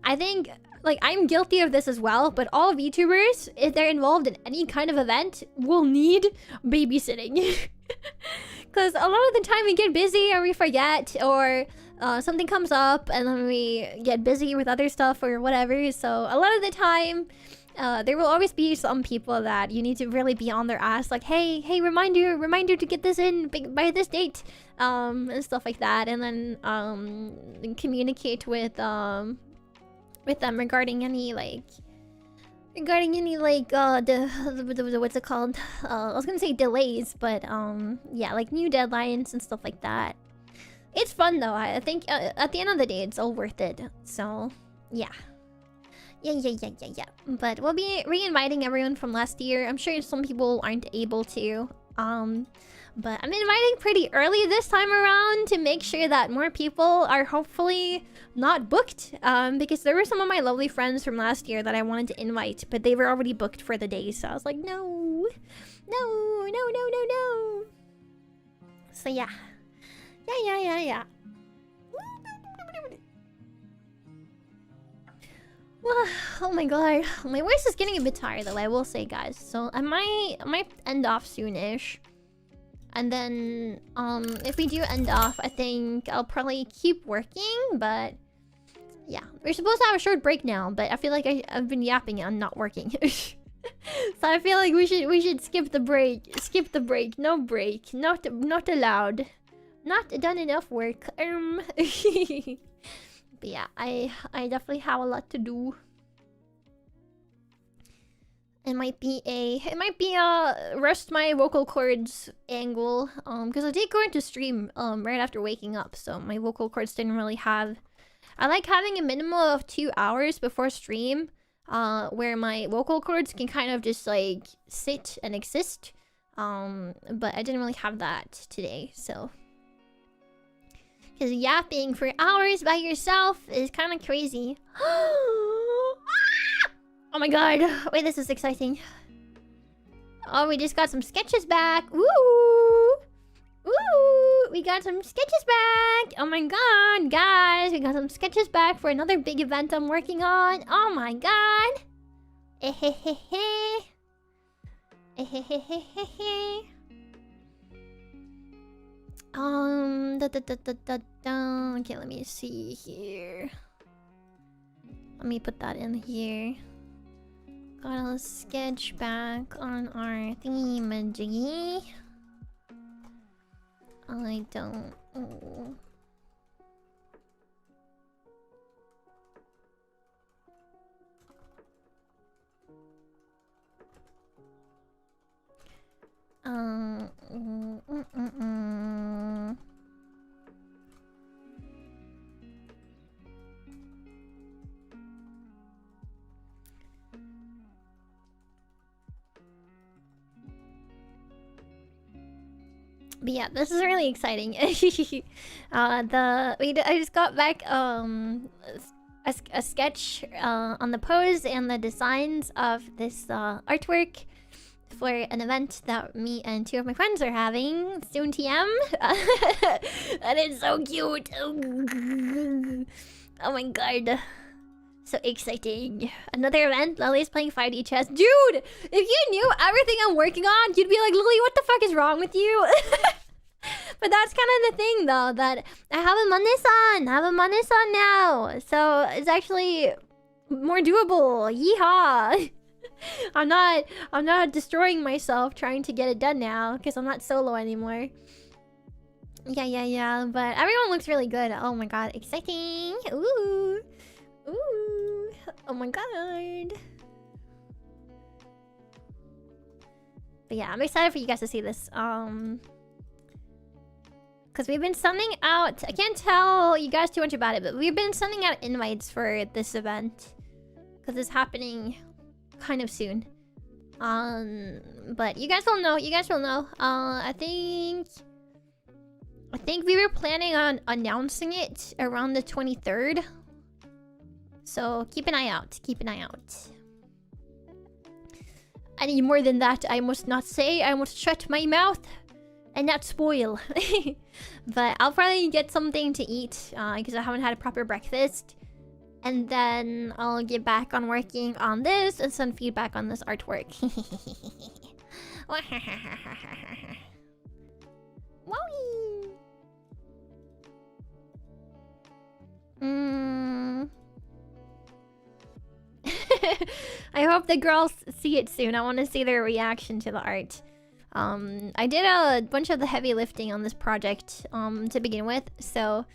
I think like I'm guilty of this as well, but all VTubers, if they're involved in any kind of event, will need babysitting. Because a lot of the time we get busy or we forget, or something comes up and then we get busy with other stuff or whatever. So a lot of the time, there will always be some people that you need to really be on their ass, like, hey, reminder to get this in by this date, and stuff like that, and then communicate with them regarding any like the what's it called? I was gonna say delays, but yeah, like new deadlines and stuff like that. It's fun though. I think at the end of the day, it's all worth it. So yeah. Yeah. But we'll be re-inviting everyone from last year. I'm sure some people aren't able to. But I'm inviting pretty early this time around to make sure that more people are hopefully not booked. Because there were some of my lovely friends from last year that I wanted to invite, but they were already booked for the day. So I was like, no. So yeah. Yeah. Well, oh my god, my voice is getting a bit tired though, I will say, guys. So I might end off soonish, and then if we do end off, I think I'll probably keep working. But yeah, we're supposed to have a short break now, but I feel like I've been yapping and not working. So I feel like we should skip the break. No break, not allowed, not done enough work. But yeah, I definitely have a lot to do. It might be a rest my vocal cords angle, because I did go into stream right after waking up, so my vocal cords didn't really have. I like having a minimum of 2 hours before stream, where my vocal cords can kind of just like sit and exist. But I didn't really have that today, so. Because yapping for hours by yourself is kind of crazy. Oh my god. Wait, this is exciting. Oh, we just got some sketches back. Ooh. We got some sketches back. Oh my god, guys. We got some sketches back for another big event I'm working on. Oh my god. Okay, let me see here. Let me put that in here. Got a sketch back on our thingy-majiggy. I don't... Oh. But yeah, this is really exciting. I just got back a sketch on the pose and the designs of this artwork for an event that me and 2 of my friends are having soon TM. And it's so cute. Oh my god. So exciting. Another event, Lily's playing 5D chess. Dude, if you knew everything I'm working on, you'd be like, Lily, what the fuck is wrong with you? But that's kind of the thing though, that I have a Manesan now. So it's actually more doable. Yeehaw. I'm not destroying myself trying to get it done now because I'm not solo anymore. Yeah. But everyone looks really good. Oh my god, exciting. Ooh. Oh my god. But yeah, I'm excited for you guys to see this. Because we've been sending out... I can't tell you guys too much about it, but we've been sending out invites for this event. Because it's happening kind of soon. But you guys will know. You guys will know. I think we were planning on announcing it around the 23rd. So keep an eye out. Keep an eye out. Any more than that, I must not say. I must shut my mouth and not spoil. But I'll probably get something to eat because I haven't had a proper breakfast. And then I'll get back on working on this and send feedback on this artwork. Wowie! I hope the girls see it soon. I want to see their reaction to the art. I did a bunch of the heavy lifting on this project to begin with, so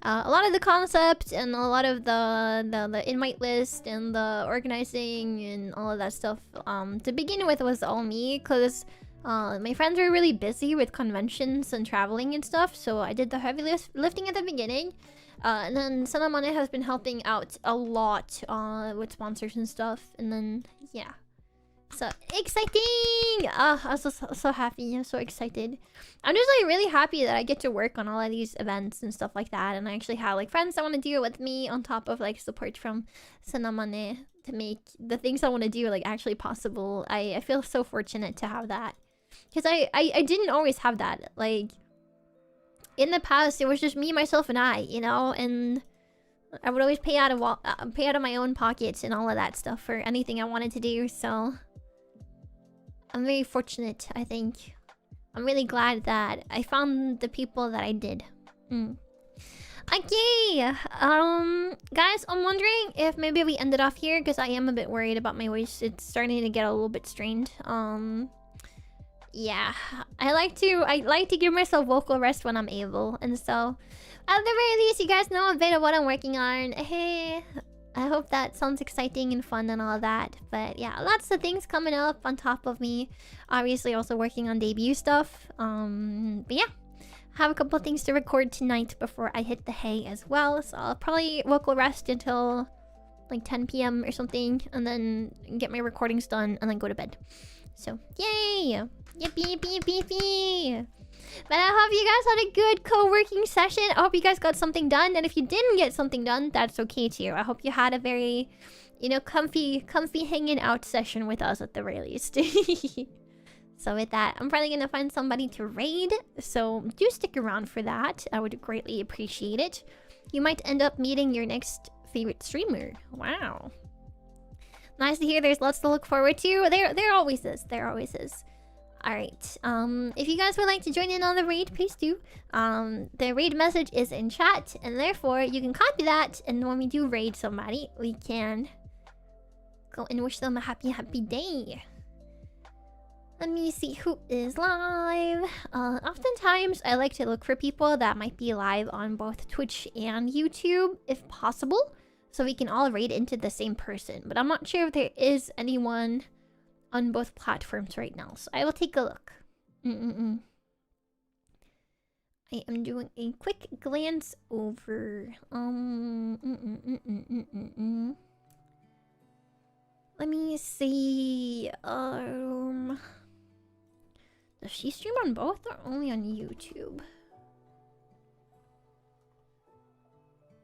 a lot of the concept and a lot of the invite list and the organizing and all of that stuff to begin with was all me, because my friends were really busy with conventions and traveling and stuff, so I did the heavy lifting at the beginning. And then Sanamane has been helping out a lot with sponsors and stuff. And then, yeah. So, exciting! I'm so happy. I'm so excited. I'm just like really happy that I get to work on all of these events and stuff like that. And I actually have like friends that want to do it with me on top of like support from Sanamane to make the things I want to do like actually possible. I feel so fortunate to have that. Because I didn't always have that. Like, in the past, it was just me, myself, and I, you know, and I would always pay out of my own pockets and all of that stuff for anything I wanted to do. So I'm very fortunate, I think. I'm really glad that I found the people that I did. Okay, guys, I'm wondering if maybe we ended off here because I am a bit worried about my voice. It's starting to get a little bit strained. Yeah, I like to give myself vocal rest when I'm able, and so at the very least, you guys know a bit of what I'm working on. Hey, I hope that sounds exciting and fun and all that. But yeah, lots of things coming up on top of me. Obviously, also working on debut stuff. But yeah, have a couple things to record tonight before I hit the hay as well. So I'll probably vocal rest until like 10 p.m. or something, and then get my recordings done, and then go to bed. So yay! Yippee, yippee, yippee, yippee. But I hope you guys had a good co-working session. I hope you guys got something done. And if you didn't get something done, that's okay too. I hope you had a very, you know, comfy hanging out session with us at the very least. So with that, I'm probably gonna find somebody to raid. So do stick around for that. I would greatly appreciate it. You might end up meeting your next favorite streamer. Wow. Nice to hear there's lots to look forward to. There always is. There always is. Alright, if you guys would like to join in on the raid, please do. The raid message is in chat, and therefore you can copy that, and when we do raid somebody, we can go and wish them a happy day. Let me see who is live. Oftentimes, I like to look for people that might be live on both Twitch and YouTube, if possible, so we can all raid into the same person. But I'm not sure if there is anyone on both platforms right now, so I will take a look. I am doing a quick glance over. Let me see. Does she stream on both or only on YouTube?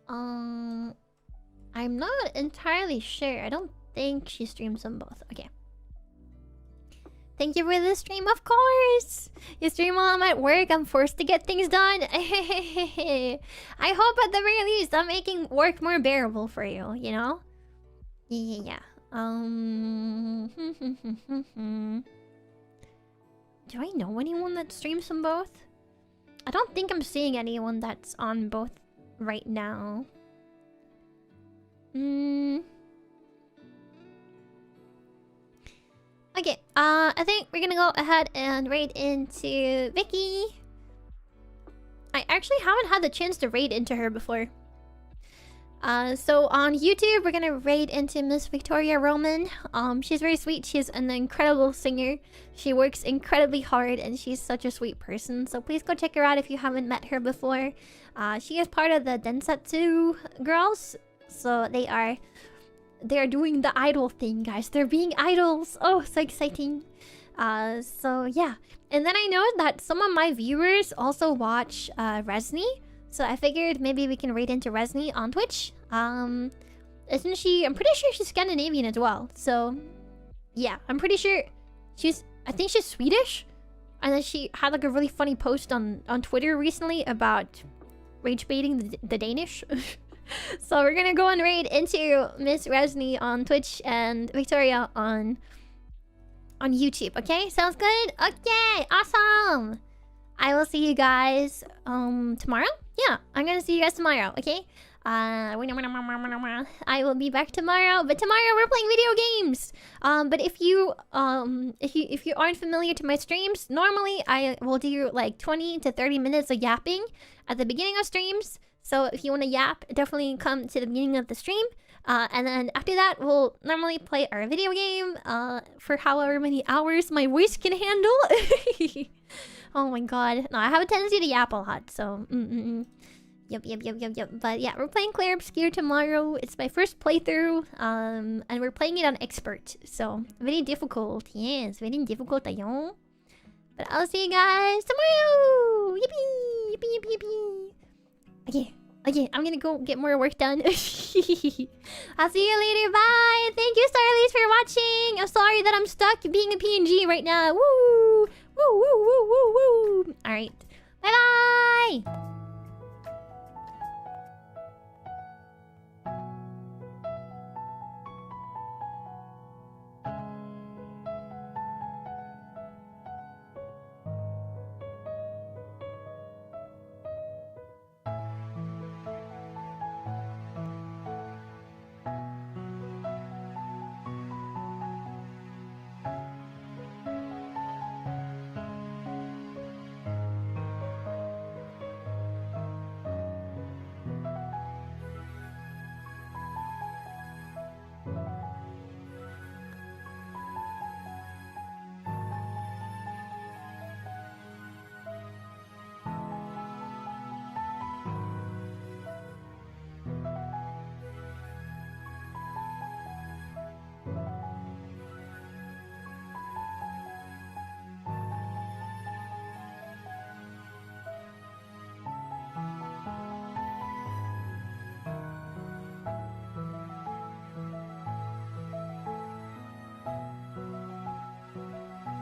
I'm not entirely sure. I don't think she streams on both. Okay. Thank you for the stream, of course! You stream while I'm at work, I'm forced to get things done. I hope at the very least I'm making work more bearable for you, you know? Yeah. Do I know anyone that streams on both? I don't think I'm seeing anyone that's on both right now. Okay, I think we're gonna go ahead and raid into Vicky. I actually haven't had the chance to raid into her before. So on YouTube, we're gonna raid into Miss Victoria Roman. She's very sweet. She's an incredible singer. She works incredibly hard, and she's such a sweet person. So please go check her out if you haven't met her before. She is part of the Densetsu girls. So they are they're doing the idol thing, guys. They're being idols. Oh, so exciting. So yeah. And then I know that some of my viewers also watch Resni. So I figured maybe we can raid into Resni on Twitch. Isn't she? I'm pretty sure she's Scandinavian as well. So yeah, I'm pretty sure I think she's Swedish. And then she had like a really funny post on Twitter recently about rage baiting the Danish. So we're gonna go and raid into Miss Resni on Twitch and Victoria on YouTube. Okay, sounds good. Okay, awesome. I will see you guys tomorrow. Yeah, I'm gonna see you guys tomorrow. Okay. I will be back tomorrow, but tomorrow we're playing video games. But if you aren't familiar to my streams, normally I will do like 20 to 30 minutes of yapping at the beginning of streams. So if you want to yap, definitely come to the beginning of the stream. And then after that, we'll normally play our video game for however many hours my voice can handle. Oh my god. No, I have a tendency to yap a lot, so... Yep. But yeah, we're playing Clair Obscure tomorrow. It's my first playthrough, and we're playing it on Expert. So, very difficult. Yes, very difficult, ayo. But I'll see you guys tomorrow! Yippee! Okay, I'm gonna go get more work done. I'll see you later, bye! Thank you, Starlies, for watching! I'm sorry that I'm stuck being a PNG right now. Woo! Woo! Alright. Bye-bye!